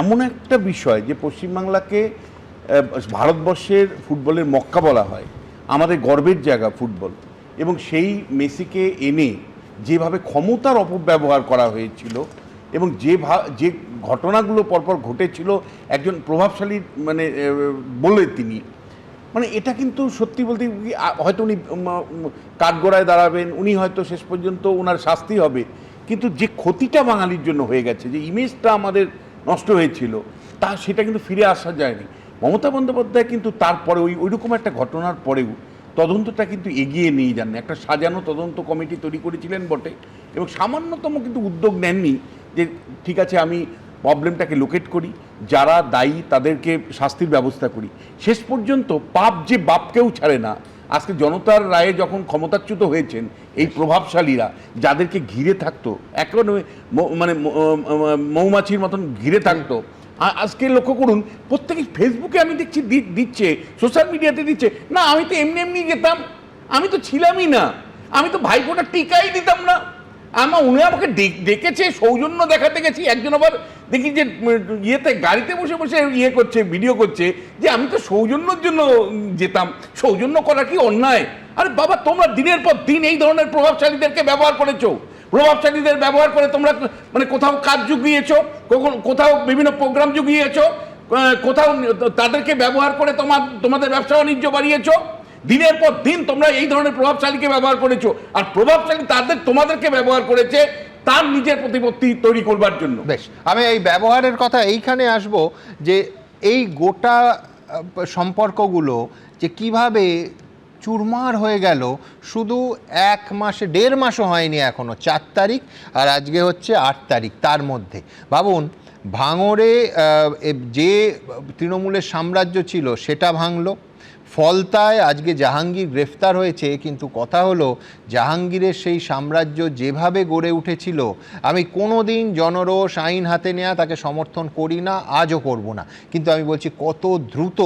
এমন একটা বিষয় যে পশ্চিমবাংলাকে ভারতবর্ষের ফুটবলের মক্কা বলা হয়, আমাদের গর্বের জায়গা ফুটবল, এবং সেই মেসিকে এনে যেভাবে ক্ষমতার অপব্যবহার করা হয়েছিল এবং যে ঘটনাগুলো পরপর ঘটেছিল একজন প্রভাবশালী মানে বলে তিনি, মানে এটা কিন্তু সত্যি বলতে হয়তো উনি কাঠগড়ায় দাঁড়াবেন, উনি হয়তো শেষ পর্যন্ত ওনার শাস্তি হবে, কিন্তু যে ক্ষতিটা বাঙালির জন্য হয়ে গেছে, যে ইমেজটা আমাদের নষ্ট হয়েছিল, সেটা কিন্তু ফিরে আসা যায়নি। মমতা বন্দ্যোপাধ্যায় কিন্তু তারপরে ওইরকম একটা ঘটনার পরেও তদন্তটা কিন্তু এগিয়ে নিয়ে যাননি। একটা সাজানো তদন্ত কমিটি তৈরি করেছিলেন বটে, এবং সামান্যতম কিন্তু উদ্যোগ নেননি যে ঠিক আছে আমি প্রবলেমটাকে লোকেট করি, যারা দায়ী তাদেরকে শাস্তির ব্যবস্থা করি। শেষ পর্যন্ত পাপ যে বাপকেও ছাড়ে না। আজকে জনতার রায়ে যখন ক্ষমতাচ্যুত হয়েছেন এই প্রভাবশালীরা, যাদেরকে ঘিরে থাকতো, এখন মানে মৌমাছির মতন ঘিরে থাকতো, আজকে লক্ষ্য করুন প্রত্যেকে ফেসবুকে আমি দেখছি দিচ্ছে, সোশ্যাল মিডিয়াতে দিচ্ছে, না আমি তো এমনি এমনি যেতাম, আমি তো ছিলামই না, আমি তো ভাইফোঁটার টিকাই দিতাম না, উনি আমাকে ডেকেছে, সৌজন্য দেখাতে গেছি। একজন আবার দেখি যে ইয়েতে গাড়িতে বসে বসে করছে, ভিডিও করছে যে আমি তো সৌজন্যর জন্য যেতাম। সৌজন্য করা কি অন্যায়? আরে বাবা, তোমরা দিনের পর দিন এই ধরনের প্রভাবশালীদেরকে ব্যবহার করেছো, প্রভাবশালীদের ব্যবহার করে তোমরা মানে কোথাও কাজ জুগিয়েছো, কোথাও বিভিন্ন প্রোগ্রাম জুগিয়েছো, কোথাও তাদেরকে ব্যবহার করে তোমাদের ব্যবসা বাণিজ্য বাড়িয়েছো। দিনের পর দিন তোমরা এই ধরনের প্রভাবশালীকে ব্যবহার করেছো, আর প্রভাবশালী তোমাদেরকে ব্যবহার করেছে তার নিজের প্রতিপত্তি তৈরি করবার জন্য। বেশ, আমি এই ব্যবহারের কথা এইখানে আসব, যে এই গোটা সম্পর্কগুলো যে কিভাবে চুরমার হয়ে গেল শুধু 1 মাসে, 1.5 মাসও হয়নি এখনো, 4 তারিখ আর আজকে হচ্ছে 8 তারিখ, তার মধ্যে ভাবুন ভাঙড়ে যে তৃণমূলের সাম্রাজ্য ছিল সেটা ভাঙলো, ফলতায় আজকে জাহাঙ্গীর গ্রেফতার হয়েছে, কিন্তু কথা হলো জাহাঙ্গীরের সেই সাম্রাজ্য যেভাবে গড়ে উঠেছিল, আমি কোনো দিন জনরোষ, আইন হাতে নেওয়া তাকে সমর্থন করি না, আজও করব না, কিন্তু আমি বলছি কত দ্রুত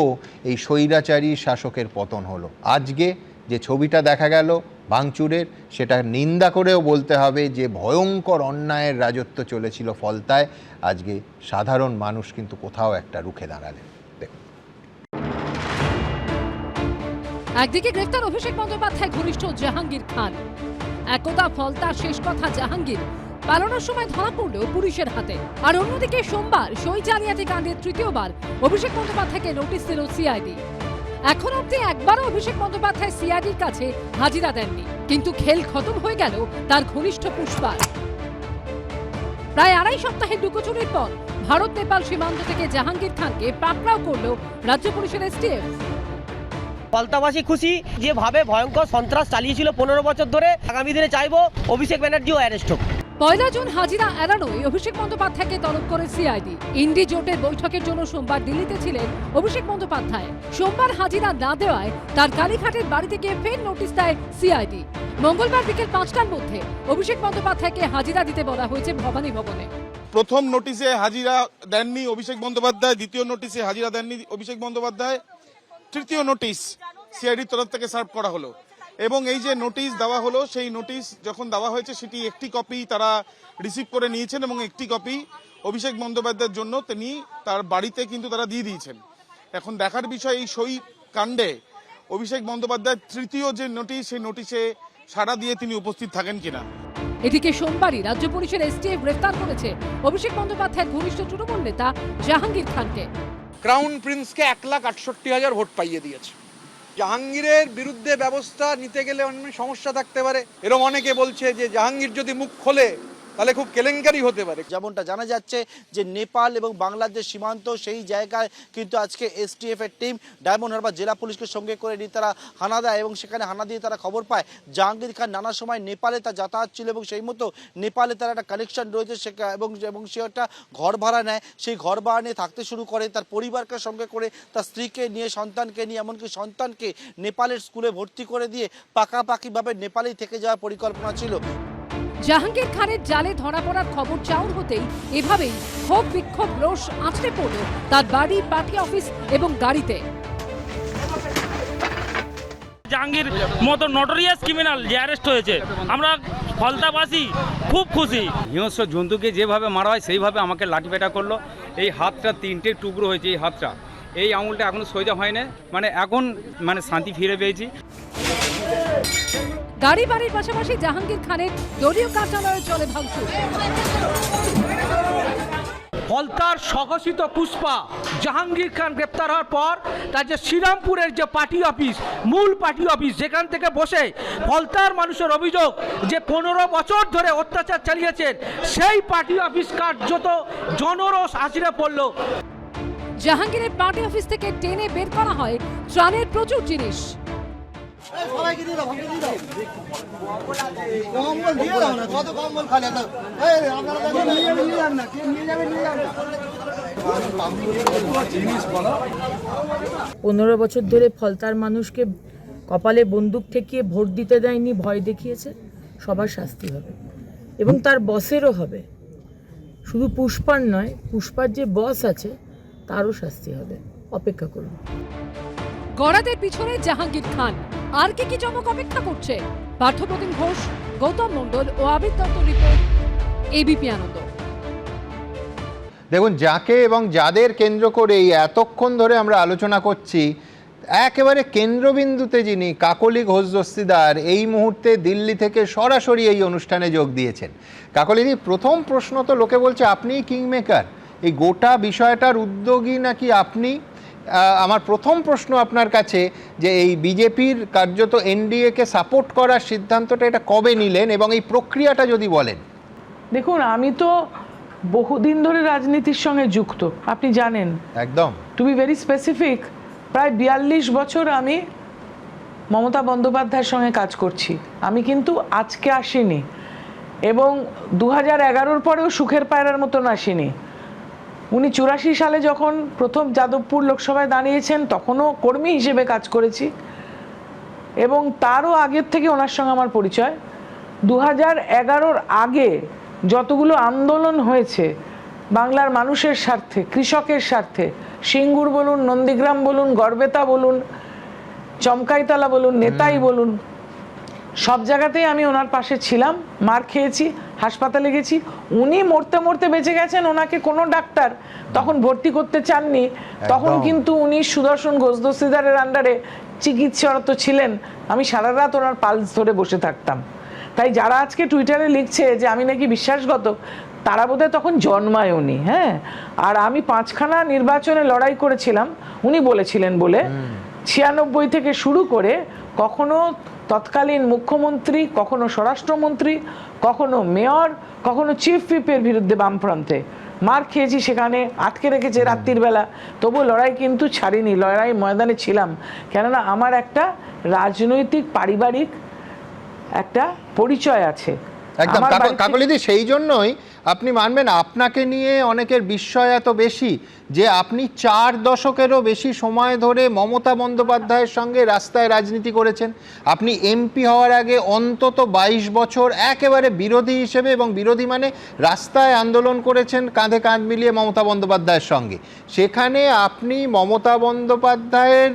এই স্বৈরাচারী শাসকের পতন হলো। আজকে যে ছবিটা দেখা গেল ভাঙচুরের, সেটা নিন্দা করেও বলতে হবে যে ভয়ঙ্কর অন্যায়ের রাজত্ব চলেছিল ফলতায়। আজকে সাধারণ মানুষ কিন্তু কোথাও একটা রুখে দাঁড়ালেন। একদিকে গ্রেফতার অভিষেক বন্দ্যোপাধ্যায় ঘনিষ্ঠ জাহাঙ্গীর খান, একদা ফলতার শেষ কথা জাহাঙ্গীর পালানোর সময় ধরা পড়লেও পুলিশের হাতে। আর অন্যদিকে সোমবার সই জালিয়াতি কাণ্ডের তৃতীয়বার অভিষেক বন্দ্যোপাধ্যায়কে নোটিশ দিল সিআইডি। এখন অব্দি একবারও অভিষেক বন্দ্যোপাধ্যায় সিআইডির কাছে হাজিরা দেননি, কিন্তু খেল খতম হয়ে গেল তার ঘনিষ্ঠ পুষ্পার। প্রায় 2.5 সপ্তাহের লুকোচুরির পর ভারত নেপাল সীমান্ত থেকে জাহাঙ্গীর খানকে পাকড়াও করল রাজ্য পুলিশের এসটিএফ। ফলতাবাসী খুশি, যেভাবে ভয়ঙ্কর সন্ত্রাস চালিয়েছিল 15 বছর ধরে, আগামী দিনে চাইবো অভিষেক ব্যানার্জিও অ্যারেস্ট হোক। 1 জুন হাজিরা এড়ানোয় অভিষেক বন্দ্যোপাধ্যায়কে তলব করে সিআইডি। ইন্ডি জোটের বৈঠকের জন্য সোমবার দিল্লিতে ছিলেন অভিষেক বন্দ্যোপাধ্যায়। সোমবার হাজিরা না দেওয়ায় তার কালীঘাটের বাড়িতে গিয়ে ফের নোটিশ দেয় সিআইডি। মঙ্গলবার বিকেল 5টার মধ্যে অভিষেক বন্দ্যোপাধ্যায়কে হাজিরা দিতে বলা হয়েছে ভবানী ভবনে। প্রথম নোটিশে হাজিরা দেননি অভিষেক বন্দ্যোপাধ্যায়, দ্বিতীয় নোটিশে হাজিরা দেননি অভিষেক বন্দ্যোপাধ্যায়, তৃতীয় নোটিশ সিআইডির তরফ থেকে সার্ভ করা হলো। এবং এই যে নোটিশ দেওয়া হলো, সেই নোটিশ যখন দেওয়া হয়েছে সেটি একটি কপি তারা রিসিভ করে নিয়েছেন এবং একটি কপি অভিষেক বন্দ্যোপাধ্যায়ের জন্য তিনি তার বাড়িতে কিন্তু তারা দিয়ে দিয়েছেন। এখন দেখার বিষয় এই সই কাণ্ডে অভিষেক বন্দ্যোপাধ্যায়ের তৃতীয় যে নোটিশ, সেই নোটিশে সাড়া দিয়ে তিনি উপস্থিত থাকেন কিনা। এদিকে সোমবারই রাজ্য পুলিশের এসটিএফ গ্রেফতার করেছে অভিষেক বন্দ্যোপাধ্যায়ের ঘনিষ্ঠ তৃণমূল নেতা জাহাঙ্গীর খানকে। ক্রাউন প্রিন্সকে 1,68,000 ভোট পাইয়ে দিয়েছে। জাহাঙ্গীরের বিরুদ্ধে ব্যবস্থা নিতে গেলে অনেক সমস্যা থাকতে পারে, এরকম অনেকে বলছে যে জাহাঙ্গীর যদি মুখ খোলে তাহলে খুব কেলেঙ্কারি হতে পারে। যেমনটা জানা যাচ্ছে যে নেপাল এবং বাংলাদেশ সীমান্ত, সেই জায়গায় কিন্তু আজকে এসটিএফ এর টিম ডায়মন্ড হারবার জেলা পুলিশকে সঙ্গে করে নিয়ে তারা হানা দেয় এবং সেখানে হানা দিয়ে তারা খবর পায় জাহাঙ্গীর খান নানা সময় নেপালে তার যাতায়াত ছিল এবং সেই মতো নেপালে তার একটা কানেকশন রয়েছে এবং সে একটা ঘর ভাড়া নেয়। সেই ঘর ভাড়া নিয়ে থাকতে শুরু করে, তার পরিবারকে সঙ্গে করে, তার স্ত্রীকে নিয়ে, সন্তানকে নিয়ে, এমনকি সন্তানকে নেপালের স্কুলে ভর্তি করে দিয়ে পাকাপাকিভাবে নেপালেই থেকে যাওয়ার পরিকল্পনা ছিল। জাহাঙ্গীর খানের জালে ধরা পড়ার খবর চাউর হতেই এভাবেই ক্ষোভ বিক্ষোভ রোষ আঁচড়ে পড়ল তার বাড়ি, পার্টি অফিস এবং গাড়িতে। জাহাঙ্গীর মতো নটোরিয়াস ক্রিমিনাল যে অ্যারেস্ট হয়েছে, আমরা ফলতাবাসী খুব খুশি। হিংস্র জন্তুকে যেভাবে মারা হয় সেইভাবে আমাকে লাঠিপেটা করলো। এই হাতটা 3টে টুকরো হয়েছে, এই হাতটা, এই আঙুলটা এখনো সোজা হয় না, এখন শান্তি ফিরে পেয়েছি। গাড়ি বাড়ির পাশাপাশি জাহাঙ্গীর খানের দলীয় কার্যালয়ে চলে ভাঙচুর। ফলতার স্বঘোষিত পুষ্পা জাহাঙ্গীর খান গ্রেপ্তার হওয়ার পর তার যে শ্রীরামপুরের যে পার্টি অফিস, মূল পার্টি অফিস, যেখান থেকে বসে ফলতার মানুষের অভিযোগ যে 15 বছর ধরে অত্যাচার চালিয়েছেন, সেই পার্টি অফিস কার্যত জনরোষ আছড়ে পড়ল। জাহাঙ্গীরের পার্টি অফিস থেকে টেনে বের করা হয় ত্রাণের প্রচুর জিনিস। পনেরো বছর ধরে ফলতার মানুষকে কপালে বন্দুক ঠেকিয়ে ভোট দিতে দেয়নি, ভয় দেখিয়েছে, সবার শাস্তি হবে এবং তার বসেরও হবে। শুধু পুষ্পার নয়, পুষ্পার যে বস আছে তারও শাস্তি হবে। অপেক্ষা করুন। গড়াদের পিছনে জাহাঙ্গীর খান, আর কি চমক অপেক্ষা করছে? পার্থপ্রতিম ঘোষ, গৌতম মণ্ডল ও আবির দত্ত রিপোর্ট, এবিপি আনন্দ। দেখুন, যাকে এবং যাদের কেন্দ্র করে এই এতক্ষণ ধরে আমরা আলোচনা করছি, একেবারে কেন্দ্রবিন্দুতে যিনি, কাকলি ঘোষ দস্তিদার, এই মুহূর্তে দিল্লি থেকে সরাসরি এই অনুষ্ঠানে যোগ দিয়েছেন। কাকলিদি, প্রথম প্রশ্ন তো লোকে বলছে আপনিই কিংমেকার, এই গোটা বিষয়টার উদ্যোগী নাকি আপনি? আমার প্রথম প্রশ্ন আপনার কাছে যে এই বিজেপির কার্যত এনডিএকে সাপোর্ট করার সিদ্ধান্তটা এটা কবে নিলেন এবং এই প্রক্রিয়াটা যদি বলেন। দেখুন, আমি তো বহুদিন ধরে রাজনীতির সঙ্গে যুক্ত, আপনি জানেন। একদম, টু বি ভেরি স্পেসিফিক, প্রায় 42 বছর আমি মমতা বন্দ্যোপাধ্যায়ের সঙ্গে কাজ করছি। আমি কিন্তু আজকে আসিনি এবং 2011-র পরেও সুখের পায়রার মতন আসিনি। উনি 84 সালে যখন প্রথম যাদবপুর লোকসভায় দাঁড়িয়েছেন, তখনও কর্মী হিসেবে কাজ করেছি এবং তারও আগের থেকে ওনার সঙ্গে আমার পরিচয়। 2011-র আগে যতগুলো আন্দোলন হয়েছে বাংলার মানুষের স্বার্থে, কৃষকের স্বার্থে, সিঙ্গুর বলুন, নন্দীগ্রাম বলুন, গড়বেতা বলুন, চমকাইতলা বলুন, নেতাই বলুন, সব জায়গাতেই আমি ওনার পাশে ছিলাম, মার খেয়েছি, হাসপাতালে গেছি। উনি মরতে মরতে বেঁচে গেছেন, ওনাকে কোনো ডাক্তার তখন ভর্তি করতে চাননি। তখন কিন্তু উনি সুদর্শন ঘোষ দস্তিদারের আন্ডারে চিকিৎসারত ছিলেন। আমি সারা রাত ওনার পালস ধরে বসে থাকতাম। তাই যারা আজকে টুইটারে লিখছে যে আমি নাকি বিশ্বাসঘাতক, তারা বোধহয় তখন জন্মায়নি। হ্যাঁ, আর আমি 5খানা নির্বাচনে লড়াই করেছিলাম উনি বলেছিলেন বলে। 96 থেকে শুরু করে কখনো তৎকালীন মুখ্যমন্ত্রী, কখনো স্বরাষ্ট্রমন্ত্রী, কখনো মেয়র, কখনো চিফ হুইপের বিরুদ্ধে বামফ্রন্টে মার খেয়েছি, সেখানে আটকে রেখেছে রাত্রির বেলা, তবু লড়াই কিন্তু ছাড়িনি, লড়াই ময়দানে ছিলাম। কেননা আমার একটা রাজনৈতিক পারিবারিক একটা পরিচয় আছে। একদম কাকলিদি, সেই জন্যই আপনি মানবেন আপনাকে নিয়ে অনেকের বিস্ময় এত বেশি যে আপনি 4 দশকেরও বেশি সময় ধরে মমতা বন্দ্যোপাধ্যায়ের সঙ্গে রাস্তায় রাজনীতি করেছেন। আপনি এমপি হওয়ার আগে অন্তত 22 বছর একেবারে বিরোধী হিসেবে, এবং বিরোধী মানে রাস্তায় আন্দোলন করেছেন কাঁধে কাঁধ মিলিয়ে মমতা বন্দ্যোপাধ্যায়ের সঙ্গে। সেখানে আপনি মমতা বন্দ্যোপাধ্যায়ের,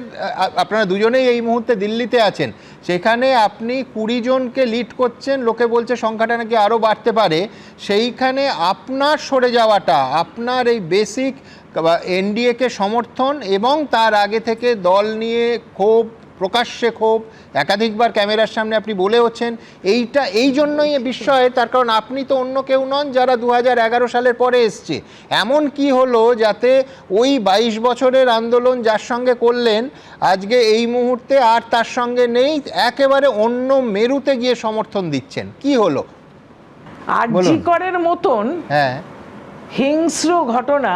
আপনারা দুজনেই এই মুহূর্তে দিল্লিতে আছেন, সেখানে আপনি 20 জনকে লিড করছেন, লোকে বলছে সংখ্যাটা নাকি আরও বাড়তে পারে। সেইখানে আপনার সরে যাওয়াটা, আপনার এই বেসিক এনডিএকে সমর্থন এবং তার আগে থেকে দল নিয়ে ক্ষোভ, প্রকাশ্যে ক্ষোভ, একাধিকবার ক্যামেরার সামনে আপনি বলেওছেন, এইটা এই জন্যই বিস্ময়। তার কারণ আপনি তো অন্য কেউ নন যারা 2011 সালের পরে এসছে। এমন কি হলো যাতে ওই 22 বছরের আন্দোলন যার সঙ্গে করলেন আজকে এই মুহূর্তে আর তার সঙ্গে নেই, একেবারে অন্য মেরুতে গিয়ে সমর্থন দিচ্ছেন? কি হলো? আরজিকরের মতন হিংস্র ঘটনা,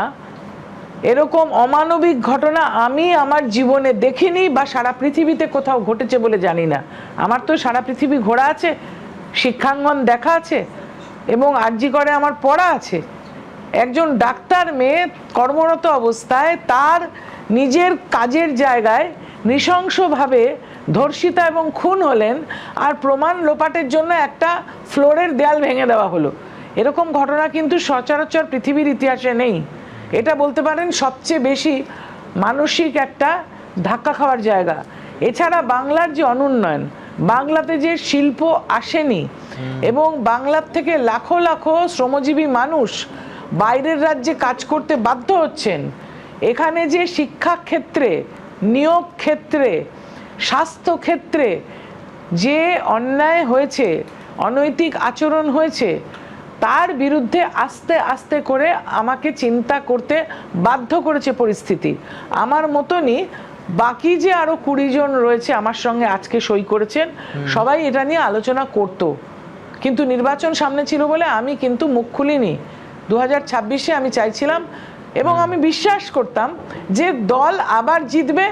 এরকম অমানবিক ঘটনা আমি আমার জীবনে দেখিনি, বা সারা পৃথিবীতে কোথাও ঘটেছে বলে জানি না। আমার তো সারা পৃথিবী ঘোরা আছে, শিক্ষাঙ্গন দেখা আছে, এবং আরজিকরে আমার পড়া আছে। একজন ডাক্তার মেয়ে কর্মরত অবস্থায় তার নিজের কাজের জায়গায় নৃশংসভাবে ধর্ষিতা এবং খুন হলেন, আর প্রমাণ লোপাটের জন্য একটা ফ্লোরের দেয়াল ভেঙে দেওয়া হলো। এরকম ঘটনা কিন্তু সচরাচর পৃথিবীর ইতিহাসে নেই। এটা বলতে পারেন সবচেয়ে বেশি মানসিক একটা ধাক্কা খাওয়ার জায়গা। এছাড়া বাংলার যে অনুন্নয়ন, বাংলাতে যে শিল্প আসেনি, এবং বাংলার থেকে লাখো লাখো শ্রমজীবী মানুষ বাইরের রাজ্যে কাজ করতে বাধ্য হচ্ছেন, এখানে যে শিক্ষা ক্ষেত্রে, নিয়োগ ক্ষেত্রে, স্বাস্থ্য ক্ষেত্রে যে অন্যায় হয়েছে, অনৈতিক আচরণ হয়েছে, তার বিরুদ্ধে আস্তে আস্তে করে আমাকে চিন্তা করতে বাধ্য করেছে পরিস্থিতি। আমার মতনই বাকি যে আরো 20 জন রয়েছে আমার সঙ্গে আজকে সই করেছেন, সবাই এটা নিয়ে আলোচনা করত, কিন্তু নির্বাচন সামনে ছিল বলে আমি কিন্তু মুখ খুলিনি। 2026-এ আমি চাইছিলাম এবং আমি বিশ্বাস করতাম যে দল আবার জিতবে,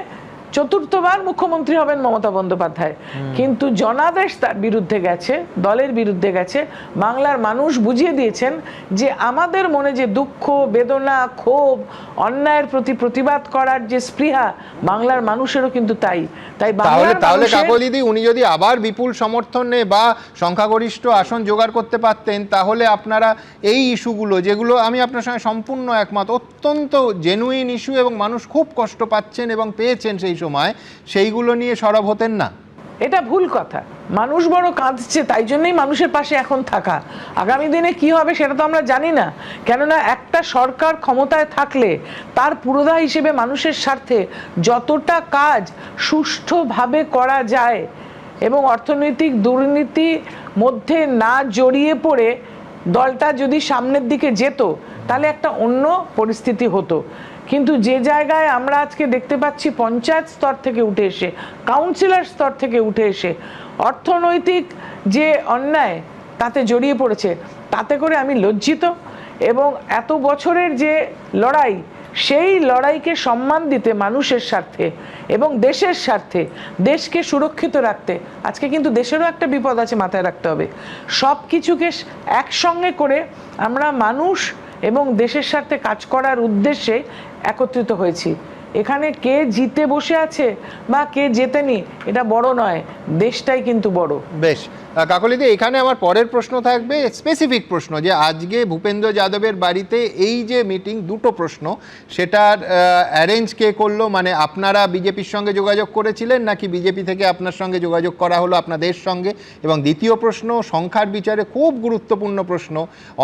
চতুর্থবার মুখ্যমন্ত্রী হবেন মমতা বন্দ্যোপাধ্যায়। কিন্তু জনাদেশ তার বিরুদ্ধে গেছে, দলের বিরুদ্ধে গেছে। বাংলার মানুষ বুঝিয়ে দিয়েছেন যে আমাদের মনে যে দুঃখ, বেদনা, ক্ষোভ, অন্যায়ের প্রতি প্রতিবাদ করার যে স্পৃহা, বাংলার মানুষেরও কিন্তু তাই। তাহলে কাকলিদি, উনি যদি আবার বিপুল সমর্থনে বা সংখ্যাগরিষ্ঠ আসন জোগাড় করতে পারতেন, তাহলে আপনারা এই ইস্যুগুলো, যেগুলো আমি আপনার সঙ্গে সম্পূর্ণ একমত, অত্যন্ত জেনুইন ইস্যু এবং মানুষ খুব কষ্ট পাচ্ছেন এবং পেয়েছেন সেই সময়, সেইগুলো নিয়ে সরব হতেন না। এটা ভুল কথা। মানুষ বড় কাঁদছে, তাই জন্যই মানুষের পাশে এখন থাকা। আগামী দিনে কি হবে সেটা তো আমরা জানি না, কেননা একটা সরকার ক্ষমতায় থাকলে তার পুরোধা হিসেবে মানুষের স্বার্থে যতটা কাজ সুষ্ঠুভাবে করা যায় এবং অর্থনৈতিক দুর্নীতির মধ্যে না জড়িয়ে পড়ে দলটা যদি সামনের দিকে যেত, তাহলে একটা অন্য পরিস্থিতি হতো। কিন্তু যে জায়গায় আমরা আজকে দেখতে পাচ্ছি পঞ্চায়েত স্তর থেকে উঠে এসে, কাউন্সিলর স্তর থেকে উঠে এসে অর্থনৈতিক যে অন্যায় তাতে জড়িয়ে পড়েছে, তাতে করে আমি লজ্জিত। এবং এত বছরের যে লড়াই, সেই লড়াইকে সম্মান দিতে মানুষের স্বার্থে এবং দেশের স্বার্থে, দেশকে সুরক্ষিত রাখতে, আজকে কিন্তু দেশেরও একটা বিপদ আছে, মাথায় রাখতে হবে। সব কিছুকে একসঙ্গে করে আমরা মানুষ এবং দেশের স্বার্থে কাজ করার উদ্দেশ্যে একত্রিত হয়েছি। এখানে কে জিতে বসে আছে বা কে জেতেনি এটা বড় নয়, দেশটাই কিন্তু বড়। বেশ কাকলিদি, এখানে আমার পরের প্রশ্ন থাকবে স্পেসিফিক প্রশ্ন, যে আজকে ভূপেন্দ্র যাদবের বাড়িতে এই যে মিটিং, দুটো প্রশ্ন, সেটার অ্যারেঞ্জ কে করলো? মানে আপনারা বিজেপির সঙ্গে যোগাযোগ করেছিলেন নাকি বিজেপি থেকে আপনার সঙ্গে যোগাযোগ করা হলো আপনাদের সঙ্গে? এবং দ্বিতীয় প্রশ্ন, সংখ্যার বিচারে খুব গুরুত্বপূর্ণ প্রশ্ন,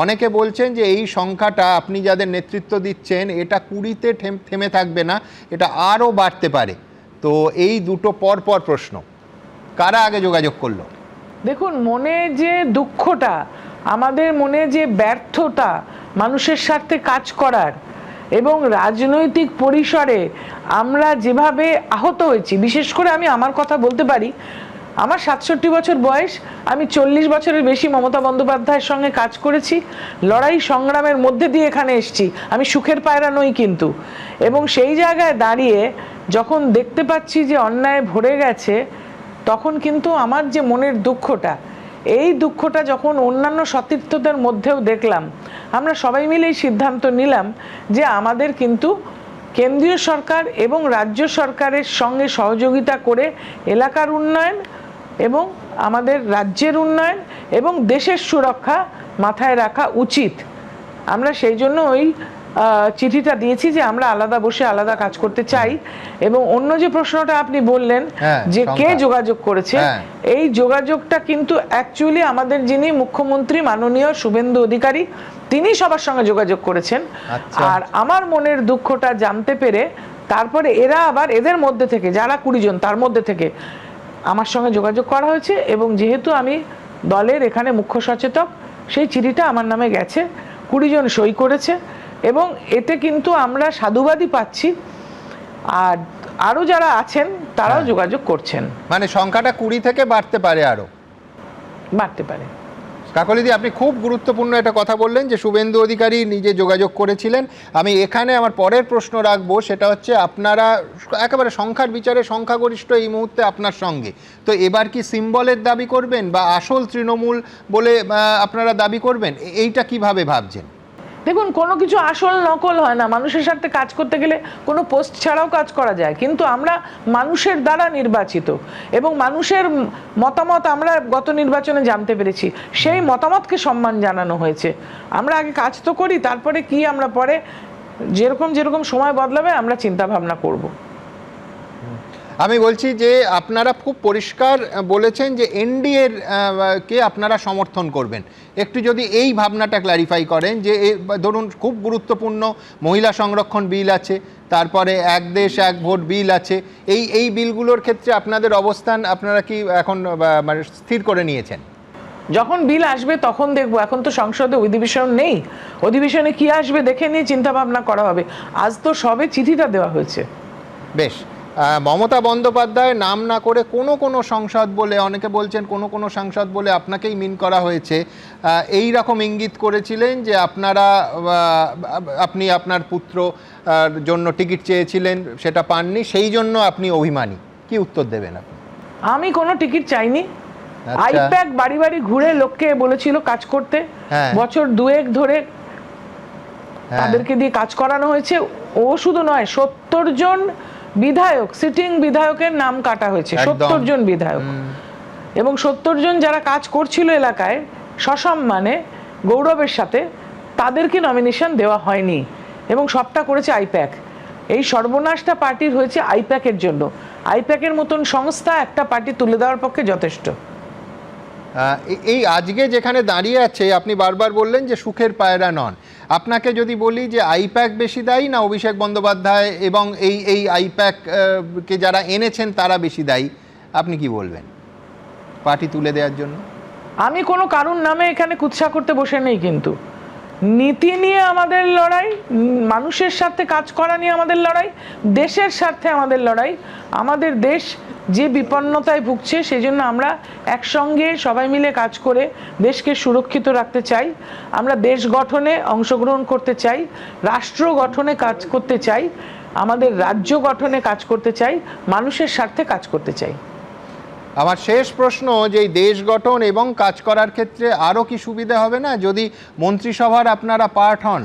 অনেকে বলছেন যে এই সংখ্যাটা আপনি যাদের নেতৃত্ব দিচ্ছেন এটা 20-তে থেমে থাকবে না, এটা আরও বাড়তে পারে। তো এই দুটো পরপর প্রশ্ন, কারা আগে যোগাযোগ করলো? দেখুন, মনে যে দুঃখটা, আমাদের মনে যে ব্যর্থতা মানুষের স্বার্থে কাজ করার, এবং রাজনৈতিক পরিসরে আমরা যেভাবে আহত হয়েছি, বিশেষ করে আমি আমার কথা বলতে পারি, আমার 67 বছর বয়স, আমি 40 বছরের বেশি মমতা বন্দ্যোপাধ্যায়ের সঙ্গে কাজ করেছি, লড়াই সংগ্রামের মধ্যে দিয়ে এখানে এসেছি, আমি সুখের পায়রা নই কিন্তু। এবং সেই জায়গায় দাঁড়িয়ে যখন দেখতে পাচ্ছি যে অন্যায় ভরে গেছে, তখন কিন্তু আমার যে মনের দুঃখটা, এই দুঃখটা যখন অন্যান্য সতীর্থদের মধ্যেও দেখলাম, আমরা সবাই মিলেই সিদ্ধান্ত নিলাম যে আমাদের কিন্তু কেন্দ্রীয় সরকার এবং রাজ্য সরকারের সঙ্গে সহযোগিতা করে এলাকার উন্নয়ন এবং আমাদের রাজ্যের উন্নয়ন এবং দেশের সুরক্ষা মাথায় রাখা উচিত। আমরা সেই জন্য ওই চিঠিটা দিয়েছি যে আমরা আলাদা বসে আলাদা কাজ করতে চাই। এবং অন্য যে প্রশ্নটা আপনি বললেন যে কে যোগাযোগ করেছে, এই যোগাযোগটা কিন্তু অ্যাকচুয়ালি আমাদের যিনি মুখ্যমন্ত্রী মাননীয় শুভেন্দু অধিকারী, তিনি সবার সঙ্গে যোগাযোগ করেছেন। আর আমার মনের দুঃখটা জানতে পেরে তারপরে এরা আবার এদের মধ্যে থেকে যারা 20 জন, তার মধ্যে থেকে আমার সঙ্গে যোগাযোগ করা হয়েছে। এবং যেহেতু আমি দলের এখানে মুখ্য সচেতক, সেই চিঠিটা আমার নামে গেছে, 20 জন সই করেছে, এবং এতে কিন্তু আমরা সাধুবাদই পাচ্ছি। আর আরও যারা আছেন তারাও যোগাযোগ করছেন। মানে সংখ্যাটা 20 থেকে বাড়তে পারে, আরও বাড়তে পারে। কাকলিদি, আপনি খুব গুরুত্বপূর্ণ একটা কথা বললেন যে শুভেন্দু অধিকারী নিজে যোগাযোগ করেছিলেন। আমি এখানে আমার পরের প্রশ্ন রাখবো, সেটা হচ্ছে আপনারা একেবারে সংখ্যার বিচারে সংখ্যাগরিষ্ঠ এই মুহূর্তে আপনার সঙ্গে, তো এবার কি সিম্বলের দাবি করবেন বা আসল তৃণমূল বলে আপনারা দাবি করবেন? এইটা কিভাবে ভাবছেন? দেখুন, কোনো কিছু আসল নকল হয় না। মানুষের সাথে কাজ করতে গেলে কোনো পোস্ট ছাড়াও কাজ করা যায়, কিন্তু আমরা মানুষের দ্বারা নির্বাচিত এবং মানুষের মতামত আমরা গত নির্বাচনে জানতে পেরেছি, সেই মতামতকে সম্মান জানানো হয়েছে। আমরা আগে কাজ তো করি, তারপরে কি আমরা পরে যেরকম সময় বদলাবে আমরা চিন্তা ভাবনা করব। আমি বলছি যে আপনারা খুব পরিষ্কার বলেছেন যে এনডিএর কে আপনারা সমর্থন করবেন। একটু যদি এই ভাবনাটা ক্ল্যারিফাই করেন যে ধরুন খুব গুরুত্বপূর্ণ মহিলা সংরক্ষণ বিল আছে, তারপরে এক দেশ এক ভোট বিল আছে, এই বিলগুলোর ক্ষেত্রে আপনাদের অবস্থান আপনারা কি এখন মানে স্থির করে নিয়েছেন? যখন বিল আসবে তখন দেখবো, এখন তো সংসদে অধিবেশন নেই, অধিবেশনে কি আসবে দেখে নিয়ে চিন্তা ভাবনা করা হবে। আজ তো সবে চিঠিটা দেওয়া হয়েছে। বেশ, মমতা বন্দ্যোপাধ্যায় নাম না করে কোনো সংসদ বলে, অনেকে বলছেন কোনো সংসদ বলে আপনাকেই মিন করা হয়েছে, এই রকম ইঙ্গিত করেছিলেন যে আপনি আপনার পুত্র জন্য টিকিট চেয়েছিলেন, সেটা পাননি, সেই জন্য আপনি অভিমানী। কি উত্তর দেবেন আপনি? আমি কোনো টিকিট চাইনি। আইপ্যাক বাড়ি বাড়ি ঘুরে লোককে বলেছিল কাজ করতে, বছর 2 ধরে তাদেরকে দিয়ে কাজ করানো হয়েছে। ও শুধু নয়, 70 জন বিধায়ক, সিটিং বিধায়কের নাম কাটা হয়েছে, 70 জন বিধায়ক, এবং 70 জন যারা কাজ করছিল এলাকায় সসম্মানে গৌরবের সাথে, তাদেরকে নমিনেশন দেওয়া হয়নি এবং সবটা করেছে আইপ্যাক। এই সর্বনাশটা পার্টির হয়েছে আইপ্যাকের জন্য। আইপ্যাকের মতন সংস্থা একটা পার্টি তুলে দেওয়ার পক্ষে যথেষ্ট। এই আজকে যেখানে দাঁড়িয়ে আছে, আপনি বারবার বললেন যে সুখের পায়রা নন, আপনাকে যদি বলি যে আইপ্যাক বেশি দায়ী না অভিষেক বন্দ্যোপাধ্যায় এবং এই আইপ্যাক কে যারা এনেছেন তারা বেশি দায়ী, আপনি কি বলবেন পার্টি তুলে দেওয়ার জন্য? আমি কোনো কারণ নামে এখানে কুৎসা করতে বসে নেই, কিন্তু নীতি নিয়ে আমাদের লড়াই, মানুষের সাথে কাজ করা নিয়ে আমাদের লড়াই, দেশের স্বার্থে আমাদের লড়াই। আমাদের দেশ যে বিপন্নতায় ভুগছে, সেজন্য আমরা একসঙ্গে সবাই মিলে কাজ করে দেশকে সুরক্ষিত রাখতে চাই। আমরা দেশ গঠনে অংশগ্রহণ করতে চাই, রাষ্ট্র গঠনে কাজ করতে চাই, আমাদের রাজ্য গঠনে কাজ করতে চাই, মানুষের স্বার্থে কাজ করতে চাই। আমার শেষ প্রশ্ন, যে এই দেশ গঠন এবং কাজ করার ক্ষেত্রে আরও কি সুবিধা হবে না যদি মন্ত্রিসভার আপনারা পার্ট হন?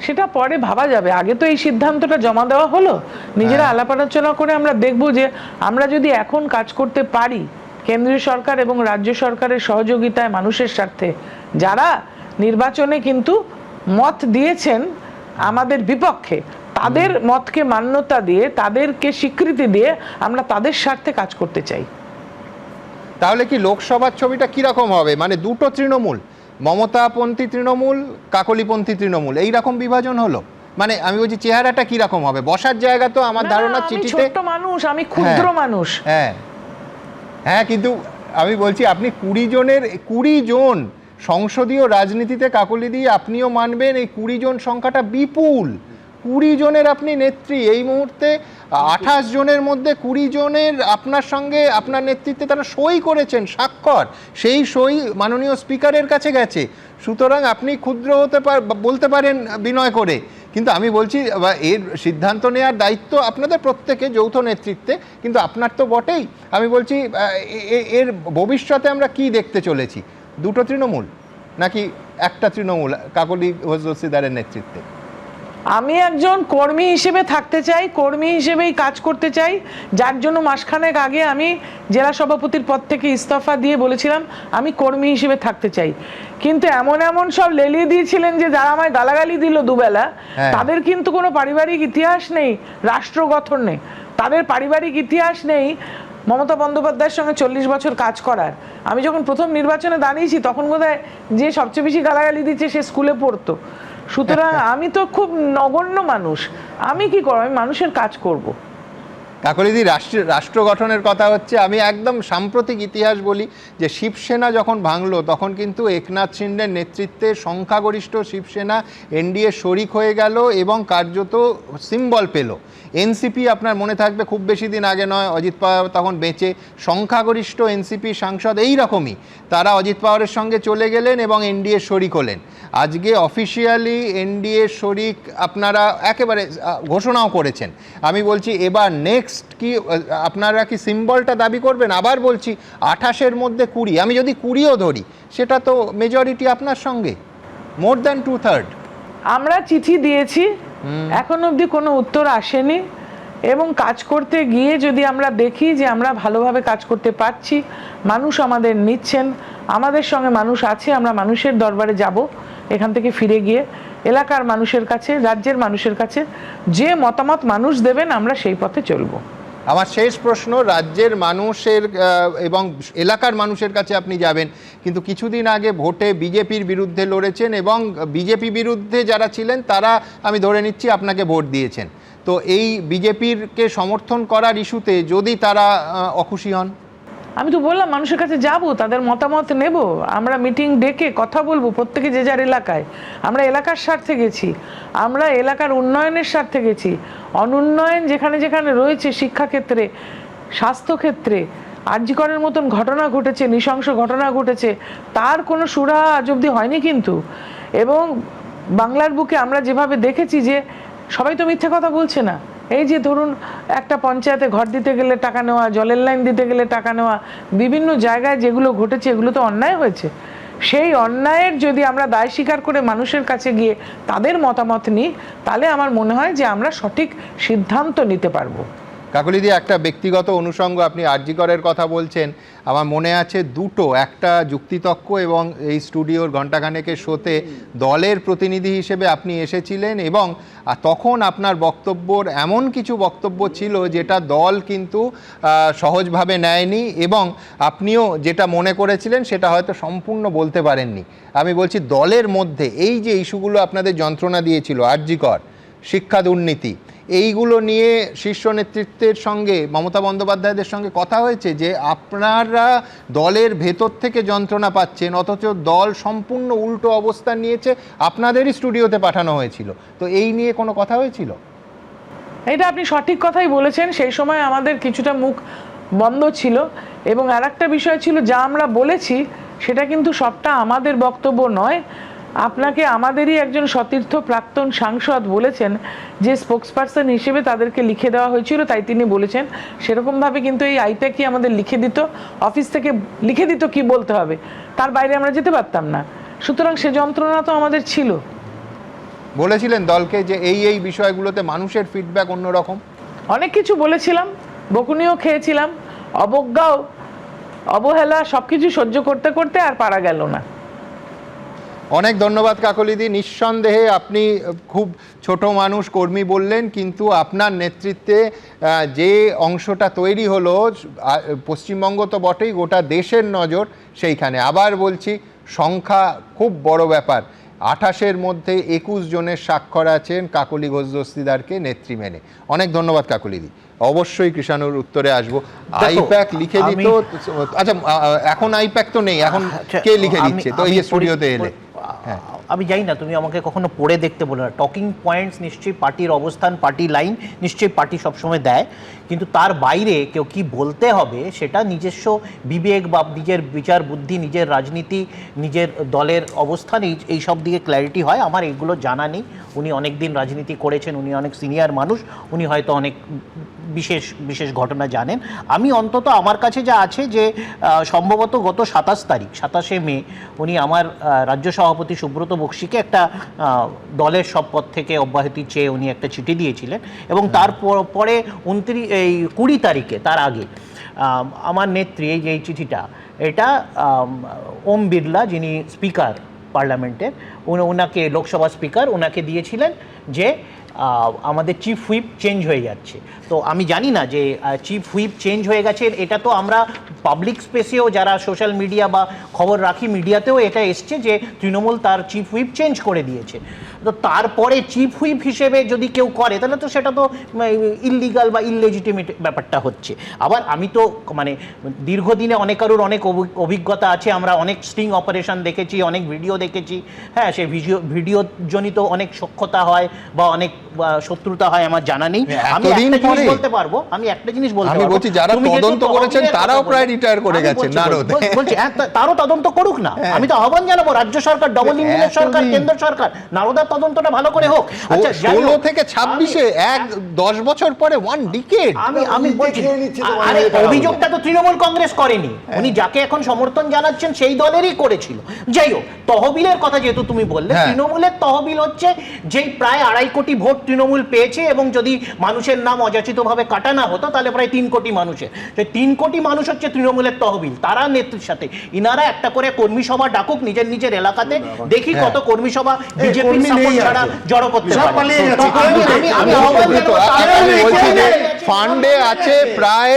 সেটা পরে ভাবা যাবে। আগে তো এই সিদ্ধান্তটা জমা দেওয়া হলো, নিজেরা আলাপ আলোচনা করে আমরা দেখব যে আমরা যদি এখন কাজ করতে পারি কেন্দ্রীয় সরকার এবং রাজ্য সরকারের সহযোগিতায় মানুষের স্বার্থে, যারা নির্বাচনে কিন্তু মত দিয়েছেন আমাদের বিপক্ষে, তাদের মতকে মান্যতা দিয়ে, তাদেরকে স্বীকৃতি দিয়ে আমরা তাদের স্বার্থে কাজ করতে চাই। তাহলে কি লোকসভার ছবিটা কিরকম হবে? মানে দুটো তৃণমূল, মমতাপন্থী তৃণমূল, কাকলিপন্থী তৃণমূল, এইরকম বিভাজন হলো? মানে আমি বলছি চেহারাটা কিরকম হবে? বসার জায়গা তো আমার ধারণা চিঠিতে, ছোট্ট মানুষ, আমি ক্ষুদ্র মানুষ। হ্যাঁ হ্যাঁ, কিন্তু আমি বলছি আপনি 20 জন সংসদীয় রাজনীতিতে, কাকলিদি আপনিও মানবেন, এই 20 জন সংখ্যাটা বিপুল। 20 জনের আপনি নেত্রী, এই মুহূর্তে 28 জনের মধ্যে 20 জনের আপনার সঙ্গে, আপনার নেতৃত্বে তারা সই করেছেন, স্বাক্ষর, সেই সই মাননীয় স্পিকারের কাছে গেছে। সুতরাং আপনি ক্ষুদ্র বলতে পারেন বিনয় করে, কিন্তু আমি বলছি এর সিদ্ধান্ত নেওয়ার দায়িত্ব আপনাদের প্রত্যেকে যৌথ নেতৃত্বে, কিন্তু আপনার তো বটেই। আমি বলছি এর ভবিষ্যতে আমরা কি দেখতে চলেছি? দুটো তৃণমূল নাকি একটা তৃণমূল কাকলি ঘোষ দস্তিদারের নেতৃত্বে? আমি একজন কর্মী হিসেবে থাকতে চাই, কর্মী হিসেবেই কাজ করতে চাই, যার জন্য মাসখানেক আগে আমি জেলা সভাপতির পদ থেকে ইস্তফা দিয়ে বলেছিলাম আমি কর্মী হিসেবে থাকতে চাই। কিন্তু এমন সব লেলিয়ে দিয়েছিলেন যে যারা আমায় গালাগালি দিল দুবেলা, তাদের কিন্তু কোনো পারিবারিক ইতিহাস নেই রাষ্ট্র গঠনে, তাদের পারিবারিক ইতিহাস নেই মমতা বন্দ্যোপাধ্যায়ের সঙ্গে 40 বছর কাজ করার। আমি যখন প্রথম নির্বাচনে দাঁড়িয়েছি তখন বোধহয় যে সবচেয়ে বেশি গালাগালি দিচ্ছে সে স্কুলে পড়তো। সুতরাং আমি তো খুব নগণ্য মানুষ, আমি কি করব? আমি মানুষের কাজ করব। কাকলিদি, রাষ্ট্র গঠনের কথা হচ্ছে, আমি একদম সাম্প্রতিক ইতিহাস বলি যে শিবসেনা যখন ভাঙলো তখন কিন্তু একনাথ শিন্ডের নেতৃত্বে সংখ্যাগরিষ্ঠ শিবসেনা এনডিএ শরিক হয়ে গেল এবং কার্যত সিম্বল পেল। এনসিপি, আপনার মনে থাকবে খুব বেশি দিন আগে নয়, অজিত পাওয়ার তখন বেঁচে, সংখ্যাগরিষ্ঠ এনসিপি সাংসদ এইরকমই তারা অজিত পাওয়ারের সঙ্গে চলে গেলেন এবং এনডিএ শরিক হলেন। আজকে অফিসিয়ালি এনডিএ শরিক আপনারা একেবারে ঘোষণাও করেছেন। আমি বলছি এবার নেক্সট কি আপনারা কি সিম্বলটা দাবি করবেন? আবার বলছি 28-এর মধ্যে 20, আমি যদি 20ও ধরি সেটা তো মেজরিটি আপনার সঙ্গে, মোর দ্যান 2/3। আমরা চিঠি দিয়েছি, এখন অবধি কোনো উত্তর আসেনি, এবং কাজ করতে গিয়ে যদি আমরা দেখি যে আমরা ভালোভাবে কাজ করতে পারছি, মানুষ আমাদের নিচ্ছেন, আমাদের সঙ্গে মানুষ আছে, আমরা মানুষের দরবারে যাব এখান থেকে ফিরে গিয়ে, এলাকার মানুষের কাছে, রাজ্যের মানুষের কাছে যে মতামত মানুষ দেবেন আমরা সেই পথে চলব। আমার শেষ প্রশ্ন, রাজ্যের মানুষের এবং এলাকার মানুষের কাছে আপনি যাবেন, কিন্তু কিছুদিন আগে ভোটে বিজেপির বিরুদ্ধে লড়েছেন এবং বিজেপি বিরুদ্ধে যারা ছিলেন তারা, আমি ধরে নিচ্ছি, আপনাকে ভোট দিয়েছেন। তো এই বিজেপিরকে সমর্থন করার ইস্যুতে যদি তারা অখুশি হন? আমি তো বললাম মানুষের কাছে যাব, তাদের মতামত নেব, আমরা মিটিং ডেকে কথা বলবো, প্রত্যেকে যে যার এলাকায়। আমরা এলাকার স্বার্থে গেছি, আমরা এলাকার উন্নয়নের স্বার্থে গেছি। অনুন্নয়ন যেখানে যেখানে রয়েছে, শিক্ষাক্ষেত্রে, স্বাস্থ্যক্ষেত্রে আরজিকরের মতন ঘটনা ঘটেছে, নৃশংস ঘটনা ঘটেছে, তার কোনো সুরাহা আজ অবধি হয়নি কিন্তু। এবং বাংলার বুকে আমরা যেভাবে দেখেছি যে সবাই তো মিথ্যে কথা বলছে না, এই যে ধরুন একটা পঞ্চায়েতে ঘর দিতে গেলে টাকা নেওয়া, জলের লাইন দিতে গেলে টাকা নেওয়া, বিভিন্ন জায়গায় যেগুলো ঘটেছে এগুলো তো অন্যায় হয়েছে। সেই অন্যায়ের যদি আমরা দায় স্বীকার করে মানুষের কাছে গিয়ে তাদের মতামত নিই, তাহলে আমার মনে হয় যে আমরা সঠিক সিদ্ধান্ত নিতে পারবো। কাকলিদি, একটা ব্যক্তিগত অনুষঙ্গ, আপনি আরজিকরের কথা বলছেন, আমার মনে আছে দুটো, একটা যুক্তিতক্ক এবং এই স্টুডিওর ঘণ্টাখানেকের শোতে দলের প্রতিনিধি হিসেবে আপনি এসেছিলেন এবং তখন আপনার বক্তব্যর এমন কিছু বক্তব্য ছিল যেটা দল কিন্তু সহজভাবে নেয়নি এবং আপনিও যেটা মনে করেছিলেন সেটা হয়তো সম্পূর্ণ বলতে পারেননি। আমি বলছি দলের মধ্যে এই যে ইস্যুগুলো আপনাদের যন্ত্রণা দিয়েছিল, আরজিকর, শিক্ষা দুর্নীতি, এইগুলো নিয়ে শীর্ষ নেতৃত্বের সঙ্গে, মমতা বন্দ্যোপাধ্যায়দের সঙ্গে কথা হয়েছে যে আপনারা দলের ভেতর থেকে যন্ত্রণা পাচ্ছেন, অথচ দল সম্পূর্ণ উল্টো অবস্থান নিয়েছে, আপনাদেরই স্টুডিওতে পাঠানো হয়েছিল, তো এই নিয়ে কোনো কথা হয়েছিল? এটা আপনি সঠিক কথাই বলেছেন, সেই সময় আমাদের কিছুটা মুখ বন্ধ ছিল। এবং আর একটা বিষয় ছিল, যা আমরা বলেছি সেটা কিন্তু সবটা আমাদের বক্তব্য নয়। আপনাকে আমাদেরই একজন সতীর্থ প্রাক্তন সাংসদ বলেছেন যে স্পোক্সপারসন হিসেবে তাদেরকে লিখে দেওয়া হয়েছিল, তাই তিনি বলেছেন। সেরকমভাবে কিন্তু এই আইপ্যাকই আমাদের লিখে দিত, অফিস থেকে লিখে দিত কি বলতে হবে, তার বাইরে আমরা যেতে পারতাম না। সুতরাং সে যন্ত্রণা তো আমাদের ছিল। বলেছিলেন দলকে যে এই বিষয়গুলোতে মানুষের ফিডব্যাক অন্যরকম? অনেক কিছু বলেছিলাম, বকুনিও খেয়েছিলাম, অবজ্ঞাও, অবহেলা সবকিছু সহ্য করতে করতে আর পারা গেল না। অনেক ধন্যবাদ কাকলিদি। নিঃসন্দেহে আপনি খুব ছোট মানুষ, কর্মী বললেন, কিন্তু আপনার নেতৃত্বে যে অংশটা তৈরি হলো, পশ্চিমবঙ্গ তো বটেই, গোটা দেশের নজর সেইখানে। আবার বলছি, সংখ্যা খুব বড় ব্যাপার। 28-এর মধ্যে 21 জনের স্বাক্ষর আছেন কাকলি ঘোষ দস্তিদারকে নেত্রী মেনে। অনেক ধন্যবাদ কাকলিদি। অবশ্যই কৃষাণুর উত্তরে আসবো। আইপ্যাক লিখে দিত, আচ্ছা এখন আইপ্যাক তো নেই, এখন কে লিখে দিচ্ছে? তো এই স্টুডিওতে এলে আমি জানি না, তুমি আমাকে কখনো পড়ে দেখতে বলো না। টকিং পয়েন্টস নিশ্চয়ই পার্টির অবস্থান, পার্টি লাইন নিশ্চয়ই পার্টি সবসময় দেয়, কিন্তু তার বাইরে কেউ কি বলতে হবে সেটা নিজস্ব বিবেক বা নিজের বিচার বুদ্ধি, নিজের রাজনীতি, নিজের দলের অবস্থান, এই সব দিকে ক্ল্যারিটি হয়। আমার এগুলো জানা নেই। উনি অনেক দিন রাজনীতি করেছেন, উনি অনেক সিনিয়র মানুষ, উনি হয়তো অনেক বিশেষ বিশেষ ঘটনা জানেন। আমি অন্তত আমার কাছে যা আছে যে সম্ভবত গত 27 মে উনি আমার রাজ্য সভাপতি সুব্রত বক্সিকে একটা দলের সব পদ থেকে অব্যাহতি চেয়ে উনি একটা চিঠি দিয়েছিলেন, এবং তারপরে 20 তারিখে, তার আগে আমার নেত্রী এই চিঠিটা, এটা ওম বিড়লা, যিনি স্পিকার পার্লামেন্টের, ওনাকে, লোকসভা স্পিকার, ওনাকে দিয়েছিলেন যে আমাদের চিফ হুইপ চেঞ্জ হয়ে যাচ্ছে। তো আমি জানি না যে চিফ হুইপ চেঞ্জ হয়ে গেছে, এটা তো আমরা পাবলিক স্পেসেও যারা সোশ্যাল মিডিয়া বা খবর রাখি, মিডিয়াতেও এটা এসছে যে তৃণমূল তার চিফ হুইপ চেঞ্জ করে দিয়েছে। তো তারপরে চিফ হুইপ হিসেবে যদি কেউ করে তাহলে তো সেটা তো ইললিগাল বা ইললেজিটিমেট ব্যাপারটা হচ্ছে। আবার আমি তো মানে দীর্ঘদিনে অনেকারুর অনেক অভিজ্ঞতা আছে, আমরা অনেক স্টিং অপারেশন দেখেছি, অনেক ভিডিও দেখেছি। হ্যাঁ, সেই ভিডিও জনিত অনেক সখ্যতা হয় বা অনেক শত্রুতা হয়, আমার জানা নেই। আমি একটা জিনিস বলতে পারবো, আমি বলছি যারা তদন্ত করেছেন তারাও প্রায় রিটায়ার করে গেছেন। বলছি হ্যাঁ, তারও তদন্ত করুক না, আমি তো আহ্বান জানাবো। রাজ্য সরকার, ডবল ইঞ্জিনের সরকার, কেন্দ্র সরকার, নারদার তদন্তটা ভালো করে হোক। আচ্ছা, 16 থেকে 26-এ 10 বছর পরে 1 ডিকেড। আমি বলছি, আরে অভিযোগটা তো তৃণমূল কংগ্রেস করেনি, উনি যাকে এখন সমর্থন জানাচ্ছেন সেই দলেরই করেছিল। যাই হোক, তহবিলের কথা যেহেতু তুমি বললে, তৃণমূলের তহবিল হচ্ছে যেই প্রায় 2.5 কোটি ভোট তৃণমূল পেয়েছে, এবং যদি মানুষের নাম অযাচিতভাবে কাটা না হতো তাহলে প্রায় 3 কোটি মানুষের, 3 কোটি মানুষ হচ্ছে তৃণমূলের তহবিল। তারা নেত্রীর সাথে ইনারা একটা করে কর্মী সভা ডাকুক নিজের নিজের এলাকাতে, দেখি কত কর্মী সভা বিজেপির সাপোর্ট ছাড়া জড়ো করতে পারে। ফান্ডে আছে প্রায়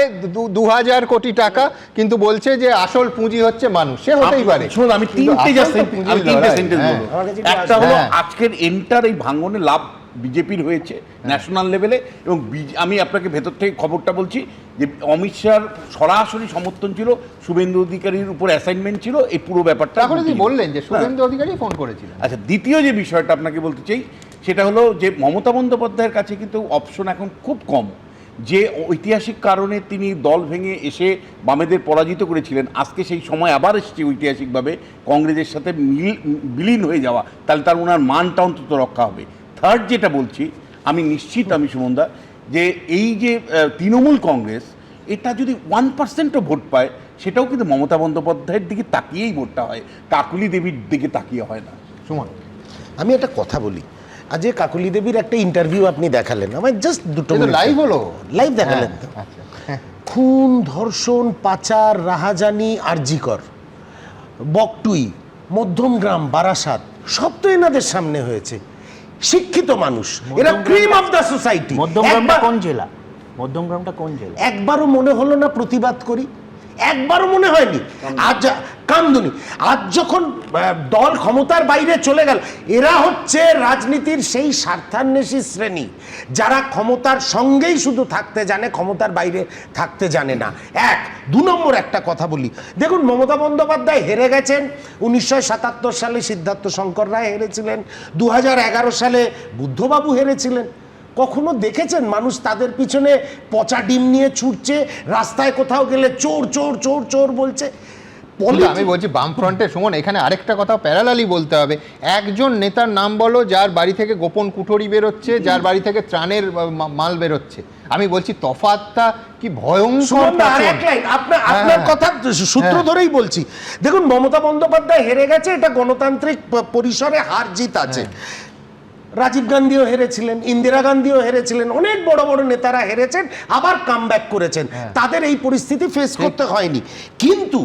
2000 কোটি টাকা, কিন্তু বলছে যে আসল পুঁজি হচ্ছে মানুষ। সে হতেই পারে। শুনুন, আমি তিনটে সেন্টেন্স বলবো। একটা হলো আজকের এন্টার এই ভাঙনে লাভ বিজেপির হয়েছে ন্যাশনাল লেভেলে, এবং আমি আপনাকে ভেতর থেকে খবরটা বলছি যে অমিত শাহর সরাসরি সমর্থন ছিল, শুভেন্দু অধিকারীর উপর অ্যাসাইনমেন্ট ছিল, এই পুরো ব্যাপারটা বললেন যে শুভেন্দু অধিকারী ফোন করেছিলেন। আচ্ছা, দ্বিতীয় যে বিষয়টা আপনাকে বলতে চাই সেটা হলো যে মমতা বন্দ্যোপাধ্যায়ের কাছে কিন্তু অপশন এখন খুব কম। যে ঐতিহাসিক কারণে তিনি দল ভেঙে এসে বামেদের পরাজিত করেছিলেন, আজকে সেই সময় আবার এসেছে ঐতিহাসিকভাবে কংগ্রেসের সাথে বিলীন হয়ে যাওয়া, তাহলে তার ওনার মানটা অন্তত রক্ষা হবে। থার্ড যেটা বলছি, আমি নিশ্চিত, আমি সুমনদা, যে এই যে তৃণমূল কংগ্রেস, এটা যদি 1%ও ভোট পায়, সেটাও কিন্তু মমতা বন্দ্যোপাধ্যায়ের দিকে তাকিয়েই ভোটটা হয়, কাকুলি দেবীর দিকে তাকিয়ে হয় না। সুমন, আমি একটা কথা বলি, আজ কাকুলি দেবীর একটা ইন্টারভিউ আপনি দেখালেন, আমার জাস্ট দুটো লাইভ হলো, লাইভ দেখালেন তো। খুন, ধর্ষণ, পাচার, রাহাজানি, আরজিকর, বকটুই, মধ্যমগ্রাম, বারাসাত, সব তো এনাদের সামনে হয়েছে। শিক্ষিত মানুষ, এরা ক্রিম অফ দ্য সোসাইটি। মধ্যমগ্রামটা কোন জেলা? মধ্যমগ্রামটা কোন জেলা? একবারও মনে হলো না প্রতিবাদ করি? একবারও মনে হয়নি? আজ কামদুনি, আজ যখন দল ক্ষমতার বাইরে চলে গেল, এরা হচ্ছে রাজনীতির সেই স্বার্থান্বেষী শ্রেণী যারা ক্ষমতার সঙ্গেই শুধু থাকতে জানে, ক্ষমতার বাইরে থাকতে জানে না। 2 নম্বর একটা কথা বলি, দেখুন মমতা বন্দ্যোপাধ্যায় হেরে গেছেন। 1977 সালে সিদ্ধার্থ শঙ্কর রায় হেরেছিলেন, 2011 সালে বুদ্ধবাবু হেরেছিলেন। কখনো দেখেছেন মানুষ তাদের পিছনে পচা ডিম নিয়ে ছুটছে, রাস্তায় কোথাও গেলে চোর চোর চোর চোর বলছে? আমি বলছি বামফ্রন্টে, সুমন, এখানে আরেকটা কথা প্যারালালি বলতে হবে। একজন নেতার নাম বলো যার বাড়ি থেকে গোপন কুঠরি বেরোচ্ছে, যার বাড়ি থেকে ত্রাণের মাল বেরোচ্ছে। আমি বলছি তফাৎটা কি ভয়ঙ্কর। আপনার কথা সূত্র ধরেই বলছি। দেখুন মমতা বন্দ্যোপাধ্যায় হেরে গেছে, এটা গণতান্ত্রিক পরিসরে হার জিত আছে। রাজীব গান্ধীও হেরেছিলেন, ইন্দিরা গান্ধীও হেরেছিলেন, অনেক বড় বড় নেতারা হেরেছেন, আবার কামব্যাক করেছেন, তাদের এই পরিস্থিতি ফেস করতে হয়নি। কিন্তু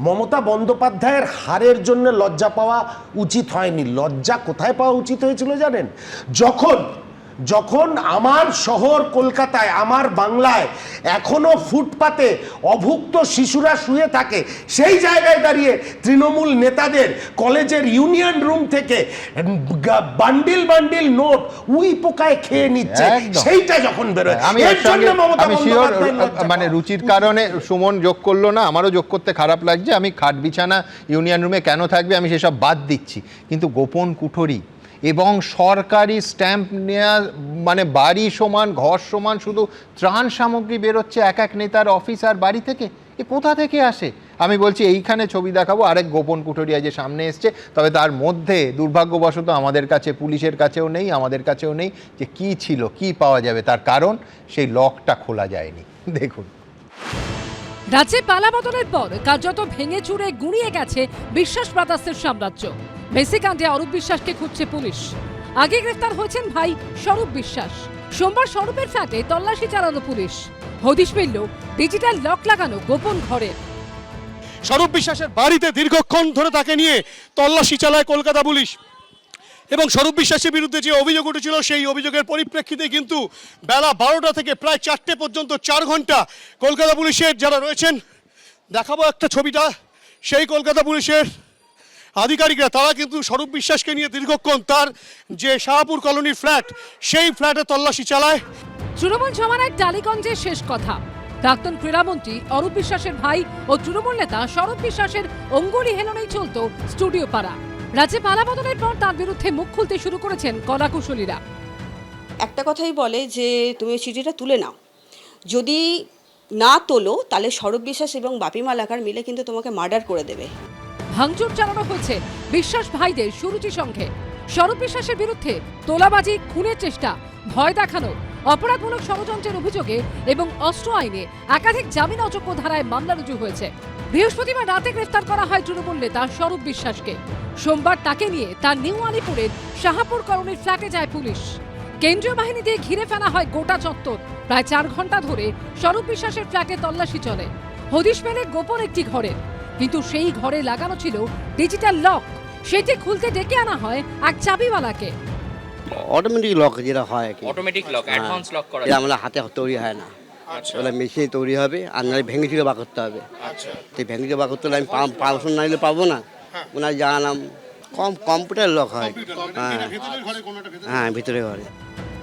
মমতা বন্দ্যোপাধ্যায়ের হারের জন্য লজ্জা পাওয়া উচিত হয়নি। লজ্জা কোথায় পাওয়া উচিত হয়েছিল জানেন? যখন আমার শহর কলকাতায়, আমার বাংলায় এখনো ফুটপাতে অভুক্ত শিশুরা শুয়ে থাকে, সেই জায়গায় দাঁড়িয়ে তৃণমূল নেতাদের কলেজের ইউনিয়ন রুম থেকে বান্ডিল বান্ডিল নোট উই পোকায় খেয়ে নিচ্ছে, সেইটা যখন বেরোয়, আমি শিওর মানে রুচির কারণে সুমন যোগ করলো না, আমারও যোগ করতে খারাপ লাগছে। আমি খাট বিছানা ইউনিয়ন রুমে কেন থাকবে আমি সেসব বাদ দিচ্ছি, কিন্তু গোপন কুঠরি এবং সরকারি স্ট্যাম্প নেওয়া, মানে বাড়ি সমান ঘর সমান শুধু ত্রাণ সামগ্রী বেরোচ্ছে এক এক নেতার অফিস আর বাড়ি থেকে, এ কোথা থেকে আসে? আমি বলছি এইখানে ছবি দেখাবো আরেক গোপন কুঠরিয়া যে সামনে এসছে, তবে তার মধ্যে দুর্ভাগ্যবশত আমাদের কাছে, পুলিশের কাছেও নেই, আমাদের কাছেও নেই যে কি ছিল, কি পাওয়া যাবে, তার কারণ সেই লকটা খোলা যায়নি। দেখুন, রাজ্যে পালাবদলের পর কার্যত ভেঙে চুরে গুঁড়িয়ে গেছে বিশ্বাস ব্রাদার্সের সাম্রাজ্য। মেসি কাণ্ডে অরূপ বিশ্বাসকে খুঁজছে পুলিশ। আগে গ্রেফতার হয়েছেন ভাই স্বরূপ বিশ্বাস। সোমবার স্বরূপের ফ্ল্যাটে তল্লাশি চালানো পুলিশ। হদিশ মিলল ডিজিটাল লক লাগানো গোপন ঘরে। স্বরূপ বিশ্বাসের বাড়িতে দীর্ঘক্ষণ ধরে তাকে নিয়ে তল্লাশি চালায় কলকাতা পুলিশ, এবং স্বরূপ বিশ্বাসের বিরুদ্ধে যে অভিযোগ উঠেছিল সেই অভিযোগের পরিপ্রেক্ষিতে কিন্তু বেলা 12টা থেকে প্রায় 4টে পর্যন্ত 4 ঘন্টা কলকাতা পুলিশের যারা রয়েছেন, দেখাবো একটা ছবিটা, সেই কলকাতা পুলিশের আধিকারিকরা তারা কিন্তু স্বরূপ বিশ্বাসকে নিয়ে দীর্ঘক্ষণ তার যে শাহপুর কলোনির ফ্ল্যাট, সেই ফ্ল্যাটে তল্লাশি চালায়। তৃণমূল জমানায় টালিগঞ্জের শেষ কথা। প্রাক্তন ক্রীড়ামন্ত্রী অরূপ বিশ্বাসের ভাই ও তৃণমূল নেতা স্বরূপ বিশ্বাসের অঙ্গুলি হেলনেই চলত স্টুডিও পাড়া। রাজ্যে পালাবদলের পর তার বিরুদ্ধে মুখ খুলতে শুরু করেছেন কলাকুশলীরা। একটা কথাই বলে যে তুমি চিঠিটা তুলে নাও, যদি না তোলো তাহলে স্বরূপ বিশ্বাস এবং বাপি মালাকার মিলে কিন্তু তোমাকে মার্ডার করে দেবে। ভাঙচুর চালানো হয়েছে বিশ্বাস ভাইদের সুরুচি সংঘে। স্বরূপ বিশ্বাসের বিরুদ্ধে তোলাবাজি, খুনের চেষ্টা, ভয় দেখানো, অপরাধমূলক ষড়যন্ত্রের অভিযোগে এবং অস্ত্র আইনে একাধিক জামিন অযোগ্য ধারায় মামলা রুজু হয়েছে। বৃহস্পতিবার রাতে গ্রেফতার করা হয় তৃণমূল নেতা স্বরূপ বিশ্বাসকে। সোমবার তাকে নিয়ে তার নিউ আলিপুরের শাহপুর কলোনির ফ্ল্যাটে যায় পুলিশ। কেন্দ্রীয় বাহিনী দিয়ে ঘিরে ফেলা হয় গোটা চত্বর। প্রায় 4 ঘন্টা ধরে স্বরূপ বিশ্বাসের ফ্ল্যাটে তল্লাশি চলে। হদিশ মেলে গোপন একটি ঘরের, কিন্তু সেই ঘরে লাগানো ছিল ডিজিটাল লক। সেটি খুলতে ডেকে আনা হয় এক চাবিওয়ালাকে। অটোমেটিক লক যেটা হয়, অটোমেটিক লক, অ্যাডভান্স লক করা, আমরা হাতে তৈরি হয় না, ওটা মেশিনে তৈরি হবে, আর নাহলে ভেঙে চুরে বার করতে হবে। তো ভেঙে চুরে বার করতে হলে আমি পারসন নাইলে পাবো না, ওনার জানালাম কম্পিউটার লক হয়। হ্যাঁ, ভিতরে ঘরে।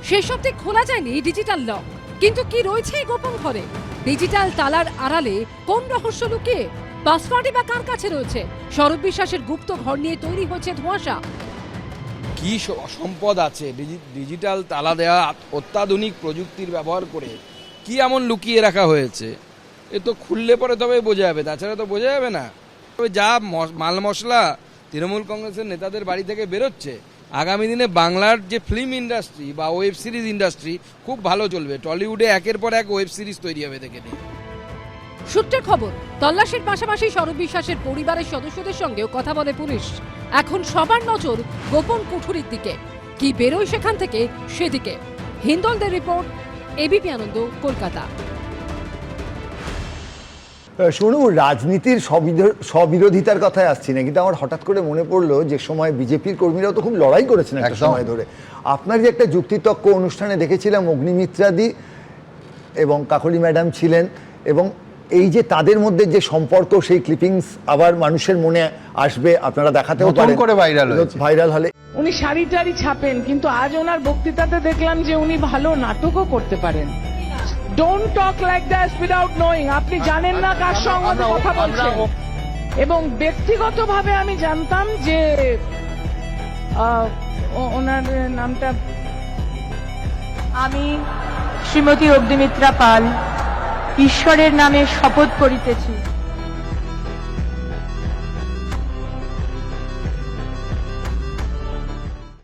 শেষ অবধি খোলা যায়নি ডিজিটাল লক, কিন্তু কি রয়েছে এই গোপন ঘরে? ডিজিটাল তালার আড়ালে কোন রহস্য লুকিয়ে? পাসওয়ার্ডই বা কার কাছে রয়েছে? স্বরূপ বিশ্বাসের গুপ্ত ঘর নিয়ে তৈরি হয়েছে ধোঁয়াশা। কি সম্পদ আছে ডিজিটাল তালা দেওয়া অত্যাধুনিক প্রযুক্তির ব্যবহার করে, কি এমন লুকিয়ে রাখা হয়েছে? এ তো খুললে পরে তবে বোঝা যাবে, তাছাড়া তো বোঝা যাবে না। তবে যা মাল মশলা তৃণমূল কংগ্রেসের নেতাদের বাড়ি থেকে বেরোচ্ছে, আগামী দিনে বাংলার যে ফিল্ম ইন্ডাস্ট্রি বা ওয়েব সিরিজ ইন্ডাস্ট্রি খুব ভালো চলবে। টলিউডে একের পর এক ওয়েব সিরিজ তৈরি হবে দেখে নিই। সূত্রের খবর, তল্লাশির পাশাপাশি স্বরূপ বিশ্বাসের পরিবারের সদস্যদের সঙ্গেও কথা বলে পুলিশ। এখন সবার নজর গোপন কুঠুরির দিকে। কি বেরোয় সেখান থেকে সেদিকে। হিন্দলদের রিপোর্ট, এবিপি আনন্দ, কলকাতা। শুনু, রাজনীতির স্ববিরোধিতার কথায় আসছি না, কিন্তু আমার হঠাৎ করে মনে পড়লো যে সময় বিজেপির কর্মীরাও তো খুব লড়াই করেছেন একটা সময় ধরে। আপনার যে একটা যুক্তিতক্ক অনুষ্ঠানে দেখেছিলাম, অগ্নিমিত্রাদি এবং কাকলি ম্যাডাম ছিলেন, এবং এই যে তাদের মধ্যে যে সম্পর্ক, সেই ক্লিপিংস আবার মানুষের মনে আসবে, আপনারা দেখাতেও পারেন, ভাইরাল হলে। উনি শাড়ি টাড়ি ছাপেন, কিন্তু আজ ওনার বক্তৃতাতে দেখলাম যে উনি ভালো নাটকও করতে পারেন। Don't talk like that without knowing. আপনি জানেন না কার সঙ্গে কথা বলছেন। এবং ব্যক্তিগতভাবে আমি জানতাম যে ওনার নামটা, আমি শ্রীমতী অগ্নিমিত্রা পাল ঈশ্বরের নামে শপথ করিতেছি।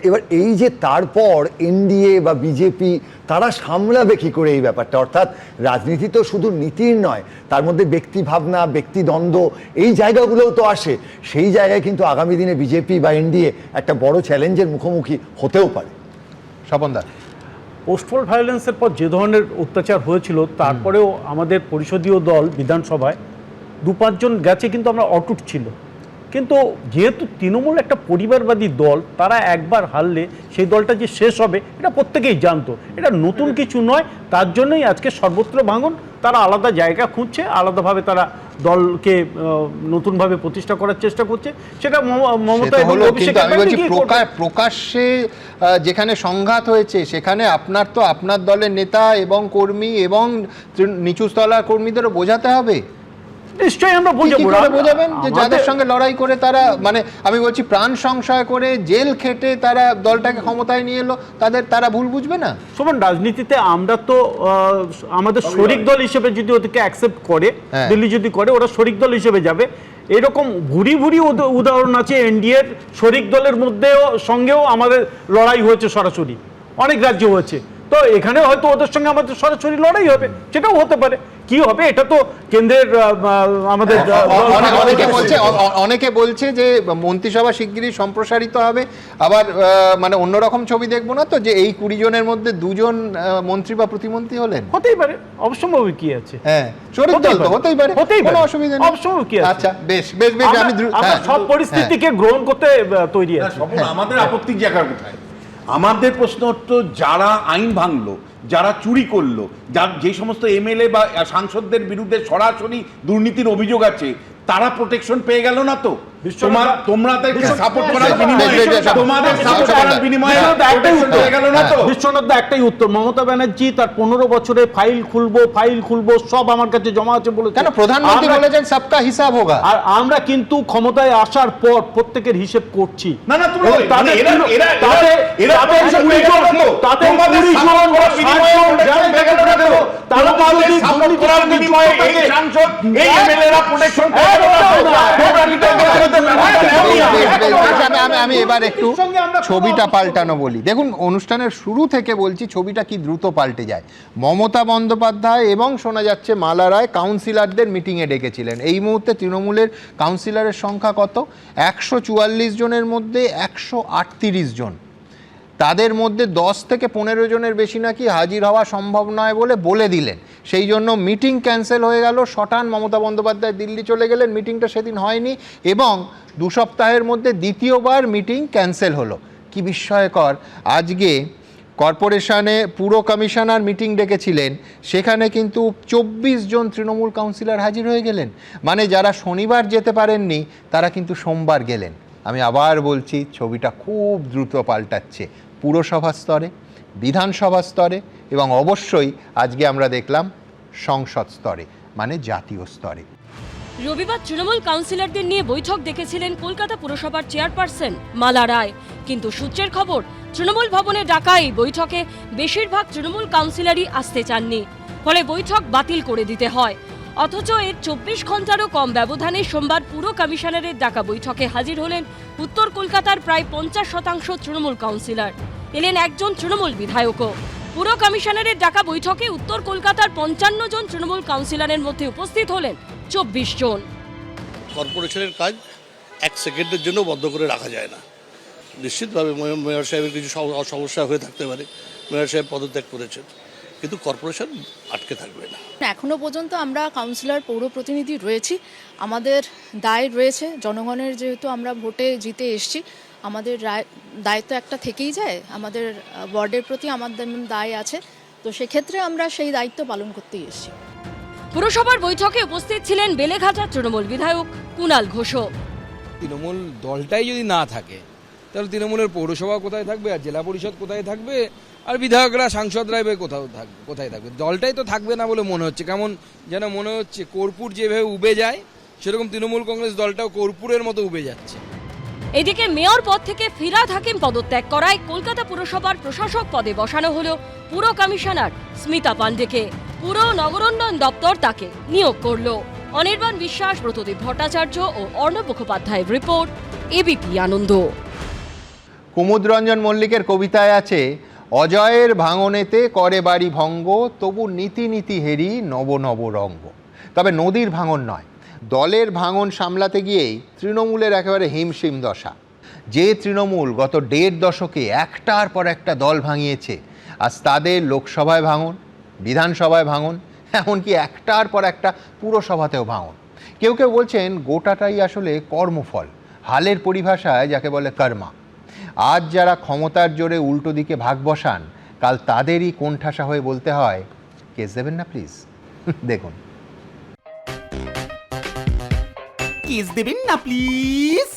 এবার এই যে তারপর এনডিএ বা বিজেপি তারা সামলাবে কি করে এই ব্যাপারটা? অর্থাৎ রাজনীতি তো শুধু নীতির নয়, তার মধ্যে ব্যক্তি ভাবনা, ব্যক্তিদ্বন্দ্ব, এই জায়গাগুলোও তো আসে। সেই জায়গায় কিন্তু আগামী দিনে বিজেপি বা এনডিএ একটা বড় চ্যালেঞ্জের মুখোমুখি হতেও পারে। স্বপনদা, পোস্টপল ভায়োলেন্সের পর যে ধরনের অত্যাচার হয়েছিল তারপরেও আমাদের পরিষদীয় দল বিধানসভায় 2-5 জন গেছে, কিন্তু আমরা অটুট ছিল। কিন্তু যেহেতু তৃণমূল একটা পরিবারবাদী দল, তারা একবার হারলে সেই দলটা যে শেষ হবে এটা প্রত্যেকেই জানতো, এটা নতুন কিছু নয়। তার জন্যই আজকে সর্বত্র ভাঙন, তারা আলাদা জায়গা খুঁজছে, আলাদাভাবে তারা দলকে নতুনভাবে প্রতিষ্ঠা করার চেষ্টা করছে। সেটা মমতা এবং অভিষেকের আমি বলছি প্রকাশ্যে যেখানে সংঘাত হয়েছে সেখানে আপনার তো আপনার দলের নেতা এবং কর্মী এবং নিচুতলার কর্মীদেরও বোঝাতে হবে। নিশ্চয়ই আমরা বোঝাবেন যে যাদের সঙ্গে লড়াই করে তারা, মানে আমি বলছি প্রাণ সংশয় করে জেল খেটে তারা দলটাকে ক্ষমতায় নিয়ে এলো, তারা ভুল বুঝবে না? শোভন, রাজনীতিতে আমরা তো আমাদের শরিক দল হিসেবে যদি ওদেরকে অ্যাকসেপ্ট করে, দিল্লি যদি করে, ওরা শরিক দল হিসেবে যাবে। এরকম ভুরি ভুরি উদাহরণ আছে এনডিএর শরিক দলের মধ্যেও সঙ্গেও আমাদের লড়াই হয়েছে, সরাসরি অনেক রাজ্যে হয়েছে। তো এখানে হয়তো ওদের সঙ্গে আমাদের সরাসরি লড়াই হবে, সেটাও হতে পারে। কি হবে এটা তো কেন্দ্রের আমাদের অনেকে বলছে যে মন্ত্রিসভা শিগগিরই সম্প্রসারিত হবে, আবার মানে অন্যরকম ছবি দেখবো না তো, যে এই 20 জনের মধ্যে 2 জন মন্ত্রী বা প্রতিমন্ত্রী হলেন। হতেই পারে, অবশ্যই কি আছে, হ্যাঁ শরিক দল তো হতেই পারে, কোনো অসুবিধা নেই, অবশ্যই কি আছে। আচ্ছা বেশ বেশ বেশ, আমি সব পরিস্থিতিকে গ্রহণ করতে তৈরি আছি। আমাদের আপত্তির জায়গা কোথায়? আমাদের প্রশ্ন হচ্ছে যারা আইন ভাঙলো, যারা চুরি করলো, যে সমস্ত এমএলএ বা সাংসদদের বিরুদ্ধে সরাসরি দুর্নীতির অভিযোগ আছে, তারা প্রোটেকশন পেয়ে গেল না তো? তোমরা সাপোর্ট করার বিনিময়ে, তোমাদের সাপোর্ট করার বিনিময়ে পেয়ে গেল না তো? বিশ্বনাথ, একটাই উত্তর, মমতা ব্যানার্জি তার 15 বছরে ফাইল খুলবো সব আমার কাছে জমা আছে বলে, কেন প্রধানমন্ত্রী বলেছেন সবকা হিসাব হোগা। আর আমরা কিন্তু ক্ষমতায় আসার পর প্রত্যেকের হিসেব করছি। না না, তুমি আমি এবার একটু ছবিটা পাল্টানো বলি। দেখুন, অনুষ্ঠানের শুরু থেকে বলছি ছবিটা কি দ্রুত পাল্টে যায়। মমতা বন্দ্যোপাধ্যায় এবং শোনা যাচ্ছে মালা রায় কাউন্সিলরদের মিটিংয়ে ডেকেছিলেন। এই মুহূর্তে তৃণমূলের কাউন্সিলরের সংখ্যা কত? 144 জনের মধ্যে 138 জন। তাদের মধ্যে 10 থেকে 15 জনের বেশি নাকি হাজির হওয়া সম্ভব নয় বলে দিলেন। সেই জন্য মিটিং ক্যান্সেল হয়ে গেল। শটান মমতা বন্দ্যোপাধ্যায় দিল্লি চলে গেলেন, মিটিংটা সেদিন হয়নি এবং 2 সপ্তাহের মধ্যে দ্বিতীয়বার মিটিং ক্যান্সেল হলো। কি বিস্ময়কর! আজকে কর্পোরেশনে পুর কমিশনার মিটিং ডেকেছিলেন, সেখানে কিন্তু 24 জন তৃণমূল কাউন্সিলর হাজির হয়ে গেলেন। মানে যারা শনিবার যেতে পারেননি তারা কিন্তু সোমবার গেলেন। আমি আবার বলছি, ছবিটা খুব দ্রুত পাল্টাচ্ছে পুরসভা স্তরে, বিধানসভা স্তরে এবং অবশ্যই আজকে আমরা দেখলাম সংসদ স্তরে, মানে জাতীয় স্তরে। রবিবার তৃণমূল কাউন্সিলরদের নিয়ে বৈঠক ডেকেছিলেন কলকাতা পুরসভার চেয়ারপারসন মালা রায়, কিন্তু সূত্রের খবর তৃণমূল ভবনে ডাকা এই বৈঠকে বেশিরভাগ তৃণমূল কাউন্সিলরই আসতে চাননি, ফলে বৈঠক বাতিল করে দিতে হয়। অথচ এর 24 ঘন্টারও কম ব্যবধানে সোমবার পুর কমিশনারের ডাকা বৈঠকে হাজির হলেন উত্তর কলকাতার প্রায় 50% তৃণমূল কাউন্সিলর। এলেন একজন তৃণমূল বিধায়কও। পুর কমিশনারের ডাকা বৈঠকে উত্তর কলকাতার 55 জন তৃণমূল কাউন্সিলরের মধ্যে উপস্থিত হলেন 24 জন। কর্পোরেশনের কাজ 1 সেকেন্ডের জন্য বন্ধ করে রাখা যায় না। নিশ্চিতভাবে মেয়র সাহেবের কিছু সমস্যা হয়ে থাকতে পারে, মেয়র সাহেব পদত্যাগ করেছেন, কিন্তু কর্পোরেশন আটকে থাকবে না। এখনো পর্যন্ত আমরা কাউন্সিলর পৌর প্রতিনিধি রয়েছি, আমাদের দায় রয়েছে জনগণের, যেহেতু আমরা ভোটে জিতে এসেছি, আমাদের দায়িত্ব একটা থেকেই যায়, আমাদের ওয়ার্ডের প্রতি আমাদের দায় আছে, তো সেক্ষেত্রে আমরা সেই দায়িত্ব পালন করতেই এসেছি। পুরসভার বৈঠকে উপস্থিত ছিলেন বেলেঘাটার তৃণমূল বিধায়ক কুণাল ঘোষও। তৃণমূল দলটাই যদি না থাকে তাহলে তৃণমূলের পৌরসভা কোথায় থাকবে, আর জেলা পরিষদ কোথায় থাকবে, আর বিধায়করা সাংসদরা কোথায় থাকবে? দলটাই তো থাকবে না বলে মনে হচ্ছে। কেমন যেন মনে হচ্ছে কর্পূর যেভাবে উবে যায়, সেরকম তৃণমূল কংগ্রেস দলটাও কর্পূরের মতো উবে যাচ্ছে। এদিকে মেয়র পদ থেকে ফিরহাদ হাকিম পদত্যাগ করায় কলকাতা পুরসভার প্রশাসক পদে বসানো হলো পুর কমিশনার স্মিতা পান্ডেকে। পুর নগরোন্নয়ন দপ্তর তাকে নিয়োগ করলো। অনির্বাণ বিশ্বাস, ব্রতদীপ ভট্টাচার্য ও অর্ণব মুখোপাধ্যায়ের রিপোর্ট, এবিপি আনন্দ। কুমুদ রঞ্জন মল্লিকের কবিতায় আছে, অজয়ের ভাঙনেতে করে বাড়ি ভঙ্গ, তবু নীতি নীতি হেরি নব নব রঙ্গ। তবে নদীর ভাঙন নয়, দলের ভাঙন সামলাতে গিয়েই তৃণমূলের একেবারে হিমশিম দশা। যে তৃণমূল গত 1.5 দশকে একটার পর একটা দল ভাঙিয়েছে, আজ তাদের লোকসভায় ভাঙন, বিধানসভায় ভাঙন, এমনকি একটার পর একটা পুরসভাতেও ভাঙন। কেউ কেউ বলছেন গোটাটাই আসলে কর্মফল, হালের পরিভাষায় যাকে বলে কর্মা। আজ যারা ক্ষমতার জোরে উল্টো দিকে ভাগ বসান, কাল তাদেরই কোণঠাসা হয়ে বলতে হয়, কেস দেবেন না প্লিজ। দেখুন, কেস দেবেন না প্লিজ।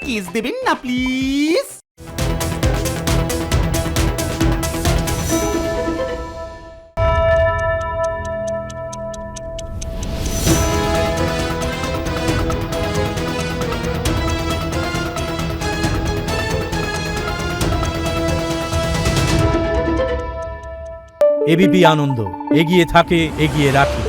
কেস দেবেন না প্লিজ। এবিপি আনন্দ, এগিয়ে থাকে, এগিয়ে রাখে।